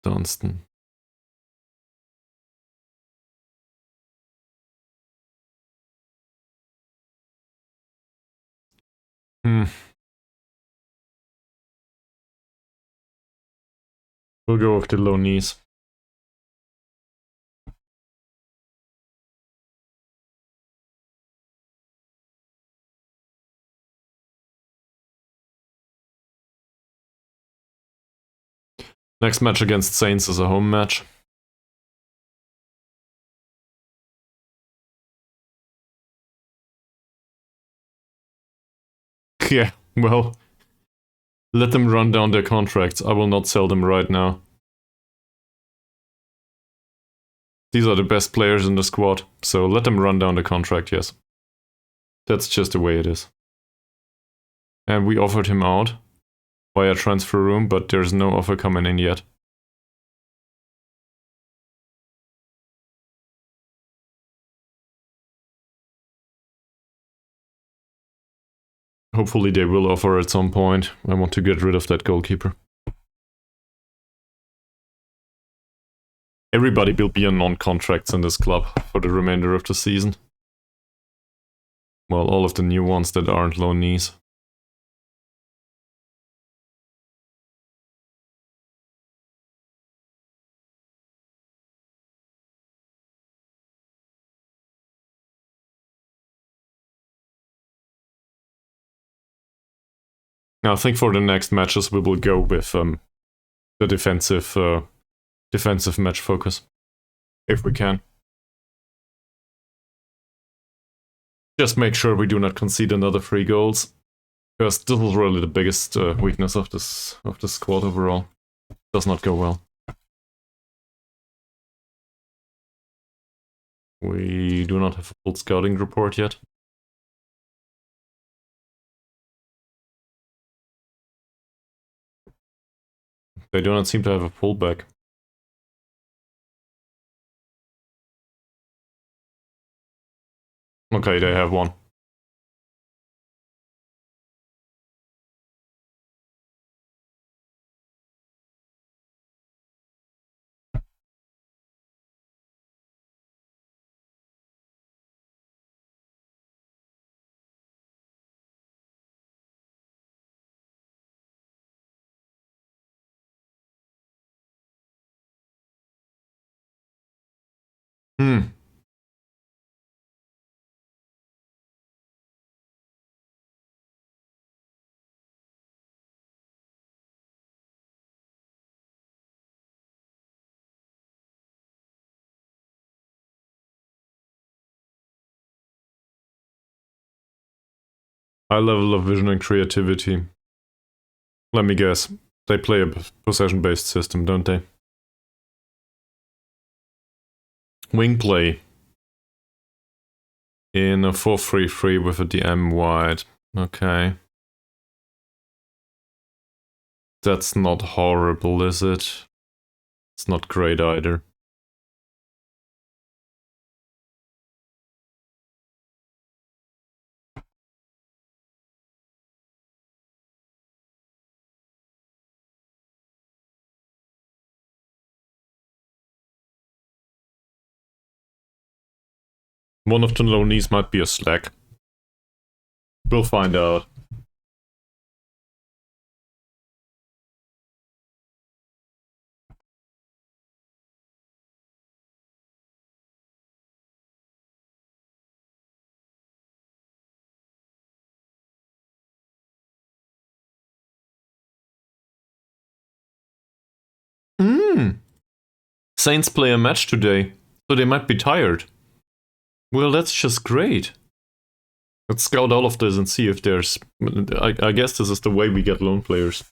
Dunstan. We'll go with the low knees. Next match against Saints is a home match. Yeah, well, let them run down their contracts. I will not sell them right now. These are the best players in the squad, so let them run down the contract, yes. That's just the way it is. And we offered him out via transfer room, but there's no offer coming in yet. Hopefully they will offer at some point. I want to get rid of that goalkeeper. Everybody will be on non-contracts in this club for the remainder of the season. Well, all of the new ones that aren't loanees. Now, I think for the next matches we will go with the defensive match focus, if we can. Just make sure we do not concede another 3 goals, because this is really the biggest weakness of this squad overall. Does not go well. We do not have a full scouting report yet. They do not seem to have a fullback. Okay, they have one. Hmm. High level of vision and creativity. Let me guess. They play a possession-based system, don't they? Wing play. In a 4-3-3 with a DM wide. Okay. That's not horrible, is it? It's not great either. One of the loanies might be a slack. We'll find out. Saints play a match today, so they might be tired. Well, that's just great. Let's scout all of this and see if there's... I guess this is the way we get lone players.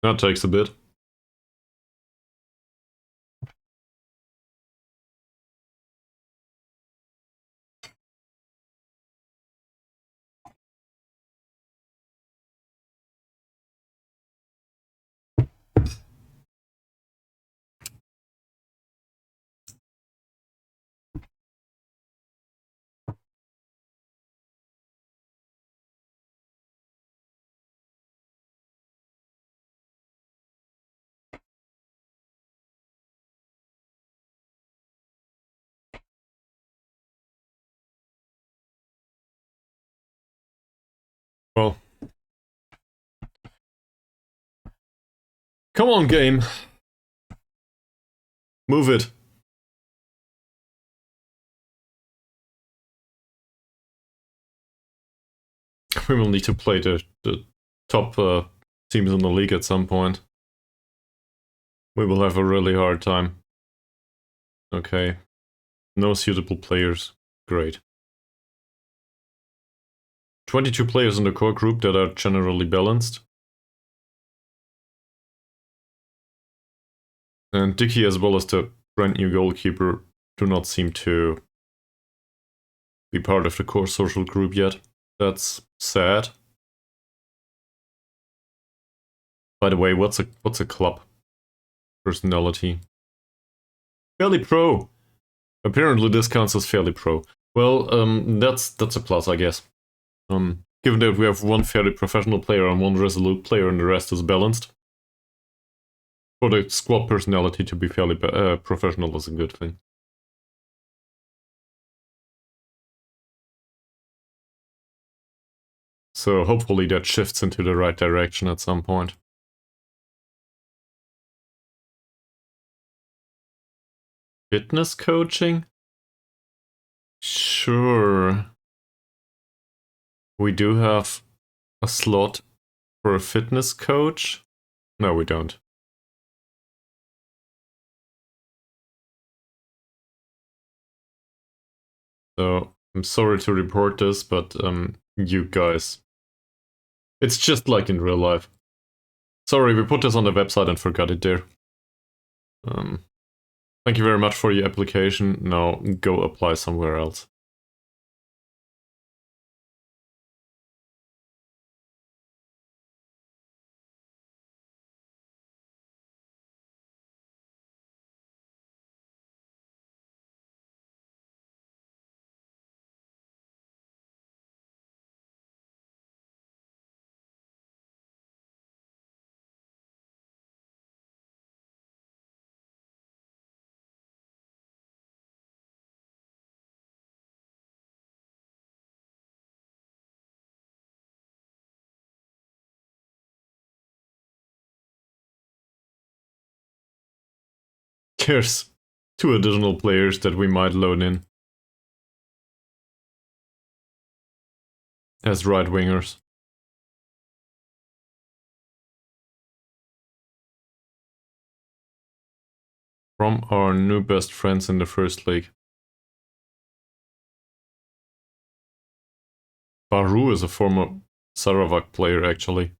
That takes a bit. Well. Come on, game. Move it. We will need to play the top teams in the league at some point. We will have a really hard time. Okay. No suitable players. Great. 22 players in the core group that are generally balanced. And Dicky as well as the brand new goalkeeper do not seem to be part of the core social group yet. That's sad. By the way, what's a club personality? Fairly pro. Apparently this counts as fairly pro. Well, that's a plus, I guess. Given that we have one fairly professional player and one resolute player and the rest is balanced. For the squad personality to be fairly professional is a good thing. So hopefully that shifts into the right direction at some point. Fitness coaching? Sure. We do have a slot for a fitness coach? No, we don't. So, I'm sorry to report this, but you guys... It's just like in real life. Sorry, we put this on the website and forgot it there. Thank you very much for your application. Now go apply somewhere else. there's 2 additional players that we might load in as right wingers. From our new best friends in the first league. Baru is a former Sarawak player, actually.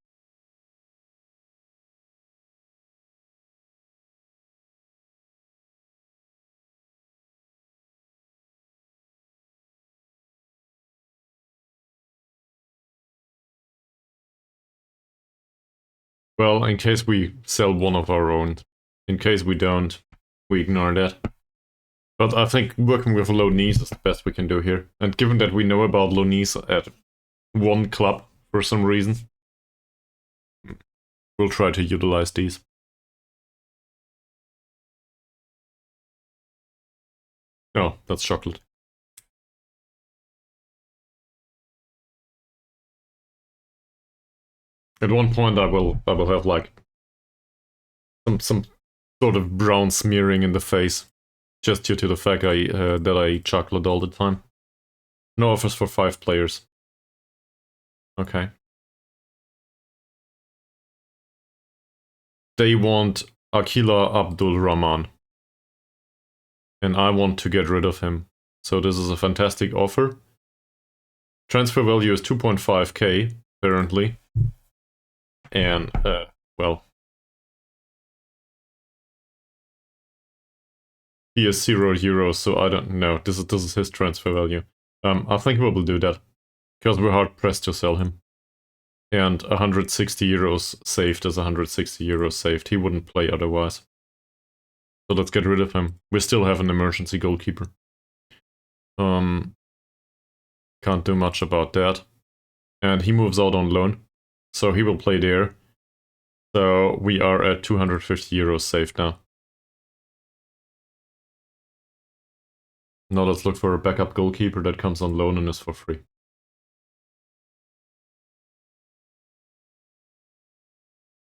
Well, in case we sell one of our own. In case we don't, we ignore that. But I think working with Lonese is the best we can do here. And given that we know about Lonese at one club for some reason, we'll try to utilize these. Oh, that's chocolate. At one point I will have like some sort of brown smearing in the face, just due to the fact that I eat chocolate all the time. No offers for 5 players. Okay. They want Akila Abdul Rahman. And I want to get rid of him. So this is a fantastic offer. Transfer value is 2.5k, apparently. And, well, he is €0, so I don't know. This is his transfer value. I think we will do that, because we're hard pressed to sell him. And €160 saved is €160 saved. He wouldn't play otherwise. So let's get rid of him. We still have an emergency goalkeeper. Can't do much about that. And he moves out on loan, so he will play there. So we are at €250 saved now. Now let's look for a backup goalkeeper that comes on loan and is for free.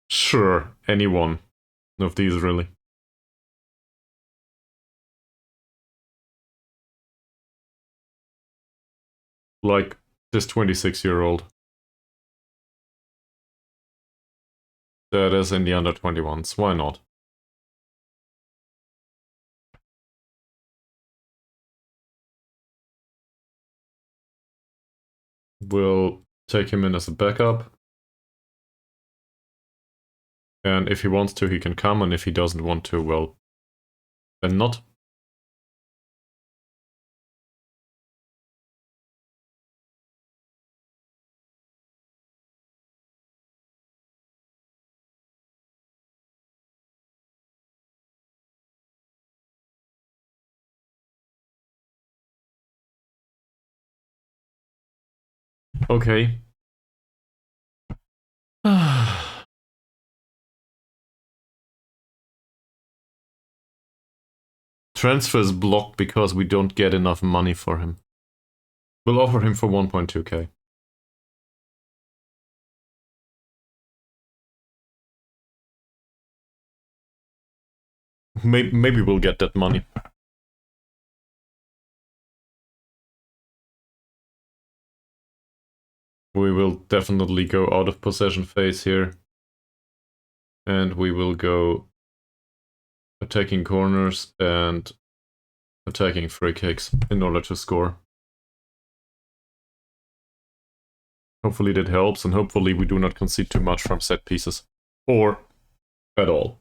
Sure, anyone of these really. Like this 26-year-old. That is in the under 21s, why not? We'll take him in as a backup. And if he wants to, he can come, and if he doesn't want to, well, then not. Okay. Transfer is blocked because we don't get enough money for him. We'll offer him for 1.2k. Maybe we'll get that money. We will definitely go out of possession phase here. And we will go attacking corners and attacking free kicks in order to score. Hopefully that helps, and hopefully we do not concede too much from set pieces. Or at all.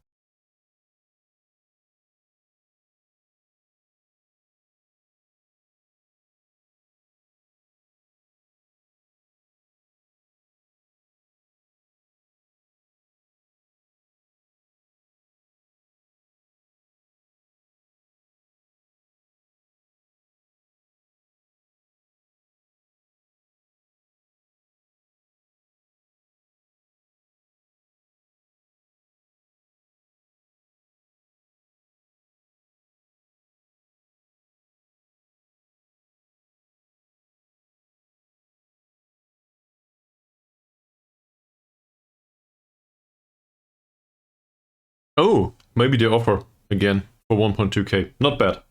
Oh, maybe they offer again. for 1.2k. Not bad.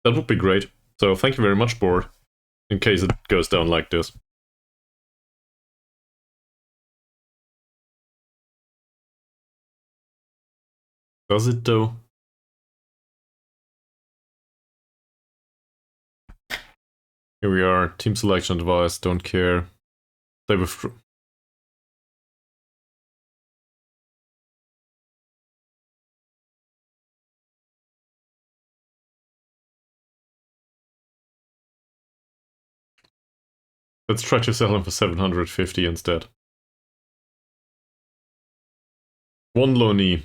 That would be great. So thank you very much, board, in case it goes down like this. Does it though? Here we are. Team selection advice. Don't care. They withdrew. Let's try to sell him for 750 instead. One loanee.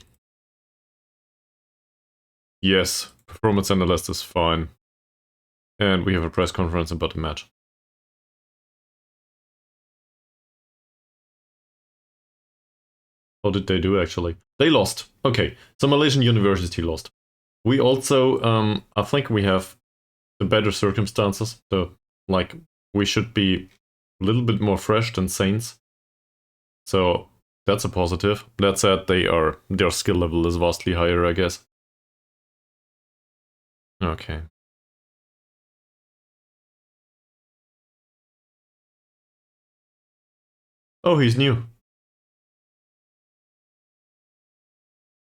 Yes, performance analyst is fine. And we have a press conference about the match. How did they do actually? They lost. Okay, so Malaysian University lost. We also, I think we have the better circumstances. So, like, we should be a little bit more fresh than Saints. So that's a positive. That said, their skill level is vastly higher, I guess. Okay. Oh, he's new.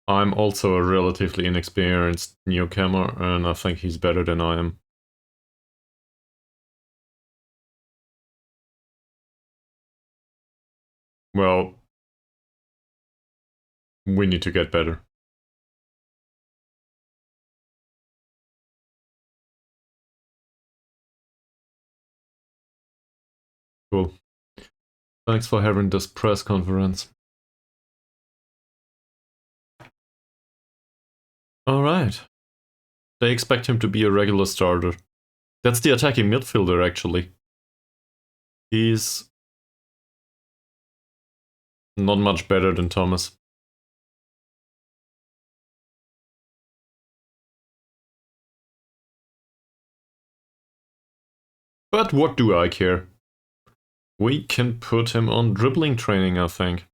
I'm also a relatively inexperienced newcomer, and I think he's better than I am. Well, we need to get better. Cool. Thanks for having this press conference. Alright. They expect him to be a regular starter. That's the attacking midfielder, actually. He's not much better than Thomas. But what do I care? We can put him on dribbling training, I think.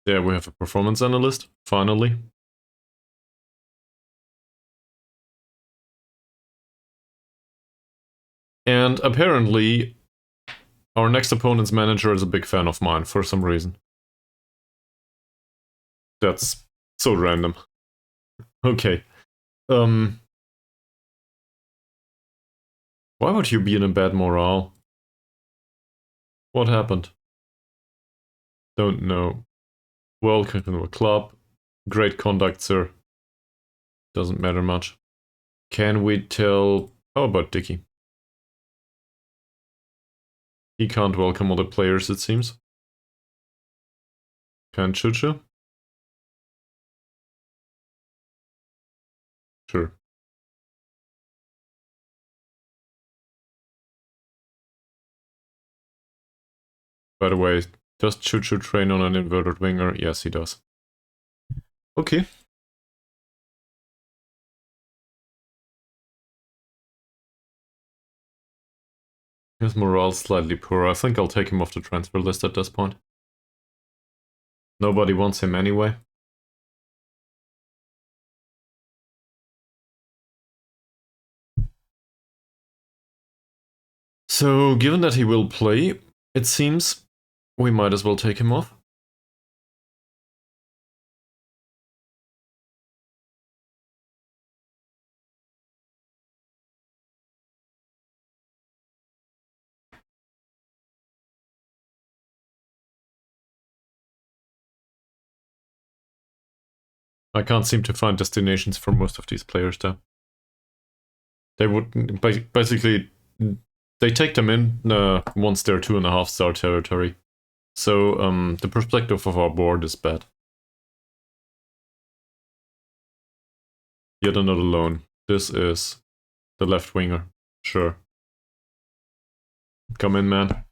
There we have a performance analyst, finally. And apparently, our next opponent's manager is a big fan of mine for some reason. That's so random. Okay. Why would you be in a bad morale? What happened? Don't know. Welcome to the club. Great conduct, sir. Doesn't matter much. Can we tell... How about Dicky? He can't welcome other players, it seems. Can Chuchu? Sure. By the way, does Chuchu train on an inverted winger? Yes, he does. Okay. His morale's slightly poor. I think I'll take him off the transfer list at this point. Nobody wants him anyway. So, given that he will play, it seems we might as well take him off. I can't seem to find destinations for most of these players though. They would basically they take them in once they're 2.5 star territory. So the perspective of our board is bad. Yet another loan. This is the left winger. Sure. Come in, man.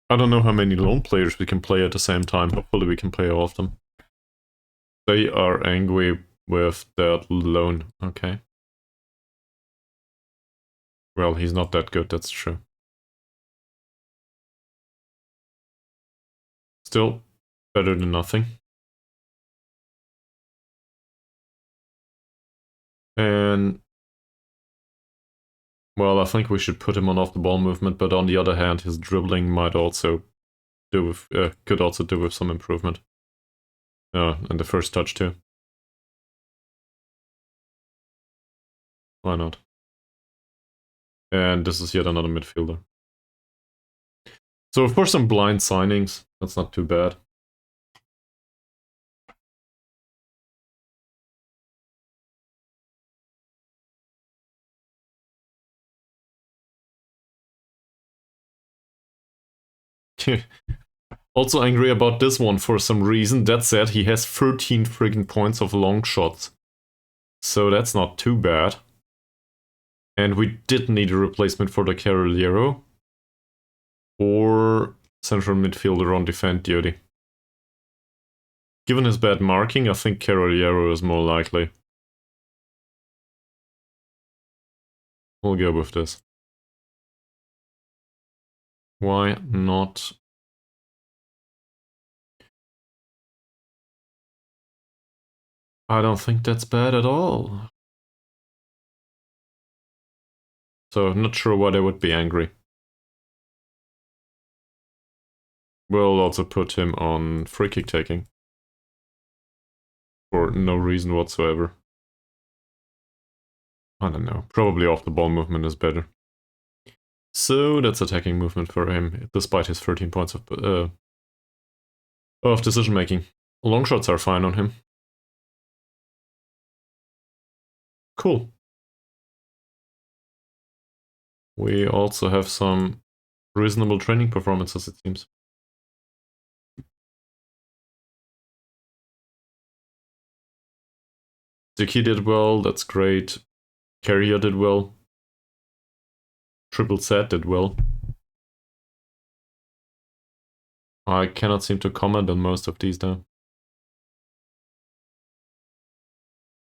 I don't know how many loan players we can play at the same time. Hopefully we can play all of them. They are angry with that loan. Okay. Well, he's not that good, that's true. Still, better than nothing. And... well, I think we should put him on off-the-ball movement, but on the other hand, his dribbling might also do with... could also do with some improvement. And the first touch too. Why not? And this is yet another midfielder. So for some blind signings, that's not too bad. Also angry about this one for some reason. That said, he has 13 friggin' points of long shots. So that's not too bad. And we did need a replacement for the Caroliero. Or central midfielder on defend duty. Given his bad marking, I think Caroliero is more likely. We'll go with this. Why not? I don't think that's bad at all. So I'm not sure why they would be angry. We'll also put him on free kick taking. For no reason whatsoever. I don't know. Probably off the ball movement is better. So that's attacking movement for him, despite his 13 points of decision making. Long shots are fine on him. Cool. We also have some reasonable training performances, it seems. Ziki did well, that's great. Carrier did well. Triple Z did well. I cannot seem to comment on most of these though.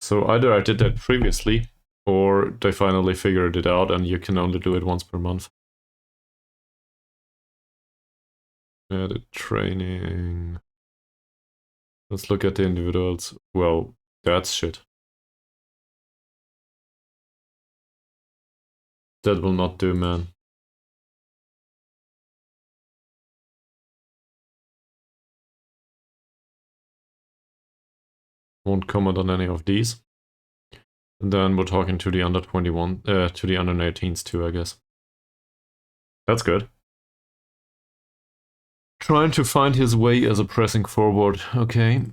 So either I did that previously, or they finally figured it out and you can only do it once per month. Added training. Let's look at the individuals. Well, that's shit. That will not do, man. Won't comment on any of these. And then we're talking to the under 21, to the under 19s too, I guess. That's good. Trying to find his way as a pressing forward, okay.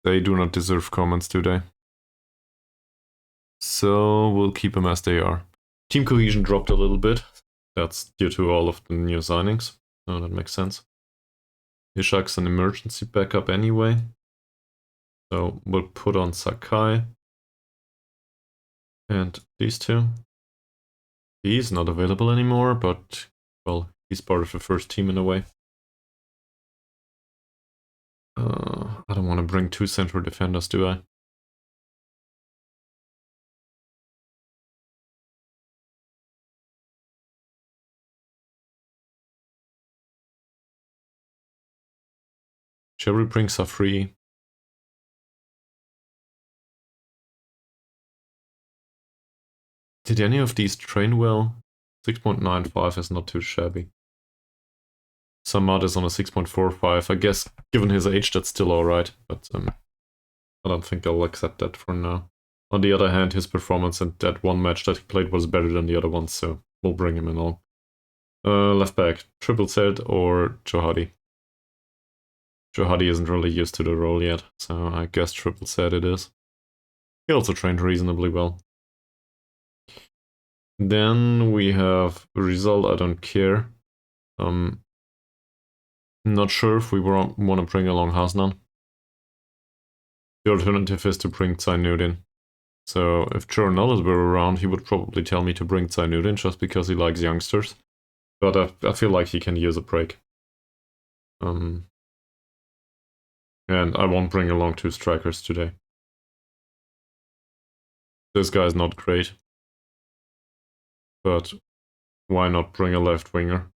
They do not deserve comments, do they? So we'll keep them as they are. Team cohesion dropped a little bit. That's due to all of the new signings. Oh, that makes sense. Ishak's an emergency backup anyway. So we'll put on Sakai. And these two. He's not available anymore, but, well, he's part of the first team in a way. I don't want to bring two central defenders, do I? Shall we bring Safri? Did any of these train well? 6.95 is not too shabby. Samad is on a 6.45. I guess, given his age, that's still alright, but I don't think I'll accept that for now. On the other hand, his performance in that one match that he played was better than the other ones, so we'll bring him along. Left back, Triple Z or Johadi? Johadi isn't really used to the role yet, so I guess Triple Z it is. He also trained reasonably well. Then we have Result, I don't care. Not sure if we want to bring along Hasnan. The alternative is to bring Zainuddin. So if Journal were around, he would probably tell me to bring Zainuddin just because he likes youngsters. But I feel like he can use a break. And I won't bring along 2 strikers today. This guy's not great. But why not bring a left winger?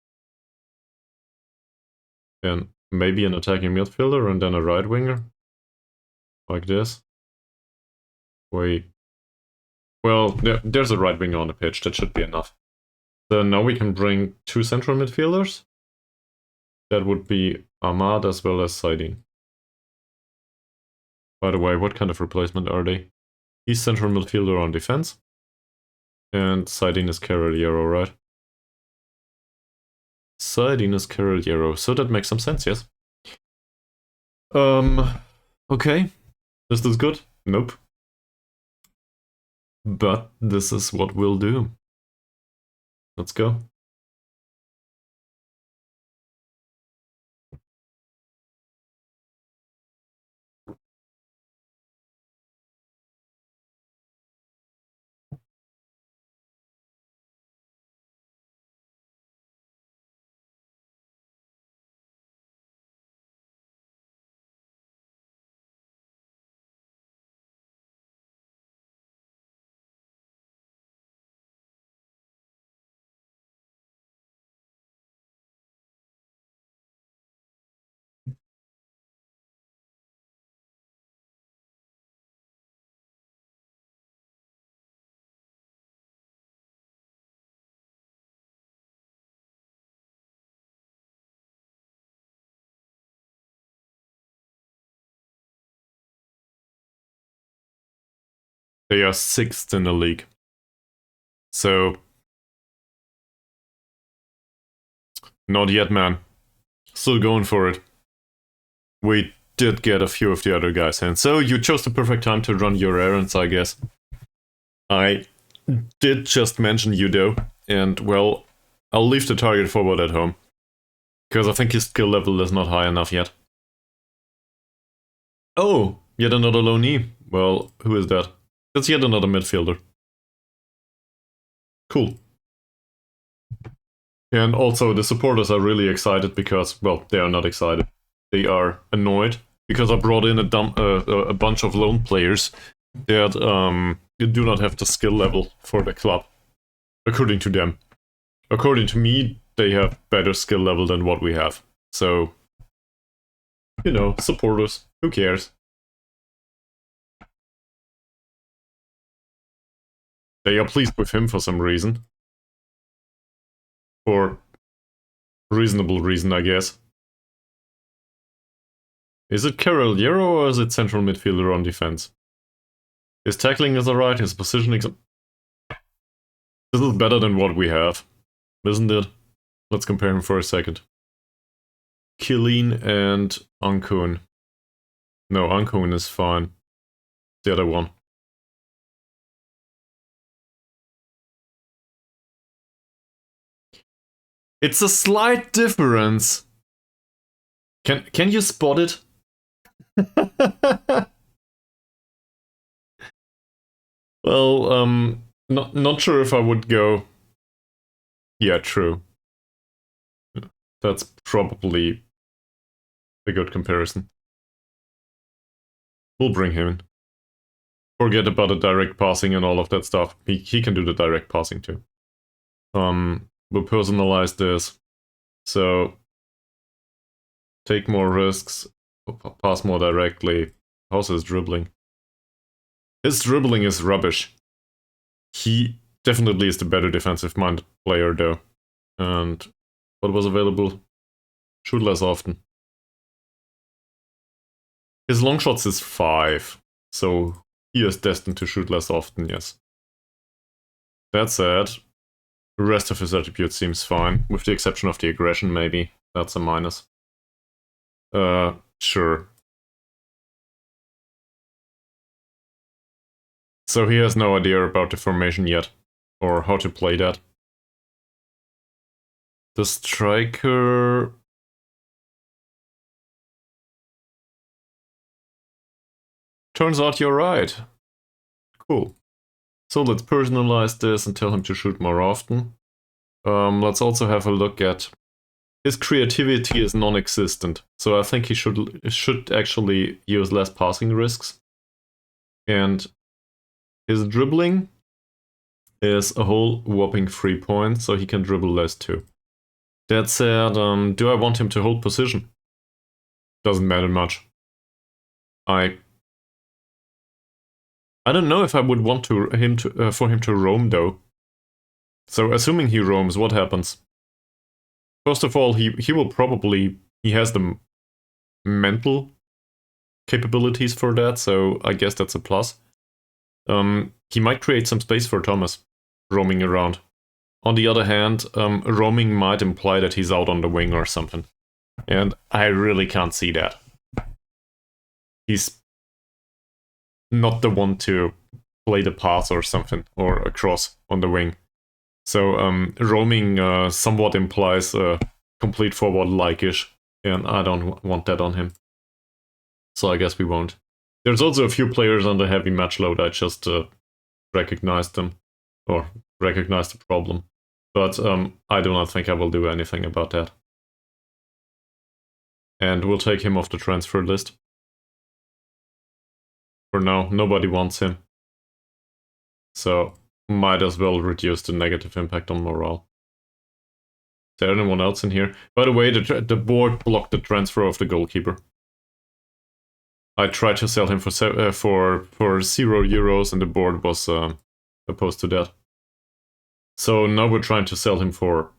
And maybe an attacking midfielder and then a right winger? Like this. Wait. Well, there's a right winger on the pitch, that should be enough. Then now we can bring 2 central midfielders. That would be Ahmad as well as Saidin. By the way, what kind of replacement are they? He's central midfielder on defense. And Saidin is Carriero, right? Saidin is Carriero, so that makes some sense, yes? Okay. Is this good? Nope. But this is what we'll do. Let's go. They are 6th in the league. So... not yet, man. Still going for it. We did get a few of the other guys in. So you chose the perfect time to run your errands, I guess. I did just mention you though. And well, I'll leave the target forward at home. Because I think his skill level is not high enough yet. Oh, yet another loanee. Well, who is that? That's yet another midfielder. Cool. And also, the supporters are really excited because, well, they are not excited. They are annoyed because I brought in a bunch of loan players that do not have the skill level for the club, according to them. According to me, they have better skill level than what we have. So, you know, supporters, who cares? They are pleased with him for some reason. For reasonable reason, I guess. Is it Carriero or is it central midfielder on defense? His tackling is alright, his positioning is... This is better than what we have, isn't it? Let's compare him for a second. Killeen and Ankun. No, Ankun is fine. The other one. It's a slight difference. Can you spot it? Well, not sure if I would go... Yeah, true. That's probably a good comparison. We'll bring him in. Forget about the direct passing and all of that stuff. He can do the direct passing too. We'll personalize this. So, take more risks, pass more directly. How's his dribbling? His dribbling is rubbish. He definitely is the better defensive-minded player though. And what was available? Shoot less often. His long shots is 5, so he is destined to shoot less often, yes. That said, the rest of his attributes seems fine, with the exception of the aggression maybe. That's a minus. Sure. So he has no idea about the formation yet, or how to play that. The striker... Turns out you're right. Cool. So let's personalize this and tell him to shoot more often. Let's also have a look at his creativity is non-existent. So I think he should actually use less passing risks. And his dribbling is a whole whopping 3 points, so he can dribble less too. That said, do I want him to hold position? Doesn't matter much. I don't know if I would want for him to roam though. So assuming he roams, what happens? First of all, he will probably, he has the mental capabilities for that, so I guess that's a plus. He might create some space for Thomas roaming around. On the other hand, roaming might imply that he's out on the wing or something. And I really can't see that. He's not the one to play the pass or something, or a cross on the wing. So roaming somewhat implies a complete forward like-ish, and I don't want that on him. So I guess we won't. There's also a few players on the heavy match load, I just recognized them, or recognized the problem. But I do not think I will do anything about that. And we'll take him off the transfer list. For now, nobody wants him. So might as well reduce the negative impact on morale. Is there anyone else in here? By the way, the board blocked the transfer of the goalkeeper. I tried to sell him for €0 and the board was opposed to that. So now we're trying to sell him for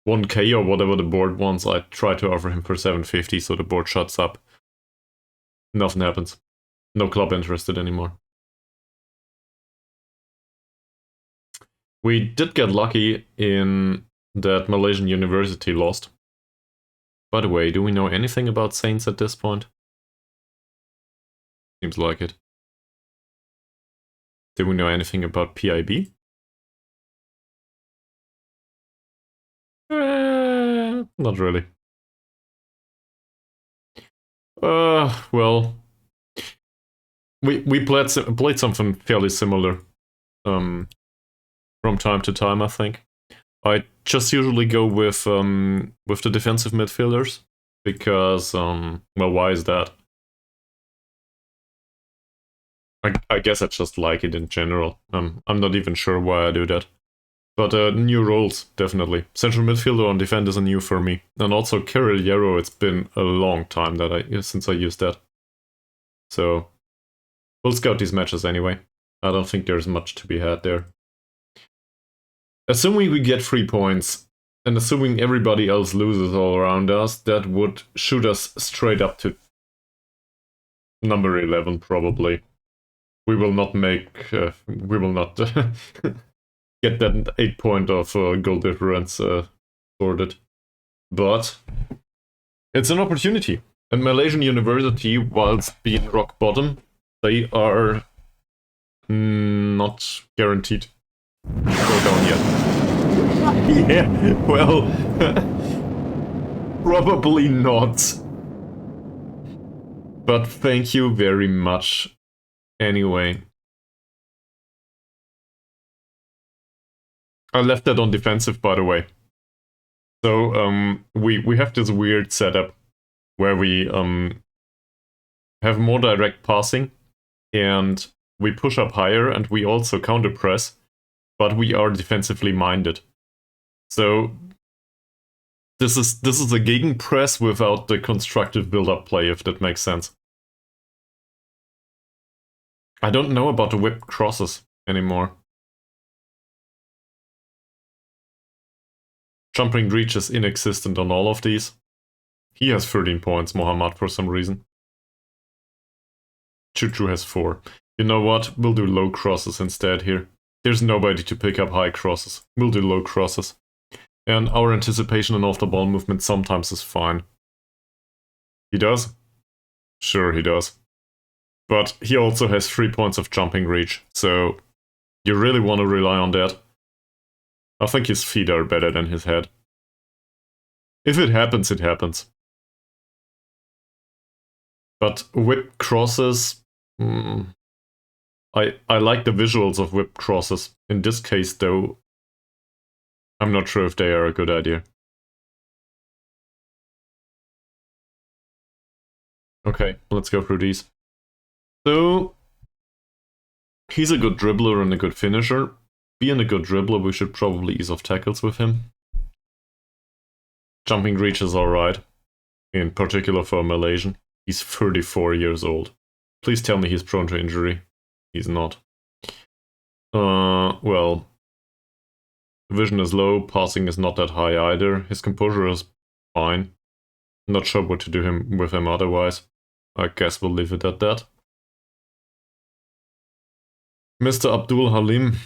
1k or whatever the board wants. I try to offer him for 750, so the board shuts up. Nothing happens. No club interested anymore. We did get lucky in that Malaysian university lost. By the way, do we know anything about Saints at this point? Seems like it. Do we know anything about PIB? Not really. Well, we played something fairly similar from time to time, I think. I just usually go with the defensive midfielders because well, why is that? I guess I just like it in general. I'm not even sure why I do that. But new roles, definitely. Central midfielder on defend is a new for me. And also Carrilero, it's been a long time since I used that. So we'll scout these matches anyway. I don't think there's much to be had there. Assuming we get 3 points, and assuming everybody else loses all around us, that would shoot us straight up to number 11, probably. We will not we will not get that 8 point of goal difference sorted. But it's an opportunity. And Malaysian University, whilst being rock bottom, they are not guaranteed to go down yet. Yeah, well, probably not. But thank you very much anyway. I left that on defensive, by the way. So we have this weird setup where we have more direct passing and we push up higher and we also counter press, but we are defensively minded. So this is a gegenpress without the constructive build-up play, if that makes sense. I don't know about the whipped crosses anymore. Jumping reach is inexistent on all of these. He has 13 points, Mohammad, for some reason. Chuchu has 4. You know what? We'll do low crosses instead here. There's nobody to pick up high crosses. We'll do low crosses. And our anticipation and off-the-ball movement sometimes is fine. He does? Sure, he does. But he also has 3 points of jumping reach, so you really want to rely on that? I think his feet are better than his head. If it happens, it happens. But whip crosses... I like the visuals of whip crosses. In this case, though, I'm not sure if they are a good idea. Okay, let's go through these. So, he's a good dribbler and a good finisher. Being a good dribbler, we should probably ease off tackles with him. Jumping reach is alright, in particular for a Malaysian. He's 34 years old. Please tell me he's prone to injury. He's not. Well, vision is low, passing is not that high either. His composure is fine. Not sure what to do with him otherwise. I guess we'll leave it at that. Mr. Abdul Halim.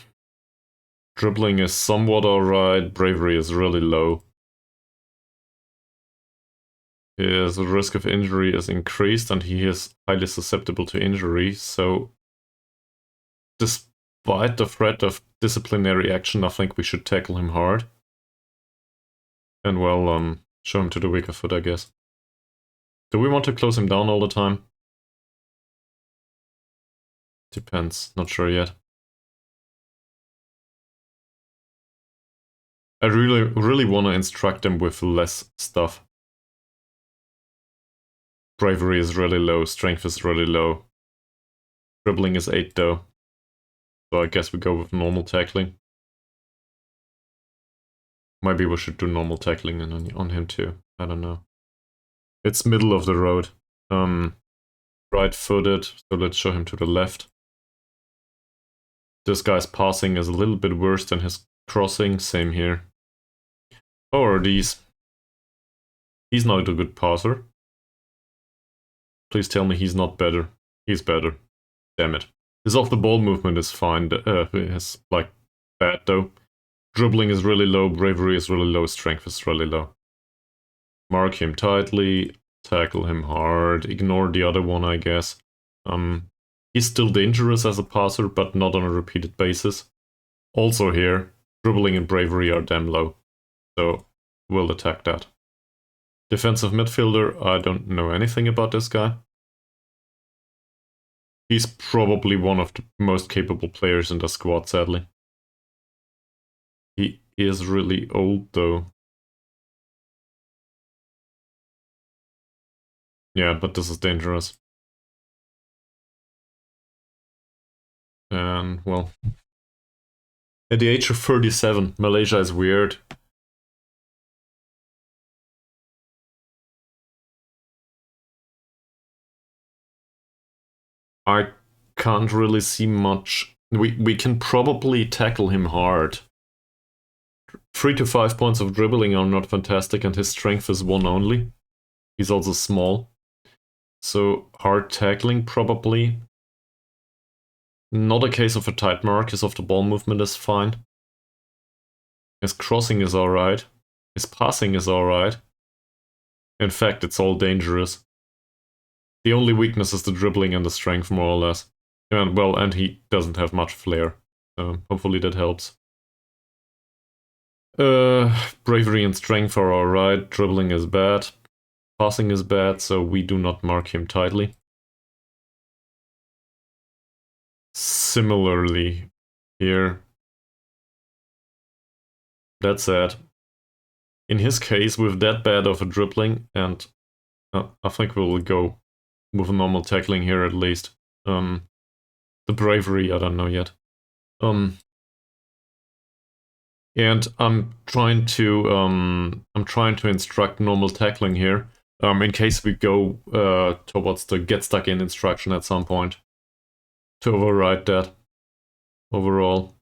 Dribbling is somewhat alright, bravery is really low. His risk of injury is increased and he is highly susceptible to injury, so despite the threat of disciplinary action, I think we should tackle him hard. And well, show him to the weaker foot, I guess. Do we want to close him down all the time? Depends, not sure yet. I really want to instruct him with less stuff. Bravery is really low, strength is really low. Dribbling is 8 though. So I guess we go with normal tackling. Maybe we should do normal tackling on him too. I don't know. It's middle of the road. Right-footed, so let's show him to the left. This guy's passing is a little bit worse than his crossing, same here. How are these? He's not a good passer. Please tell me he's not better. He's better. Damn it. His off-the-ball movement is fine. It's like bad though. Dribbling is really low, bravery is really low, strength is really low. Mark him tightly, tackle him hard, ignore the other one, I guess. He's still dangerous as a passer, but not on a repeated basis. Also here, dribbling and bravery are damn low. So, we'll attack that. Defensive midfielder, I don't know anything about this guy. He's probably one of the most capable players in the squad, sadly. He is really old, though. Yeah, but this is dangerous. And, well... At the age of 37, Malaysia is weird. I can't really see much. We can probably tackle him hard. 3 to 5 points of dribbling are not fantastic, and his strength is 1 only. He's also small. So hard tackling probably. Not a case of a tight mark, his off-the-ball movement is fine. His crossing is alright. His passing is alright. In fact, it's all dangerous. The only weakness is the dribbling and the strength, more or less. And well, and he doesn't have much flair. Hopefully that helps. Bravery and strength are alright. Dribbling is bad. Passing is bad, so we do not mark him tightly. Similarly, here. That's sad. In his case, with that bad of a dribbling, and I think we'll go with a normal tackling here at least. The bravery, I don't know yet. And I'm trying to instruct normal tackling here, in case we go towards the get stuck in instruction at some point. To override that overall.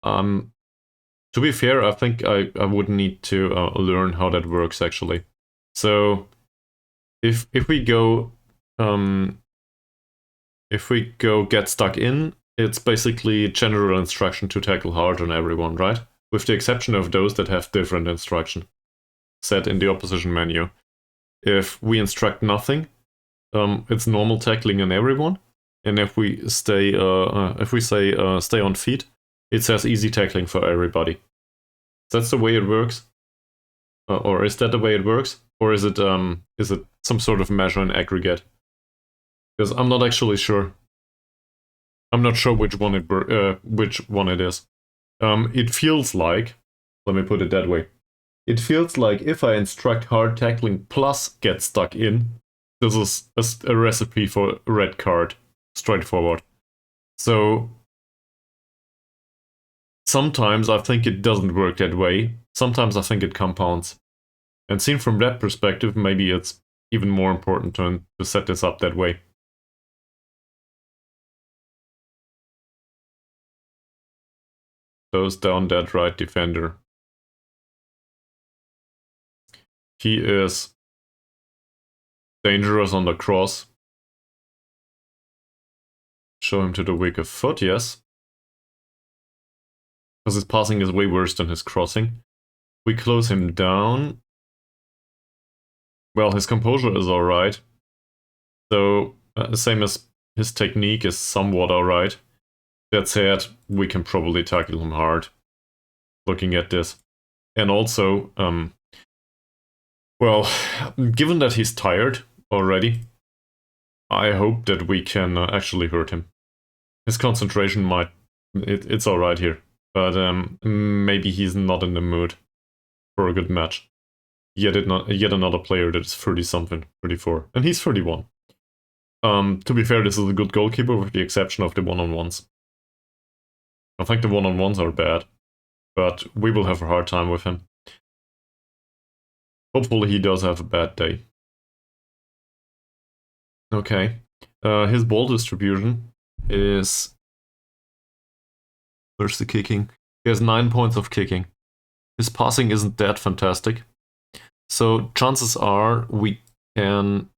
To be fair, I think I would need to learn how that works actually. So if we go get stuck in, it's basically general instruction to tackle hard on everyone, right? With the exception of those that have different instruction set in the opposition menu. If we instruct nothing, it's normal tackling on everyone, and if we say stay on feet, it says easy tackling for everybody. That's the way it works, or is that the way it works, or is it some sort of measure in aggregate? Because I'm not actually sure. I'm not sure which one it is. It feels like, let me put it that way. It feels like if I instruct hard tackling plus get stuck in, this is a recipe for a red card. Straightforward. So sometimes I think it doesn't work that way. Sometimes I think it compounds. And seen from that perspective, maybe it's even more important to set this up that way. Close down that right defender. He is dangerous on the cross. Show him to the weaker foot, yes. Because his passing is way worse than his crossing. We close him down. Well, his composure is alright. So, same as his technique is somewhat alright. That said, we can probably tackle him hard. Looking at this. And also, well, given that he's tired already, I hope that we can actually hurt him. His concentration might... It's alright here. But maybe he's not in the mood for a good match. Yet another player that is 30-something, 34. And he's 31. To be fair, this is a good goalkeeper with the exception of the one-on-ones. I think the one-on-ones are bad. But we will have a hard time with him. Hopefully he does have a bad day. Okay. His ball distribution is... Where's the kicking? He has 9 points of kicking. His passing isn't that fantastic. So chances are we can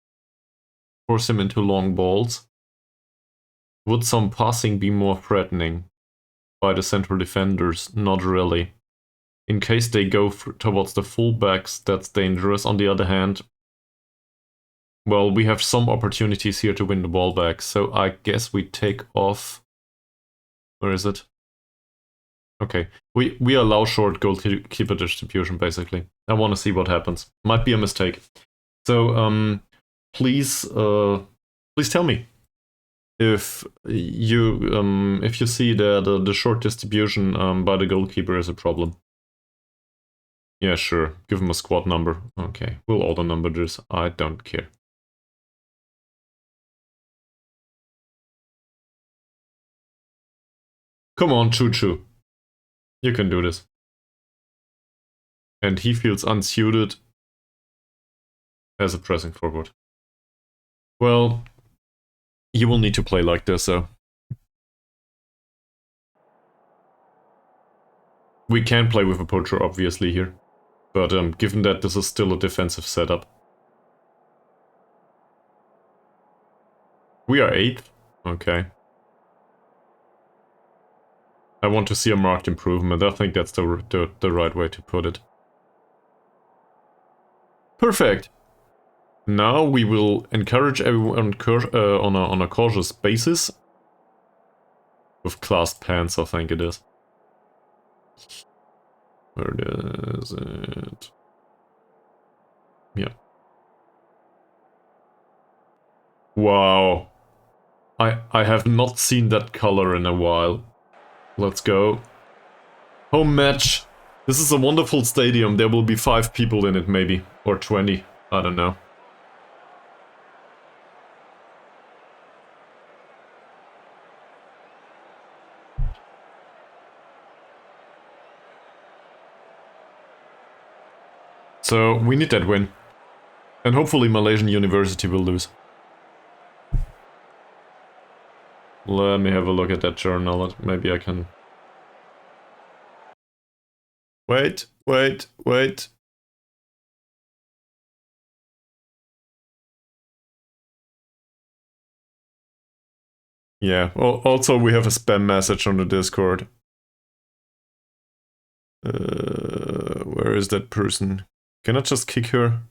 force him into long balls. Would some passing be more threatening by the central defenders? Not really. In case they go towards the fullbacks, that's dangerous. On the other hand, well, we have some opportunities here to win the ball back. So I guess we take off... Where is it? Okay, we allow short goalkeeper distribution, basically. I want to see what happens. Might be a mistake. So, please tell me if you see that the short distribution by the goalkeeper is a problem. Yeah, sure. Give him a squad number. Okay, we'll auto number this. I don't care. Come on, Choo Choo. You can do this. And he feels unsuited as a pressing forward. Well, you will need to play like this, so. We can play with a poacher, obviously, here. But given that this is still a defensive setup. We are 8th? Okay. I want to see a marked improvement. I think that's the right way to put it. Perfect! Now we will encourage everyone on a cautious basis. With clasped hands, I think it is. Where is it? Yeah. Wow. I have not seen that color in a while. Let's go. Home match. This is a wonderful stadium. There will be 5 people in it, maybe. Or 20. I don't know. So, we need that win. And hopefully Malaysian University will lose. Let me have a look at that journal. Maybe I can... Wait. Yeah, also we have a spam message on the Discord. Where is that person? Can I just kick her?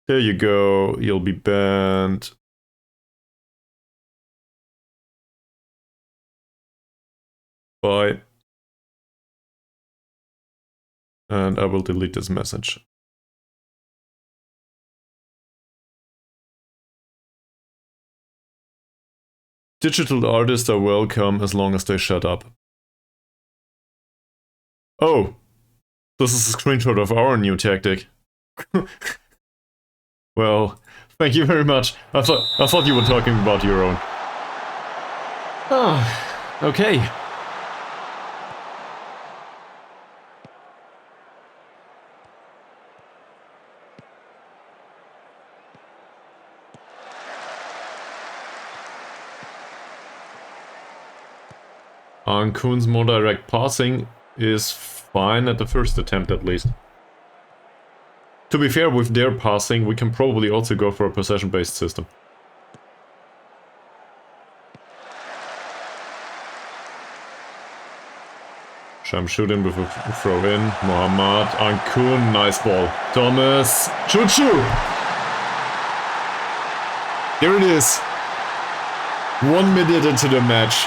There you go, you'll be banned. Bye. And I will delete this message. Digital artists are welcome as long as they shut up. Oh, This is a screenshot of our new tactic. Well, thank you very much. I thought you were talking about your own. Ah, okay. Kuhn's more direct passing is fine at the first attempt at least. To be fair, with their passing, we can probably also go for a possession-based system. Shamshuddin with a throw in. Mohammad, Kuhn, nice ball. Thomas, choo-choo! There it is. 1 minute into the match.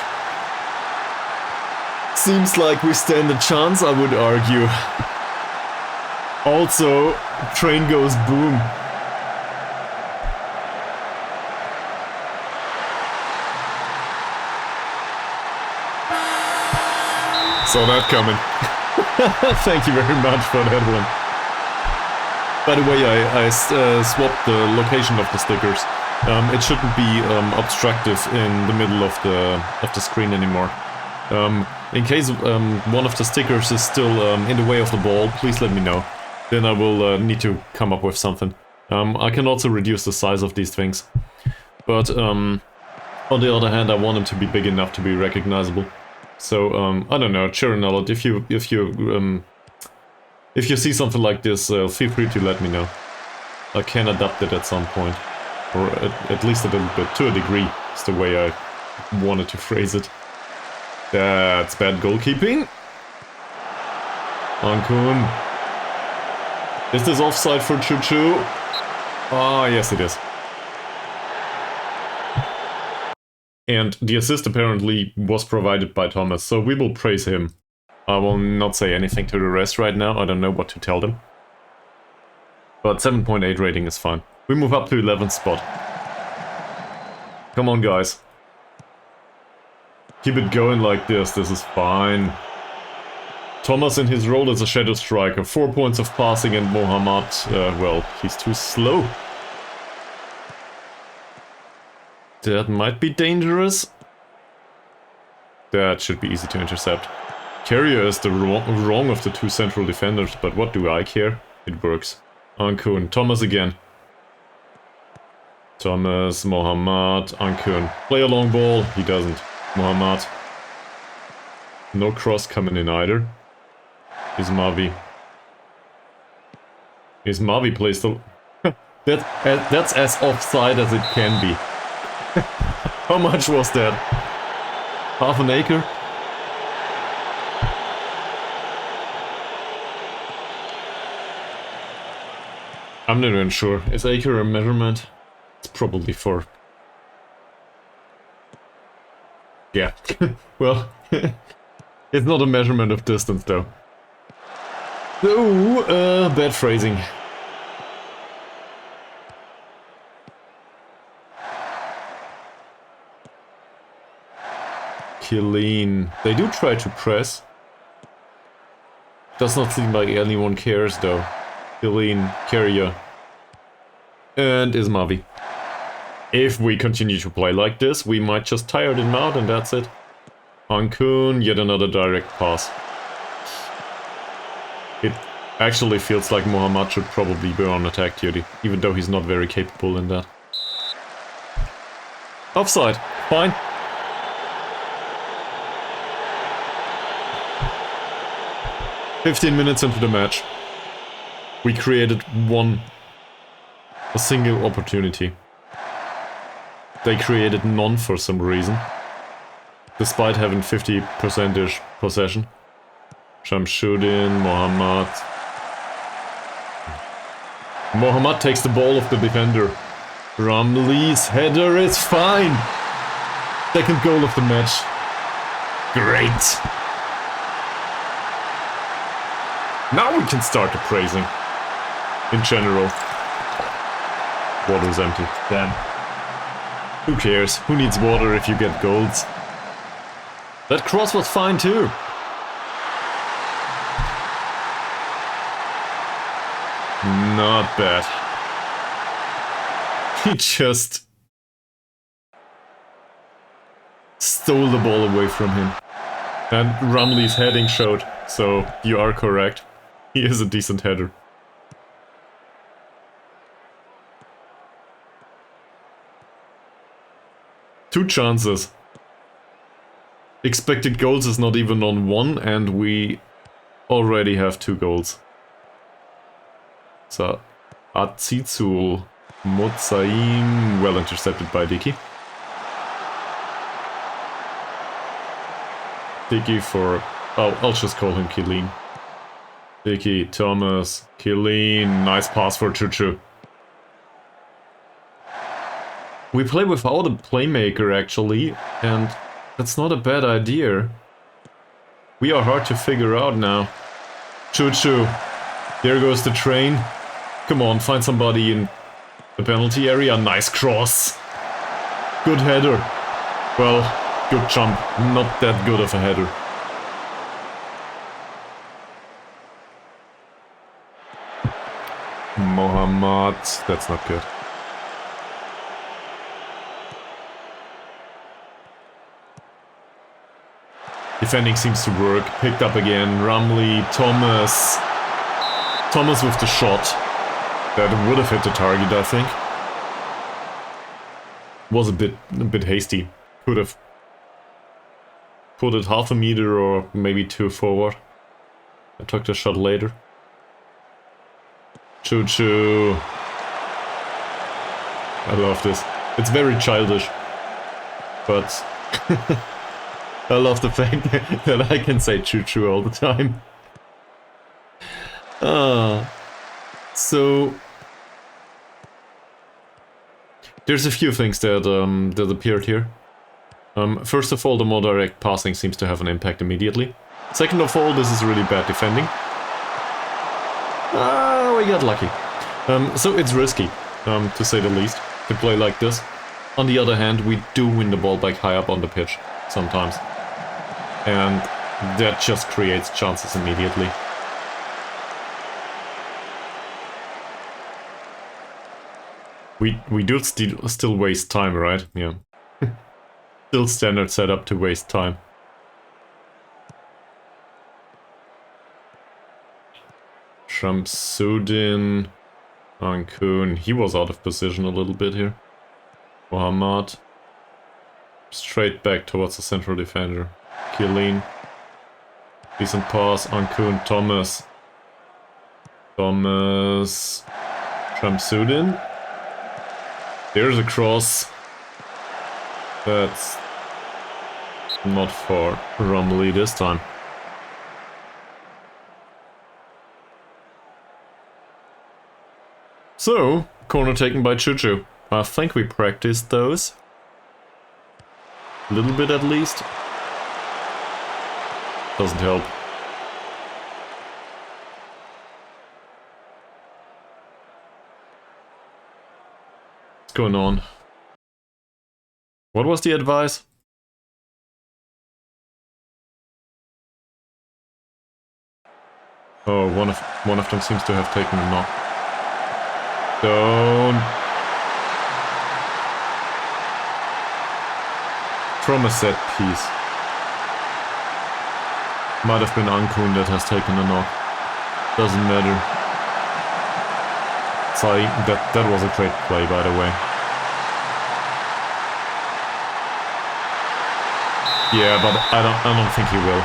Seems like we stand a chance, I would argue. Also, train goes boom. Saw that coming. Thank you very much for that one. By the way, I swapped the location of the stickers. It shouldn't be obstructive in the middle of the screen anymore. In case one of the stickers is still in the way of the ball, please let me know. Then I will need to come up with something. I can also reduce the size of these things. But on the other hand, I want them to be big enough to be recognizable. So I don't know, Chirinella, if you see something like this, feel free to let me know. I can adapt it at some point, or at least a little bit, to a degree. It's the way I wanted to phrase it. That's bad goalkeeping. Kuhn. Is this offside for Choo-Choo? Ah, yes it is. And the assist apparently was provided by Thomas, so we will praise him. I will not say anything to the rest right now, I don't know what to tell them. But 7.8 rating is fine. We move up to 11th spot. Come on guys. Keep it going like this is fine. Thomas in his role as a shadow striker, 4 points of passing, and Mohammad, well, he's too slow. That might be dangerous. That should be easy to intercept. Carrier is the wrong of the two central defenders, but what do I care? It works. Kuhn, Thomas again. Thomas, Mohammad, Kuhn. Play a long ball, he doesn't. Mohammad. No cross coming in either. Is Mavi. Is Mavi plays the... that's as offside as it can be. How much was that? Half an acre? I'm not even sure. Is acre a measurement? It's probably for... Yeah. Well, it's not a measurement of distance though. So, bad phrasing. Killeen. They do try to press. Does not seem like anyone cares though. Killeen, Carrier. And Ismavi. If we continue to play like this, we might just tire them out and that's it. Kuhn, yet another direct pass. It actually feels like Mohammad should probably be on attack duty, even though he's not very capable in that. Offside, fine. "15 minutes into the match. We created a single opportunity. They created none for some reason. Despite having 50%-ish possession. Shamshuddin, Mohammad. Mohammad takes the ball off the defender. Ramli's header is fine. Second goal of the match. Great. Now we can start the praising. In general. Water's empty. Damn. Who cares? Who needs water if you get goals? That cross was fine too. Not bad. He just stole the ball away from him. And Rumley's heading showed, so you are correct. He is a decent header. Two chances. Expected goals is not even on 1, and we already have 2 goals. So, Azizul Motsaim, well intercepted by Dicky. Dicky for... oh, I'll just call him Killeen. Dicky, Thomas, Killeen, nice pass for Chuchu. We play without a playmaker actually, and that's not a bad idea. We are hard to figure out now. Chuchu, there goes the train. Come on, find somebody in the penalty area. Nice cross. Good header. Well, good jump. Not that good of a header. Mohammad, that's not good. Defending seems to work. Picked up again. Rumley, Thomas. Thomas with the shot. That would have hit the target, I think. Was a bit hasty. Could have put it half a meter or maybe 2 forward. I took the shot later. Choo-choo. I love this. It's very childish. But I love the fact that I can say choo-choo all the time. So there's a few things that appeared here. First of all, the more direct passing seems to have an impact immediately. Second of all, this is really bad defending. We got lucky. So it's risky, to say the least, to play like this. On the other hand, we do win the ball back high up on the pitch, sometimes. And that just creates chances immediately. We do still waste time, right? Yeah. Still standard setup to waste time. Shamsuddin, Ankun, he was out of position a little bit here. Muhammad. Straight back towards the central defender. Killeen. Decent pass, Ankun, Thomas. Thomas. Shamsuddin. There's a cross. That's not for Rumley this time. So, corner taken by Chuchu. I think we practiced those. A little bit at least. Doesn't help. What's going on? What was the advice? Oh, one of them seems to have taken a knock. Don't. From a set piece. Might have been Ankun that has taken a knock. Doesn't matter. Sorry, that was a great play, by the way. Yeah, but I don't think he will.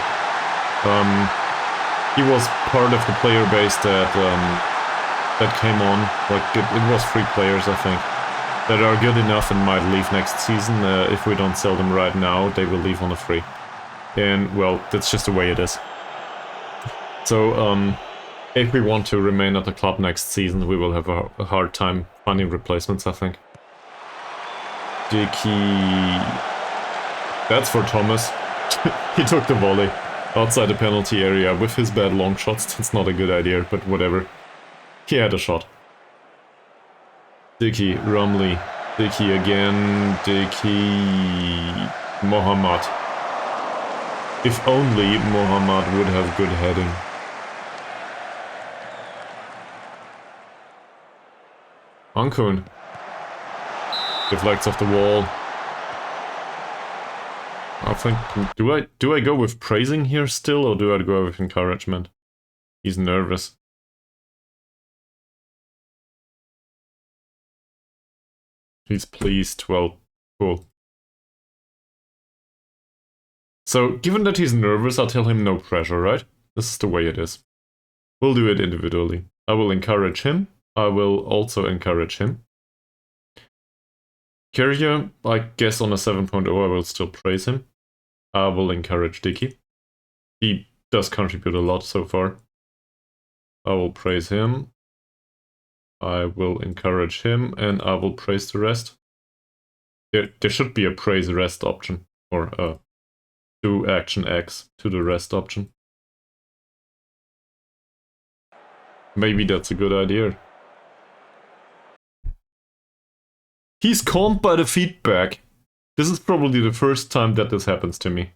He was part of the player base that came on. Like it was 3 players, I think, that are good enough and might leave next season. If we don't sell them right now, they will leave on a free. And well, that's just the way it is. So if we want to remain at the club next season, we will have a hard time finding replacements, I think. Dicky. That's for Thomas. He took the volley outside the penalty area with his bad long shots. That's not a good idea, but whatever. He had a shot. Dicky, Rumley. Dicky again. Dicky. Mohammad. If only Mohammad would have good heading. Ankun. Deflects off the wall. I think, do I go with praising here still, or do I go with encouragement? He's nervous. He's pleased. Well, cool. So, given that he's nervous, I'll tell him no pressure, right? This is the way it is. We'll do it individually. I will encourage him. I will also encourage him. Carrier, I guess on a 7.0 I will still praise him. I will encourage Dicky. He does contribute a lot so far. I will praise him. I will encourage him, and I will praise the rest. There should be a praise rest option, or a do action X to the rest option. Maybe that's a good idea. He's calmed by the feedback. This is probably the first time that this happens to me.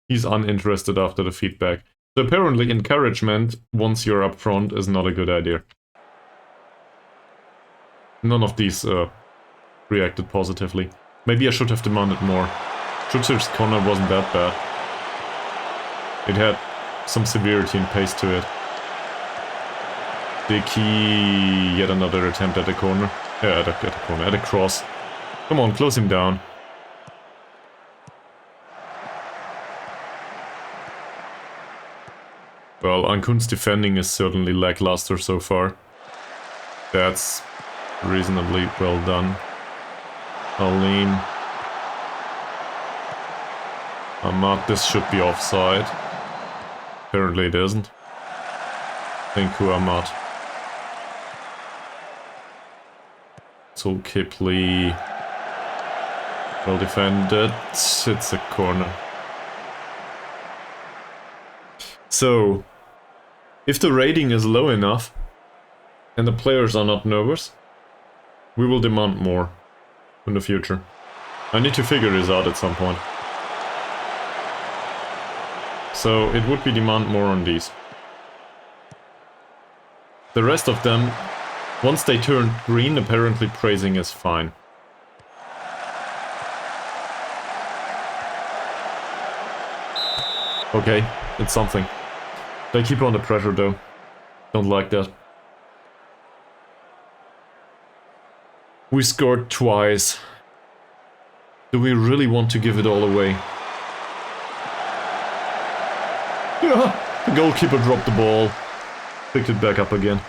He's uninterested after the feedback. So apparently encouragement, once you're up front, is not a good idea. None of these reacted positively. Maybe I should have demanded more. Chuchu's corner wasn't that bad. It had some severity and pace to it. Dicky, yet another attempt at the corner. Yeah, at the corner, at a cross. Come on, close him down. Well, Ankun's defending is certainly lackluster so far. That's reasonably well done. Aline. Ahmad, this should be offside. Apparently it isn't. Thank you, Ahmad. So Kipley. Well defended. It's a corner. So, if the rating is low enough, and the players are not nervous, we will demand more in the future. I need to figure this out at some point. So, it would be demand more on these. The rest of them, once they turn green, apparently praising is fine. Okay, it's something. They keep under pressure though. Don't like that. We scored twice. Do we really want to give it all away? Yeah, the goalkeeper dropped the ball. Picked it back up again.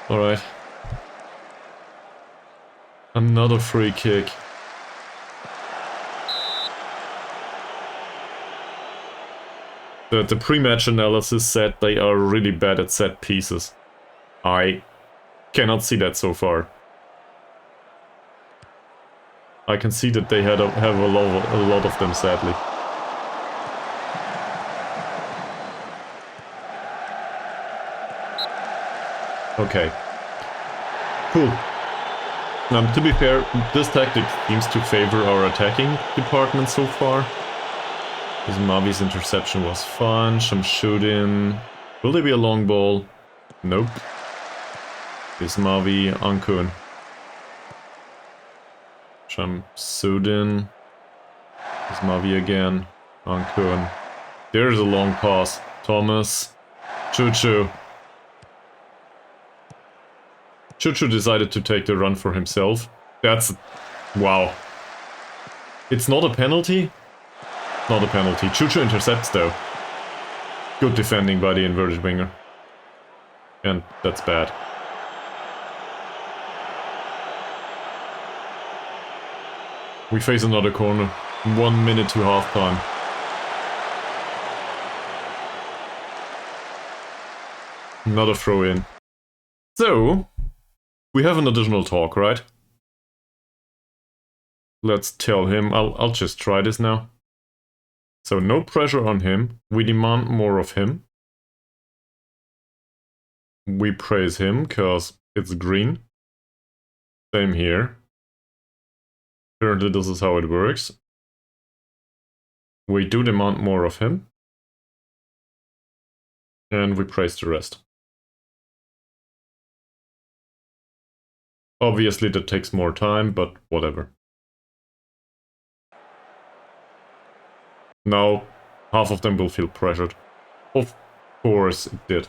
Alright. Another free kick. The pre-match analysis said they are really bad at set pieces. I cannot see that so far. I can see that they have a lot of them, sadly. Okay. Cool. To be fair, this tactic seems to favor our attacking department so far. Because Mavi's interception was fun. Shamsudin. Will there be a long ball? Nope. Is Mavi Ankun. Shamsudin. Is Mavi again. Ankun. There's a long pass. Thomas. Chuchu. Chuchu decided to take the run for himself. That's... wow. It's not a penalty? Not a penalty. Chuchu intercepts though. Good defending by the inverted winger. And that's bad. We face another corner. 1 minute to half time. Another throw in. So, we have an additional talk, right? Let's tell him. I'll just try this now. So no pressure on him. We demand more of him. We praise him because it's green. Same here. Apparently this is how it works. We do demand more of him. And we praise the rest. Obviously that takes more time, but whatever. Now, half of them will feel pressured. Of course it did.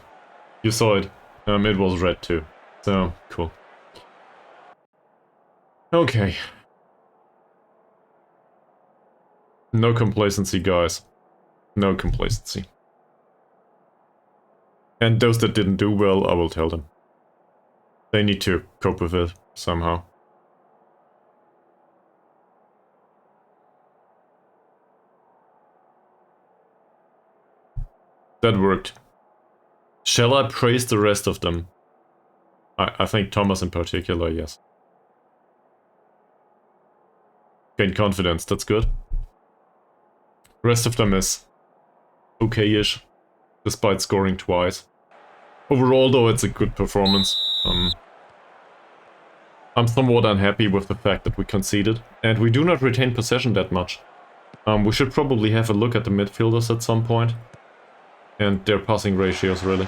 You saw it. It was red too. So, cool. Okay. No complacency, guys. No complacency. And those that didn't do well, I will tell them. They need to cope with it somehow. That worked. Shall I praise the rest of them? I think Thomas in particular, yes. Gain confidence, that's good. The rest of them is okay-ish, despite scoring twice. Overall, though, it's a good performance. I'm somewhat unhappy with the fact that we conceded, and we do not retain possession that much. We should probably have a look at the midfielders at some point. And their passing ratios, really.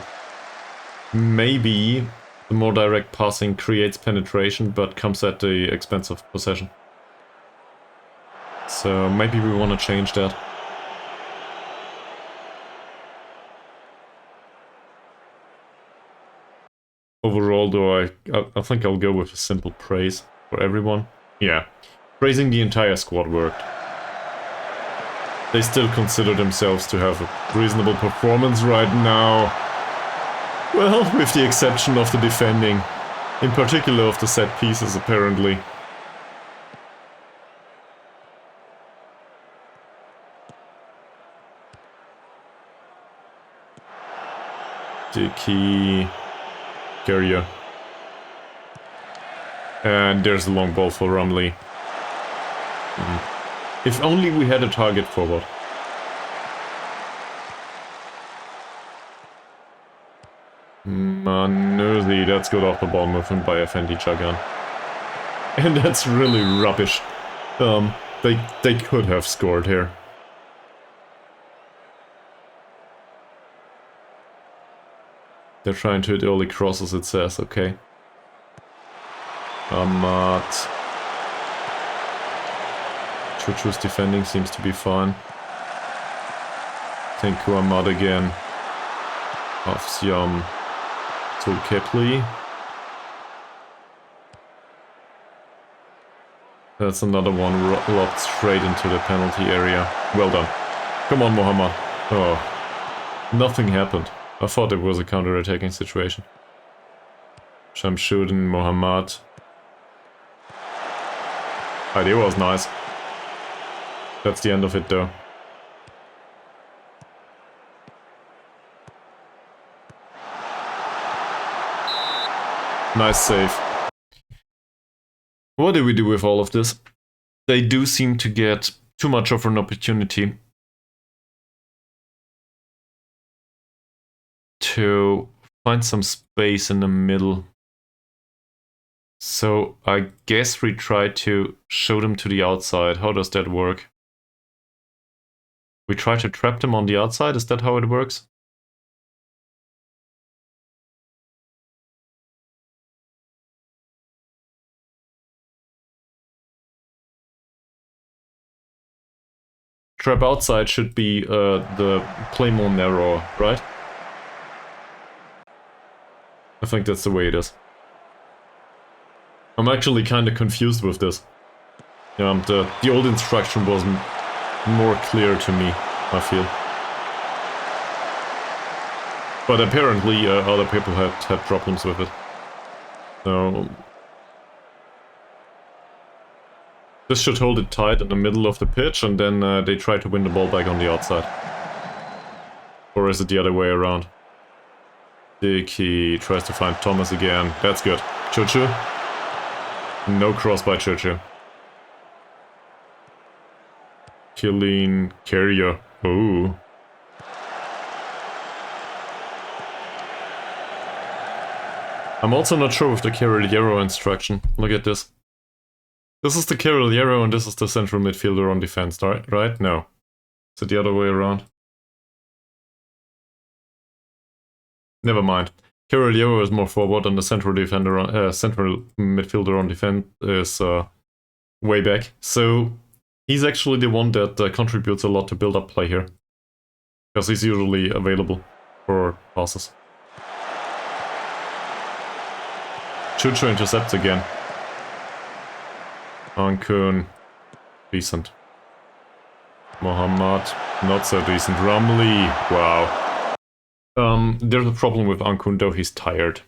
Maybe the more direct passing creates penetration, but comes at the expense of possession. So maybe we want to change that. Overall, though, I think I'll go with a simple praise for everyone. Yeah, praising the entire squad worked. They still consider themselves to have a reasonable performance right now. Well, with the exception of the defending. In particular of the set pieces, apparently. Dickey. Carrier. And there's the long ball for Rumley. If only we had a target forward. Manuzi, that's good off the ball movement by Effendi Chagan. And that's really rubbish. They could have scored here. They're trying to hit early crosses, it says, okay. Ahmad. Chuchu's defending seems to be fine. Tinku Ahmad again. Afsiam to Kepli. That's another one lobbed straight into the penalty area. Well done. Come on, Mohammad. Oh, nothing happened. I thought it was a counter-attacking situation. Shamshuddin, Mohammad. Idea was nice. That's the end of it, though. Nice save. What do we do with all of this? They do seem to get too much of an opportunity to find some space in the middle. So I guess we try to show them to the outside. How does that work? We try to trap them on the outside? Is that how it works? Trap outside should be the play more narrow, right? I think that's the way it is. I'm actually kind of confused with this. The old instruction was more clear to me, I feel. But apparently other people had problems with it. So this should hold it tight in the middle of the pitch, and then they try to win the ball back on the outside. Or is it the other way around? Dickey tries to find Thomas again. That's good. Chuchu. No cross by Chuchu. Killing Carrier. Ooh. I'm also not sure with the Carriero instruction. Look at this. This is the Carriero and this is the central midfielder on defense, right? No. Is it the other way around? Never mind. Carolero is more forward, and the central defender, central midfielder on defense is way back. So he's actually the one that contributes a lot to build-up play here, because he's usually available for passes. Chucho intercepts again. Ankun, decent. Mohammad, not so decent. Ramli, wow. There's a problem with Ankun though, he's tired.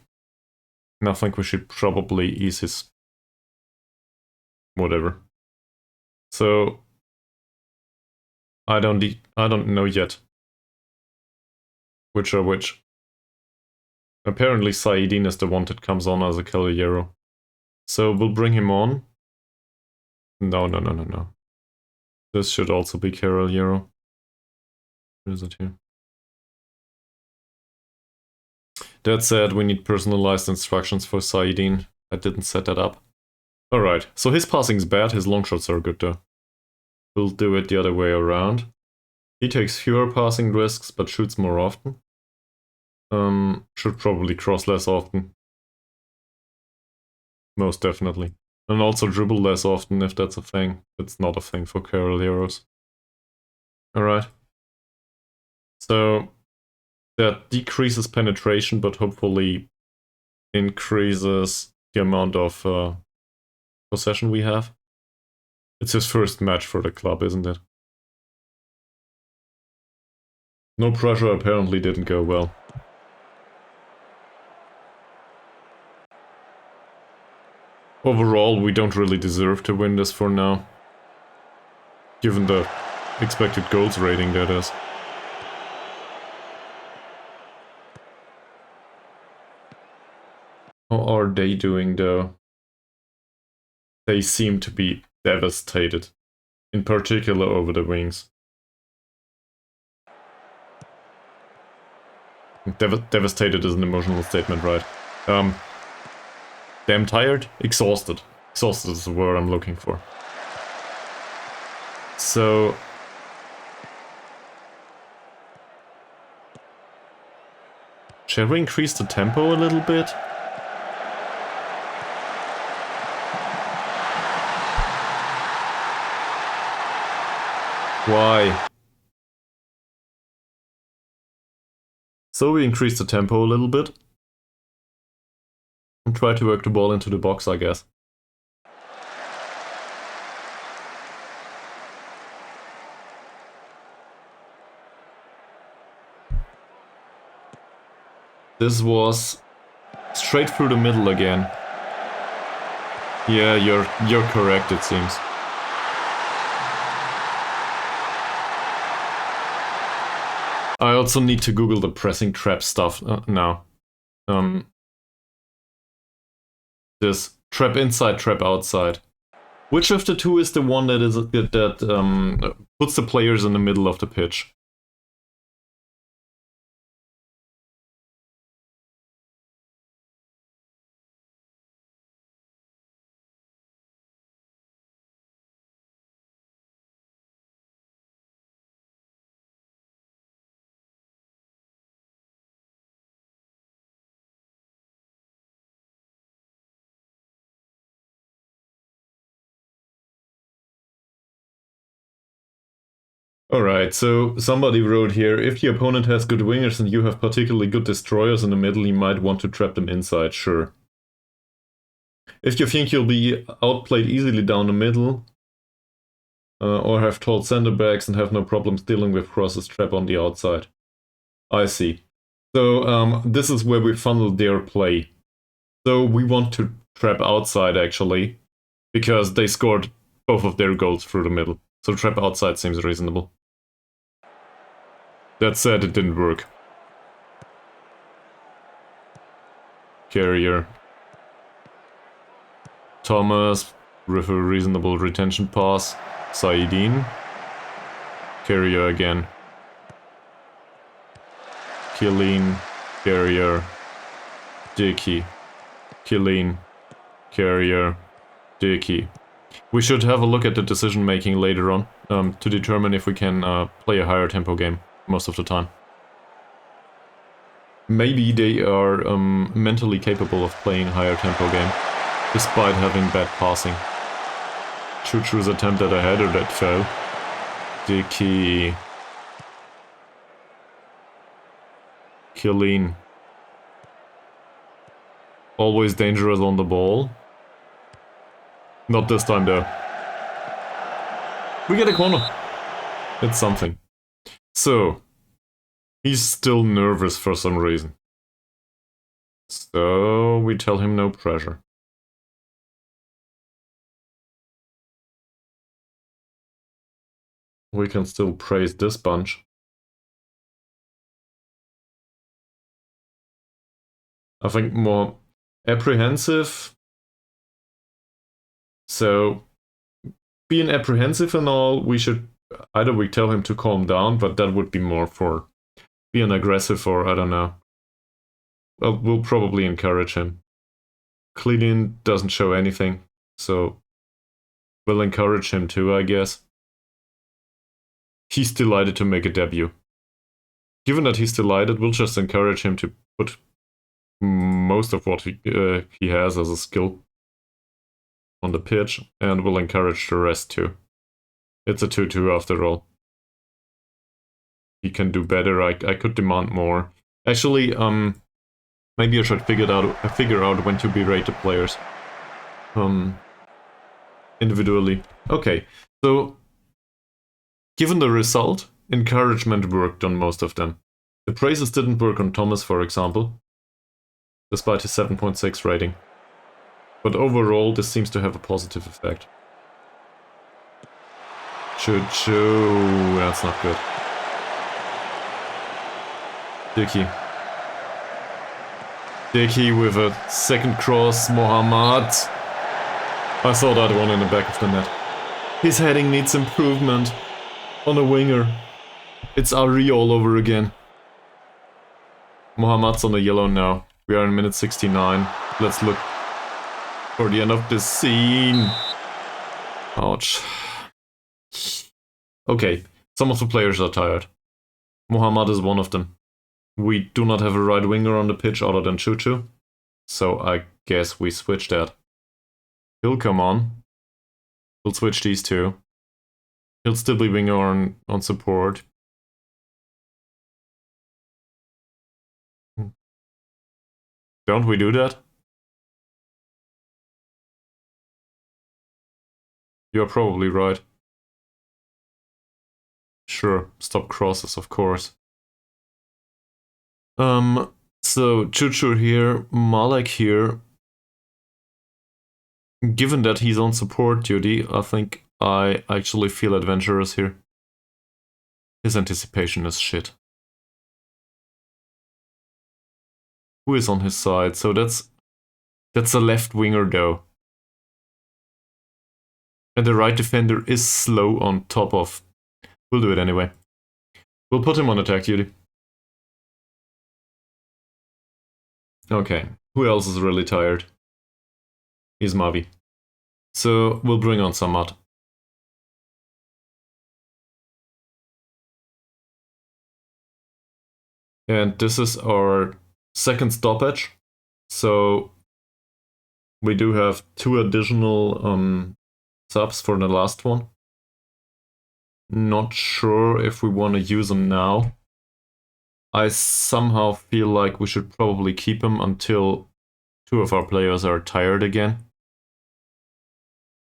And I think we should probably ease his... whatever. So... I don't know yet. Which are which. Apparently Saidin is the one that comes on as a Caballero. So we'll bring him on. No. This should also be Caballero. Where is it here? That said, we need personalized instructions for Saidin. I didn't set that up. Alright, so his passing's bad, his long shots are good though. We'll do it the other way around. He takes fewer passing risks, but shoots more often. Should probably cross less often. Most definitely. And also dribble less often if that's a thing. It's not a thing for Caballeros. Alright. So that decreases penetration, but hopefully increases the amount of possession we have. It's his first match for the club, isn't it? No pressure apparently didn't go well. Overall, we don't really deserve to win this for now. Given the expected goals rating, that is. How are they doing though? They seem to be devastated. In particular over the wings. Devastated is an emotional statement, right? Damn tired? Exhausted. Exhausted is the word I'm looking for. So... shall we increase the tempo a little bit? Why? So we increase the tempo a little bit. And try to work the ball into the box, I guess. This was straight through the middle again. Yeah, you're correct, it seems. I also need to Google the pressing trap stuff now. This trap inside, trap outside. Which of the two is the one that puts the players in the middle of the pitch? Alright, so somebody wrote here, if the opponent has good wingers and you have particularly good destroyers in the middle, you might want to trap them inside, sure. If you think you'll be outplayed easily down the middle, or have tall center backs and have no problems dealing with crosses, trap on the outside. I see. So this is where we funnel their play. So we want to trap outside actually, because they scored both of their goals through the middle. So trap outside seems reasonable. That said, it didn't work. Carrier. Thomas, with a reasonable retention pass. Saidin. Carrier again. Killeen. Carrier. Dickey. Killeen. Carrier. Dickey. We should have a look at the decision making later on to determine if we can play a higher tempo game most of the time. maybe they are mentally capable of playing higher tempo game, despite having bad passing. Choo-Choo's attempt at a header that fell. Dicky. Killeen. Always dangerous on the ball. Not this time though. We get a corner. It's something. So, he's still nervous for some reason. So, we tell him no pressure. We can still praise this bunch. I think more apprehensive. So, being apprehensive and all, we should either we tell him to calm down, but that would be more for being aggressive, or I don't know. Well, we'll probably encourage him. Clean doesn't show anything, so we'll encourage him too, I guess. He's delighted to make a debut. Given that he's delighted, we'll just encourage him to put most of what he has as a skill on the pitch, and we'll encourage the rest too. It's a 2-2 after all. He can do better. I could demand more. Actually, maybe I should figure out when to berate the players. Individually. Okay, so given the result, encouragement worked on most of them. The praises didn't work on Thomas, for example, despite his 7.6 rating. But overall, this seems to have a positive effect. Choo-choo, that's not good. Dicky. Dicky with a second cross, Mohammad. I saw that one in the back of the net. His heading needs improvement. On a winger. It's Ari all over again. Mohammad's on the yellow now. We are in minute 69. Let's look for the end of this scene. Ouch. Okay, some of the players are tired. Mohammad is one of them. We do not have a right winger on the pitch other than Choo-Choo, so I guess we switch that. He'll come on. We'll switch these two. He'll still be winger on support. Don't we do that? You're probably right. Sure, stop crosses, of course. So Choo-Choo here, Malek here. Given that he's on support duty, I think I actually feel adventurous here. His anticipation is shit. Who is on his side? So that's a left winger though. And the right defender is slow on top of. We'll do it anyway. We'll put him on attack duty. Okay, who else is really tired? He's Mavi. So we'll bring on Samad. And this is our second stoppage. So we do have 2 additional subs for the last one. Not sure if we want to use them now. I somehow feel like we should probably keep him until 2 of our players are tired again.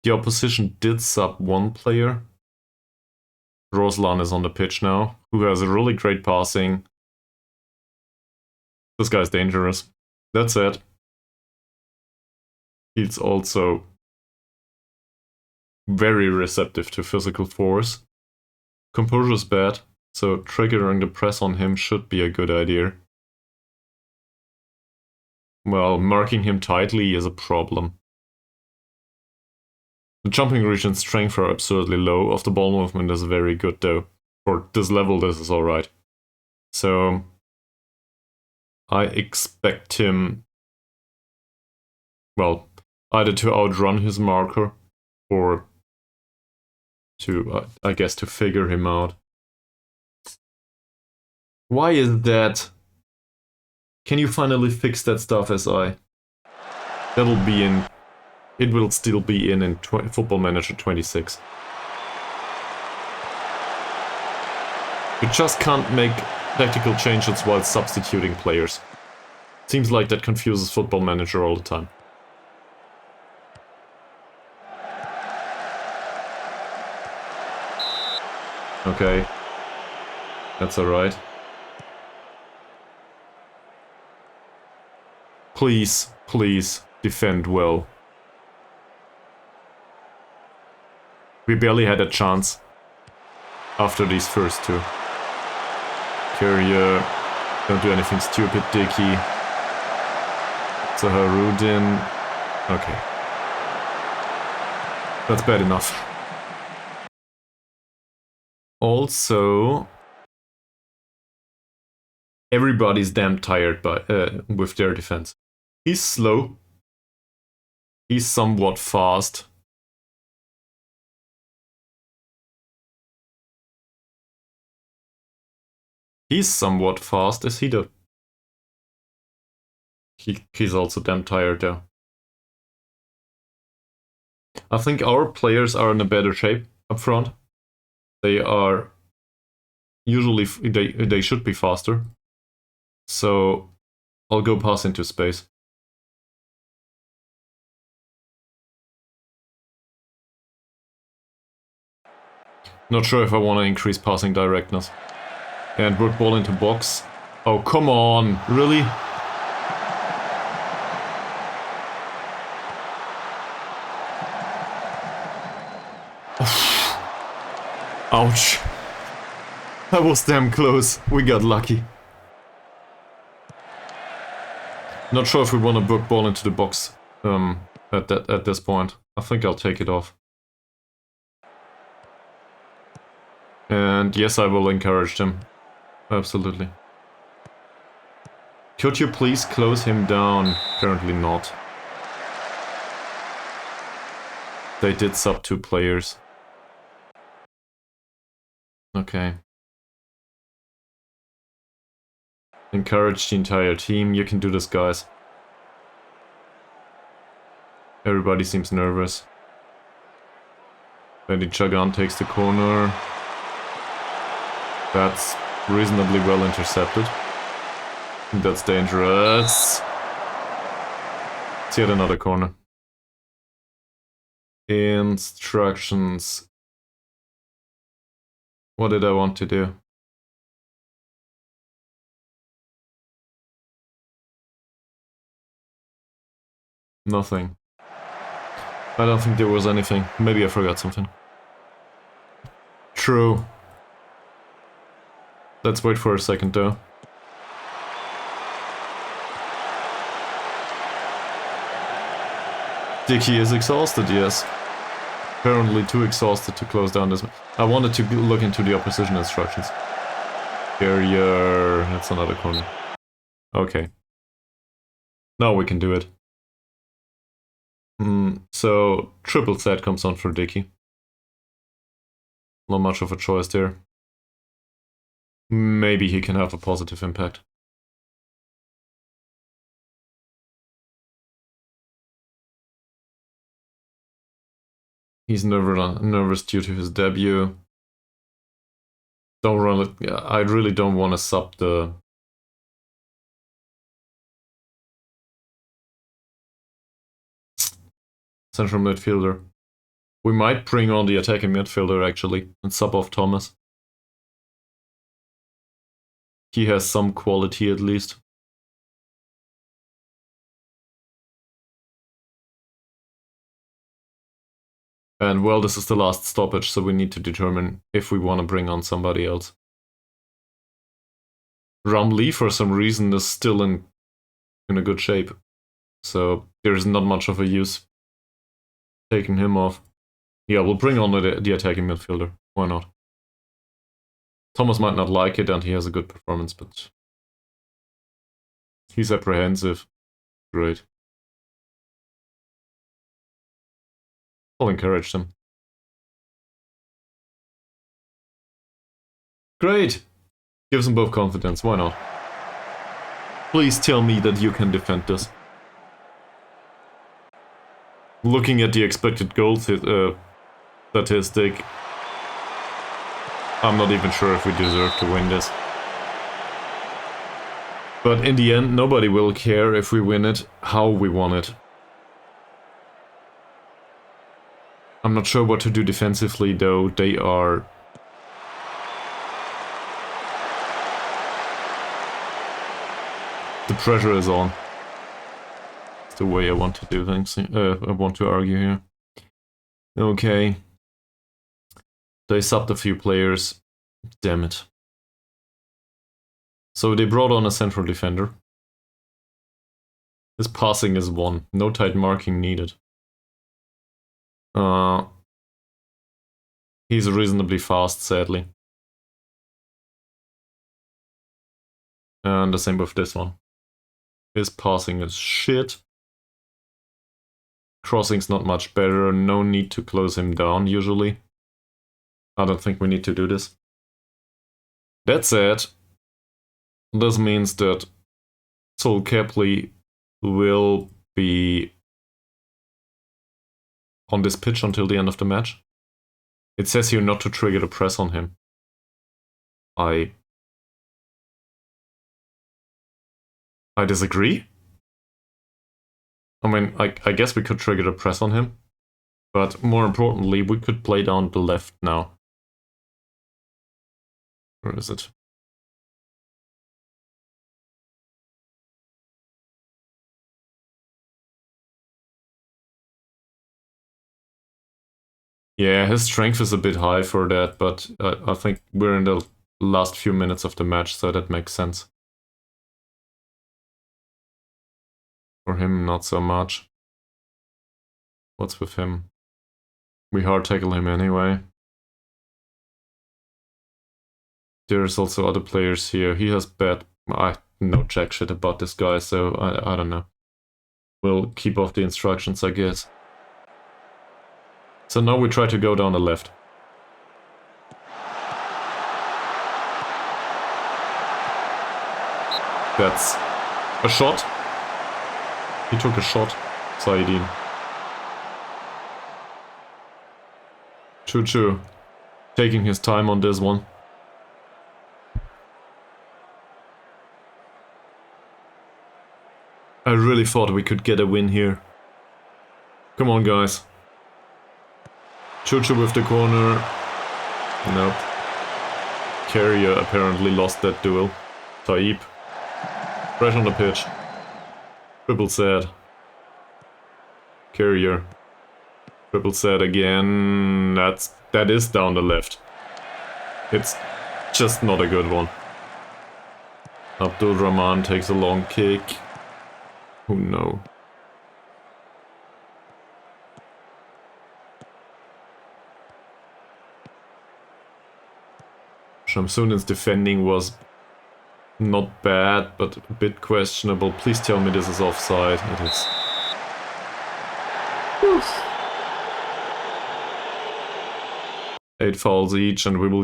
The opposition did sub 1 player. Roslan is on the pitch now, who has a really great passing. This guy's dangerous. That's it. He's also very receptive to physical force. Composure's bad, so triggering the press on him should be a good idea. Well, marking him tightly is a problem. The jumping reach and strength are absurdly low. Off the ball movement is very good though. For this level, this is alright. So I expect him, well, either to outrun his marker or to, I guess, to figure him out. Why is that Can you finally fix that stuff, SI? That'll be in... It will still be in Football Manager 26. You just can't make tactical changes while substituting players. Seems like that confuses Football Manager all the time. Okay. That's alright. Please, please, defend well. We barely had a chance after these first two. Courier, don't do anything stupid, Dicky. Zaharudin. Okay. That's bad enough. Also, everybody's damn tired with their defense. He's slow. He's somewhat fast. He's somewhat fast, is he though? He's also damn tired though. I think our players are in a better shape up front. They are usually they should be faster. So I'll go pass into space. Not sure if I want to increase passing directness. And work ball into box. Oh, come on, really? Ouch. That was damn close. We got lucky. Not sure if we want to book ball into the box at this point. I think I'll take it off. And yes, I will encourage them. Absolutely. Could you please close him down? Currently not. They did sub 2 players. Okay. Encourage the entire team. You can do this, guys. Everybody seems nervous. Benny Chagan takes the corner. That's reasonably well intercepted. That's dangerous. Let's get another corner. Instructions. What did I want to do? Nothing. I don't think there was anything. Maybe I forgot something. True. Let's wait for a second though. Dicky is exhausted, yes. Apparently too exhausted to close down this. I wanted to look into the opposition instructions. Barrier. That's another corner. Okay. Now we can do it. So, triple set comes on for Dicky. Not much of a choice there. Maybe he can have a positive impact. He's nervous due to his debut. Don't run it. Yeah, I really don't want to sub the... central midfielder. We might bring on the attacking midfielder actually and sub off Thomas. He has some quality at least. And well, this is the last stoppage, so we need to determine if we want to bring on somebody else. Rumley, for some reason, is still in a good shape. So there's not much of a use taking him off. Yeah, we'll bring on the attacking midfielder. Why not? Thomas might not like it, and he has a good performance, but he's apprehensive. Great. I'll encourage them. Great! Gives them both confidence, why not? Please tell me that you can defend this. Looking at the expected goals statistic, I'm not even sure if we deserve to win this. But in the end, nobody will care if we win it, how we won it. I'm not sure what to do defensively though, they are... The pressure is on. It's the way I want to do things, I want to argue here. Okay. They subbed a few players. Damn it. So they brought on a central defender. His passing is 1. No tight marking needed. He's reasonably fast, sadly. And the same with this one. His passing is shit. Crossing's not much better. No need to close him down, usually. I don't think we need to do this. That said, this means that Sol Kepley will be on this pitch until the end of the match. It says here not to trigger the press on him. I disagree. I mean, I guess we could trigger the press on him, but more importantly, we could play down the left now. Where is it? Yeah, his strength is a bit high for that, but I think we're in the last few minutes of the match, so that makes sense. For him, not so much. What's with him? We hard tackle him anyway. There's also other players here. He has bad... I know jack shit about this guy, so I don't know. We'll keep off the instructions, I guess. So now we try to go down the left. That's a shot. He took a shot, Saidin. 2-2. Taking his time on this one. I really thought we could get a win here. Come on, guys. Chuchu with the corner. Nope. Carrier apparently lost that duel. Taib. Fresh on the pitch. Triple sad. Carrier. Triple sad again. That is down the left. It's just not a good one. Abdul Rahman takes a long kick. Oh no. Shamsunen's defending was not bad, but a bit questionable. Please tell me this is offside. It is. Oof. 8 fouls each, and we will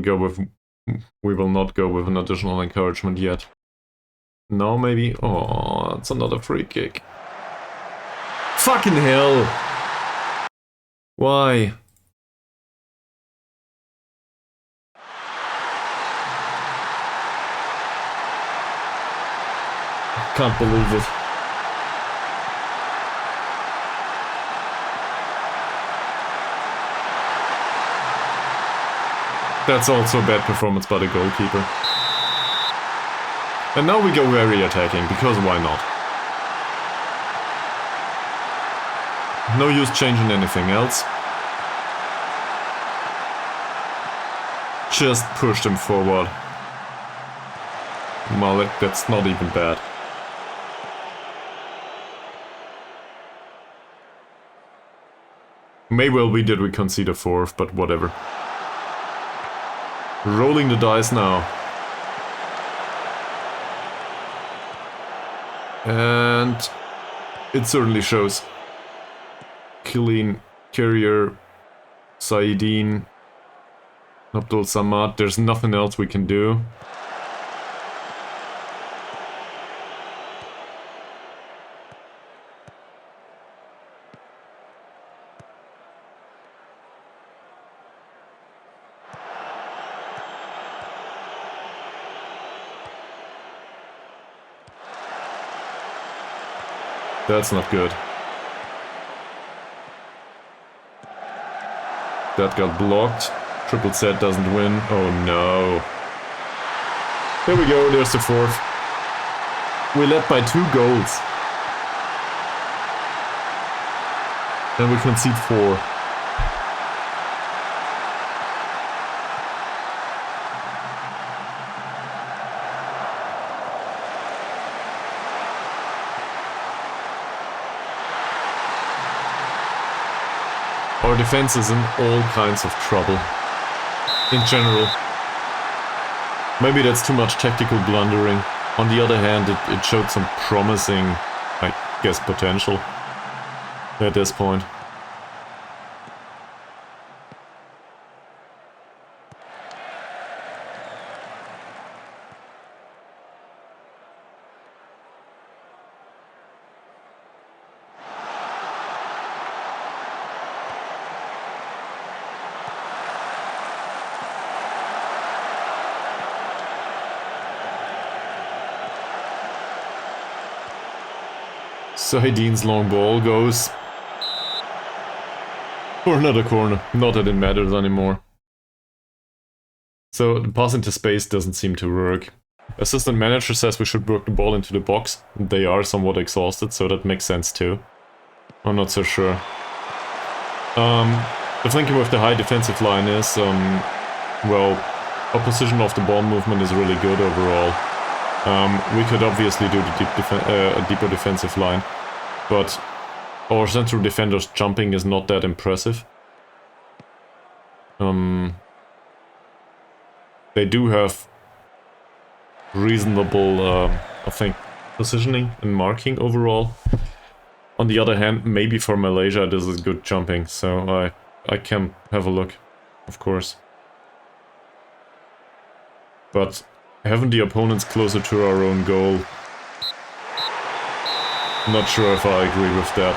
not go with an additional encouragement yet. No, maybe? Oh, it's another free kick. Fucking hell! Why? Can't believe it. That's also a bad performance by the goalkeeper. And now we go very attacking, because why not? No use changing anything else. Just push them forward. Well, that's not even bad. May well be that we concede a 4th, but whatever. Rolling the dice now. And it certainly shows. Killing Carrier, Saidin, Abdul Samad. There's nothing else we can do. That's not good. That got blocked. Triple set doesn't win. Oh no. There we go, there's the fourth. We led by 2 goals. And we concede 4. Our defense is in all kinds of trouble. In general. Maybe that's too much tactical blundering. On the other hand, it showed some promising, I guess, potential at this point. Saidin's long ball goes for another corner. Not that it matters anymore. So the pass into space doesn't seem to work. Assistant manager says we should work the ball into the box. They are somewhat exhausted, so that makes sense too. I'm not so sure. The thinking with the high defensive line is, well, opposition of the ball movement is really good overall. We could obviously do the a deeper defensive line, but our central defenders jumping is not that impressive. They do have reasonable, I think, positioning and marking overall. On the other hand, maybe for Malaysia this is good jumping, so I can have a look, of course. But having the opponents closer to our own goal, not sure if I agree with that.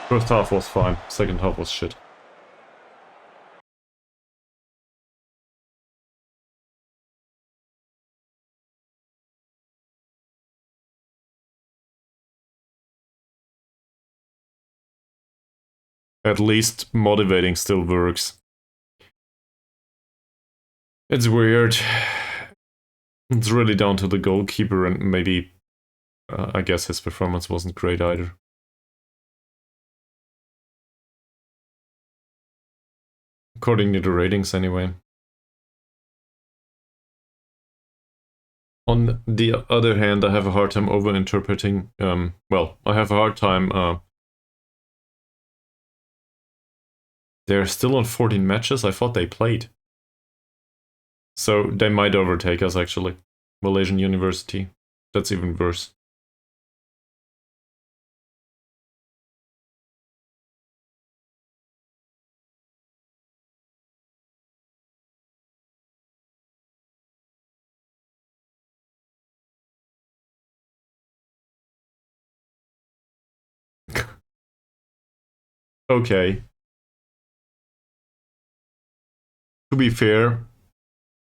First half was fine, second half was shit. At least motivating still works. It's weird. It's really down to the goalkeeper, and maybe, I guess his performance wasn't great either. According to the ratings, anyway. On the other hand, I have a hard time over-interpreting, well, I have a hard time, they're still on 14 matches? I thought they played. So they might overtake us, actually. Malaysian University. That's even worse. Okay. To be fair,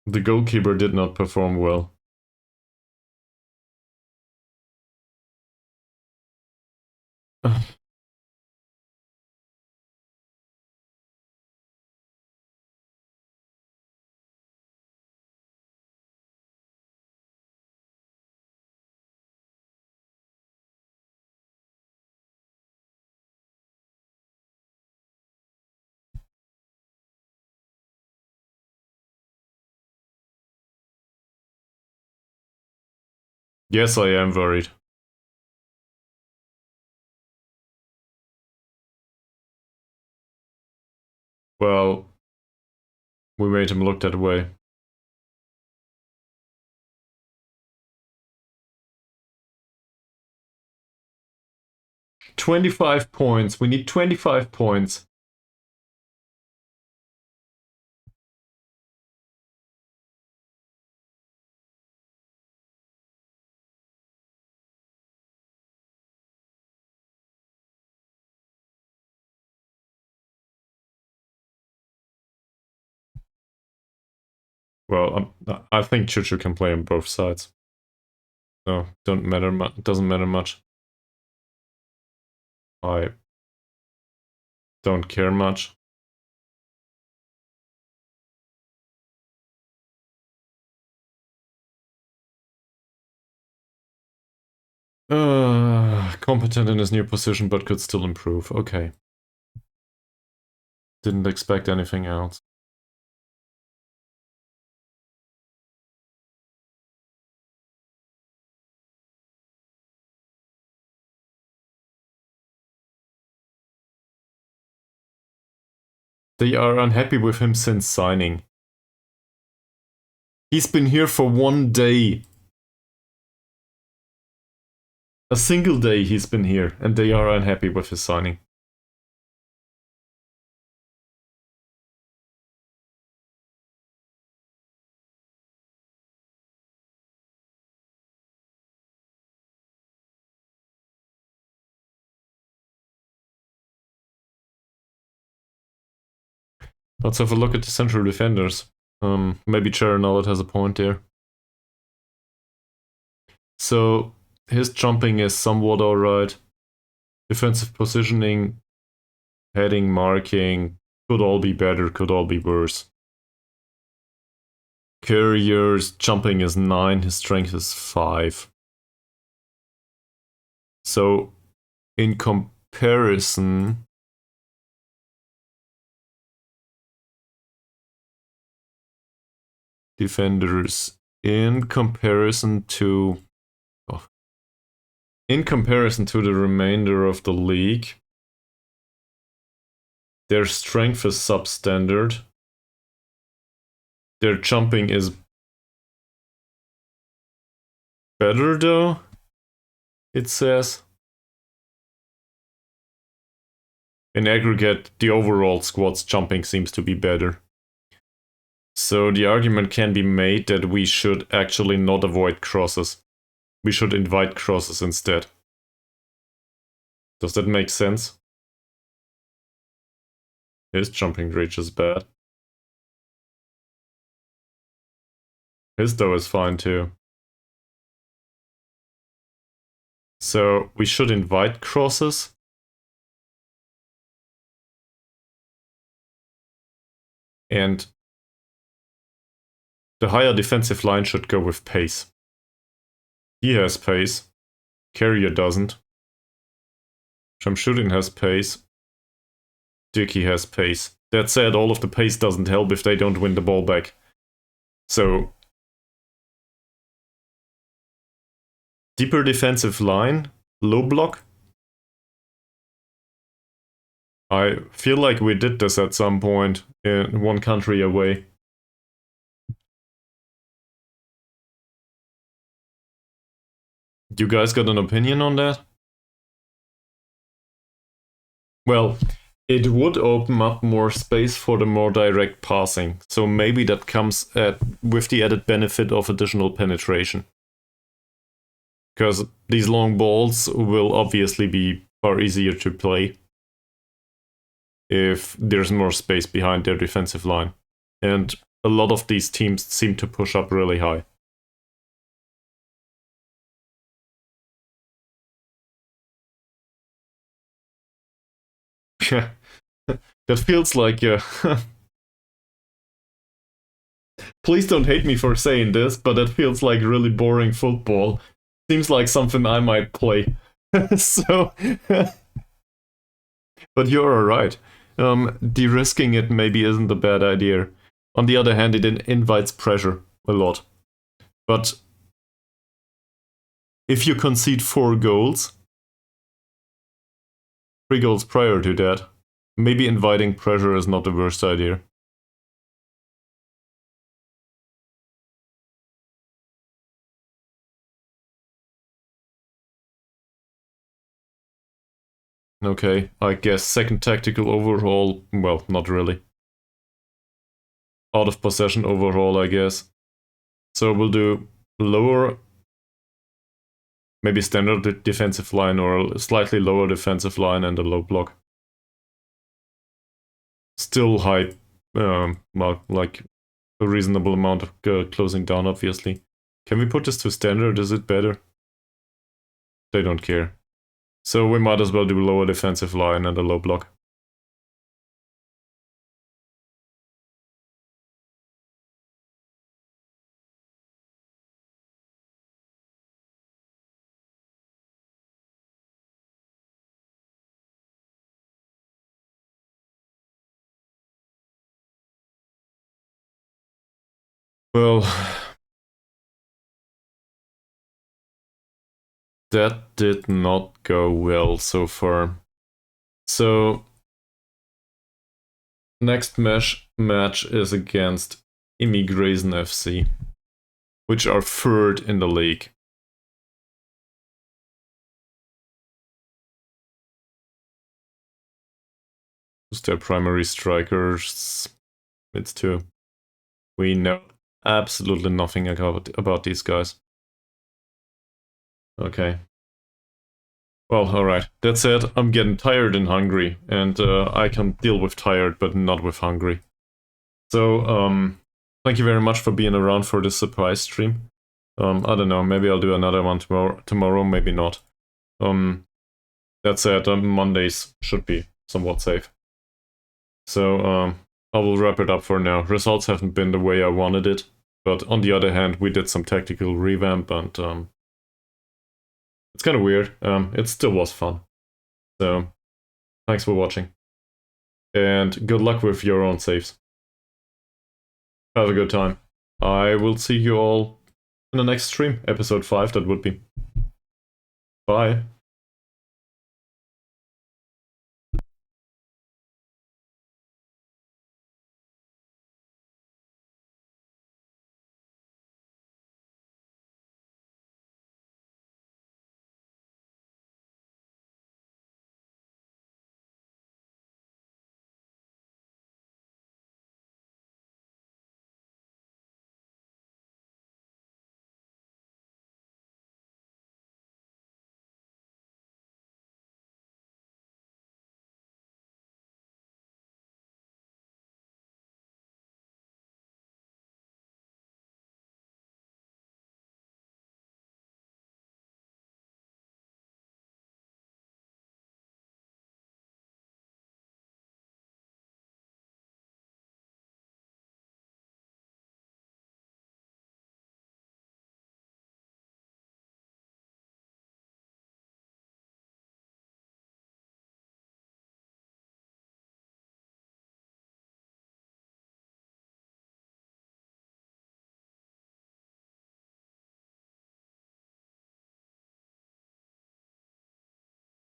the goalkeeper did not perform well. Yes, I am worried. Well, we made him look that way. "25 points. We need 25 points. Well, I think Chuchu can play on both sides. So, doesn't matter much. I don't care much. Competent in his new position, but could still improve. Okay. Didn't expect anything else. They are unhappy with him since signing. He's been here for 1 day. A single day he's been here, and they are unhappy with his signing. Let's have a look at the central defenders. Maybe Charanollet has a point there. So, his jumping is somewhat alright. Defensive positioning, heading, marking, could all be better, could all be worse. Courier's jumping is 9, his strength is 5. So, in comparison, defenders in comparison to the remainder of the league, their strength is substandard. Their jumping is better though, it says. In aggregate, the overall squad's jumping seems to be better. So the argument can be made that we should actually not avoid crosses. We should invite crosses instead. Does that make sense? His jumping reach is bad. His though is fine too. So we should invite crosses. And the higher defensive line should go with pace. He has pace. Carrier doesn't. Shamshuddin has pace. Dickey has pace. That said, all of the pace doesn't help if they don't win the ball back. So, deeper defensive line, low block. I feel like we did this at some point in one country away. You guys got an opinion on that? Well, it would open up more space for the more direct passing, so maybe that comes with the added benefit of additional penetration. Because these long balls will obviously be far easier to play if there's more space behind their defensive line. And a lot of these teams seem to push up really high. Yeah, that feels like... Please don't hate me for saying this, but that feels like really boring football. Seems like something I might play. So... But you're alright. De-risking it maybe isn't a bad idea. On the other hand, it invites pressure a lot. But if you concede 4 goals, 3 goals prior to that, maybe inviting pressure is not the worst idea. Okay, I guess second tactical overhaul, well, not really. Out of possession overhaul, I guess. So we'll do lower, maybe standard defensive line or a slightly lower defensive line and a low block. Still high, well, like a reasonable amount of closing down, obviously. Can we put this to standard? Is it better? They don't care. So we might as well do lower defensive line and a low block. Well, that did not go well so far. So, next match is against Immigration FC, which are third in the league. Who's their primary strikers? It's two. We know absolutely nothing about these guys. Okay. Well, alright. That said, I'm getting tired and hungry, and I can deal with tired, but not with hungry. So, thank you very much for being around for this surprise stream. I don't know, maybe I'll do another one tomorrow, maybe not. That said, Mondays should be somewhat safe. So, I will wrap it up for now. Results haven't been the way I wanted it, but on the other hand, we did some tactical revamp, and it's kind of weird. It still was fun. So, thanks for watching. And good luck with your own saves. Have a good time. I will see you all in the next stream, episode 5 that would be. Bye.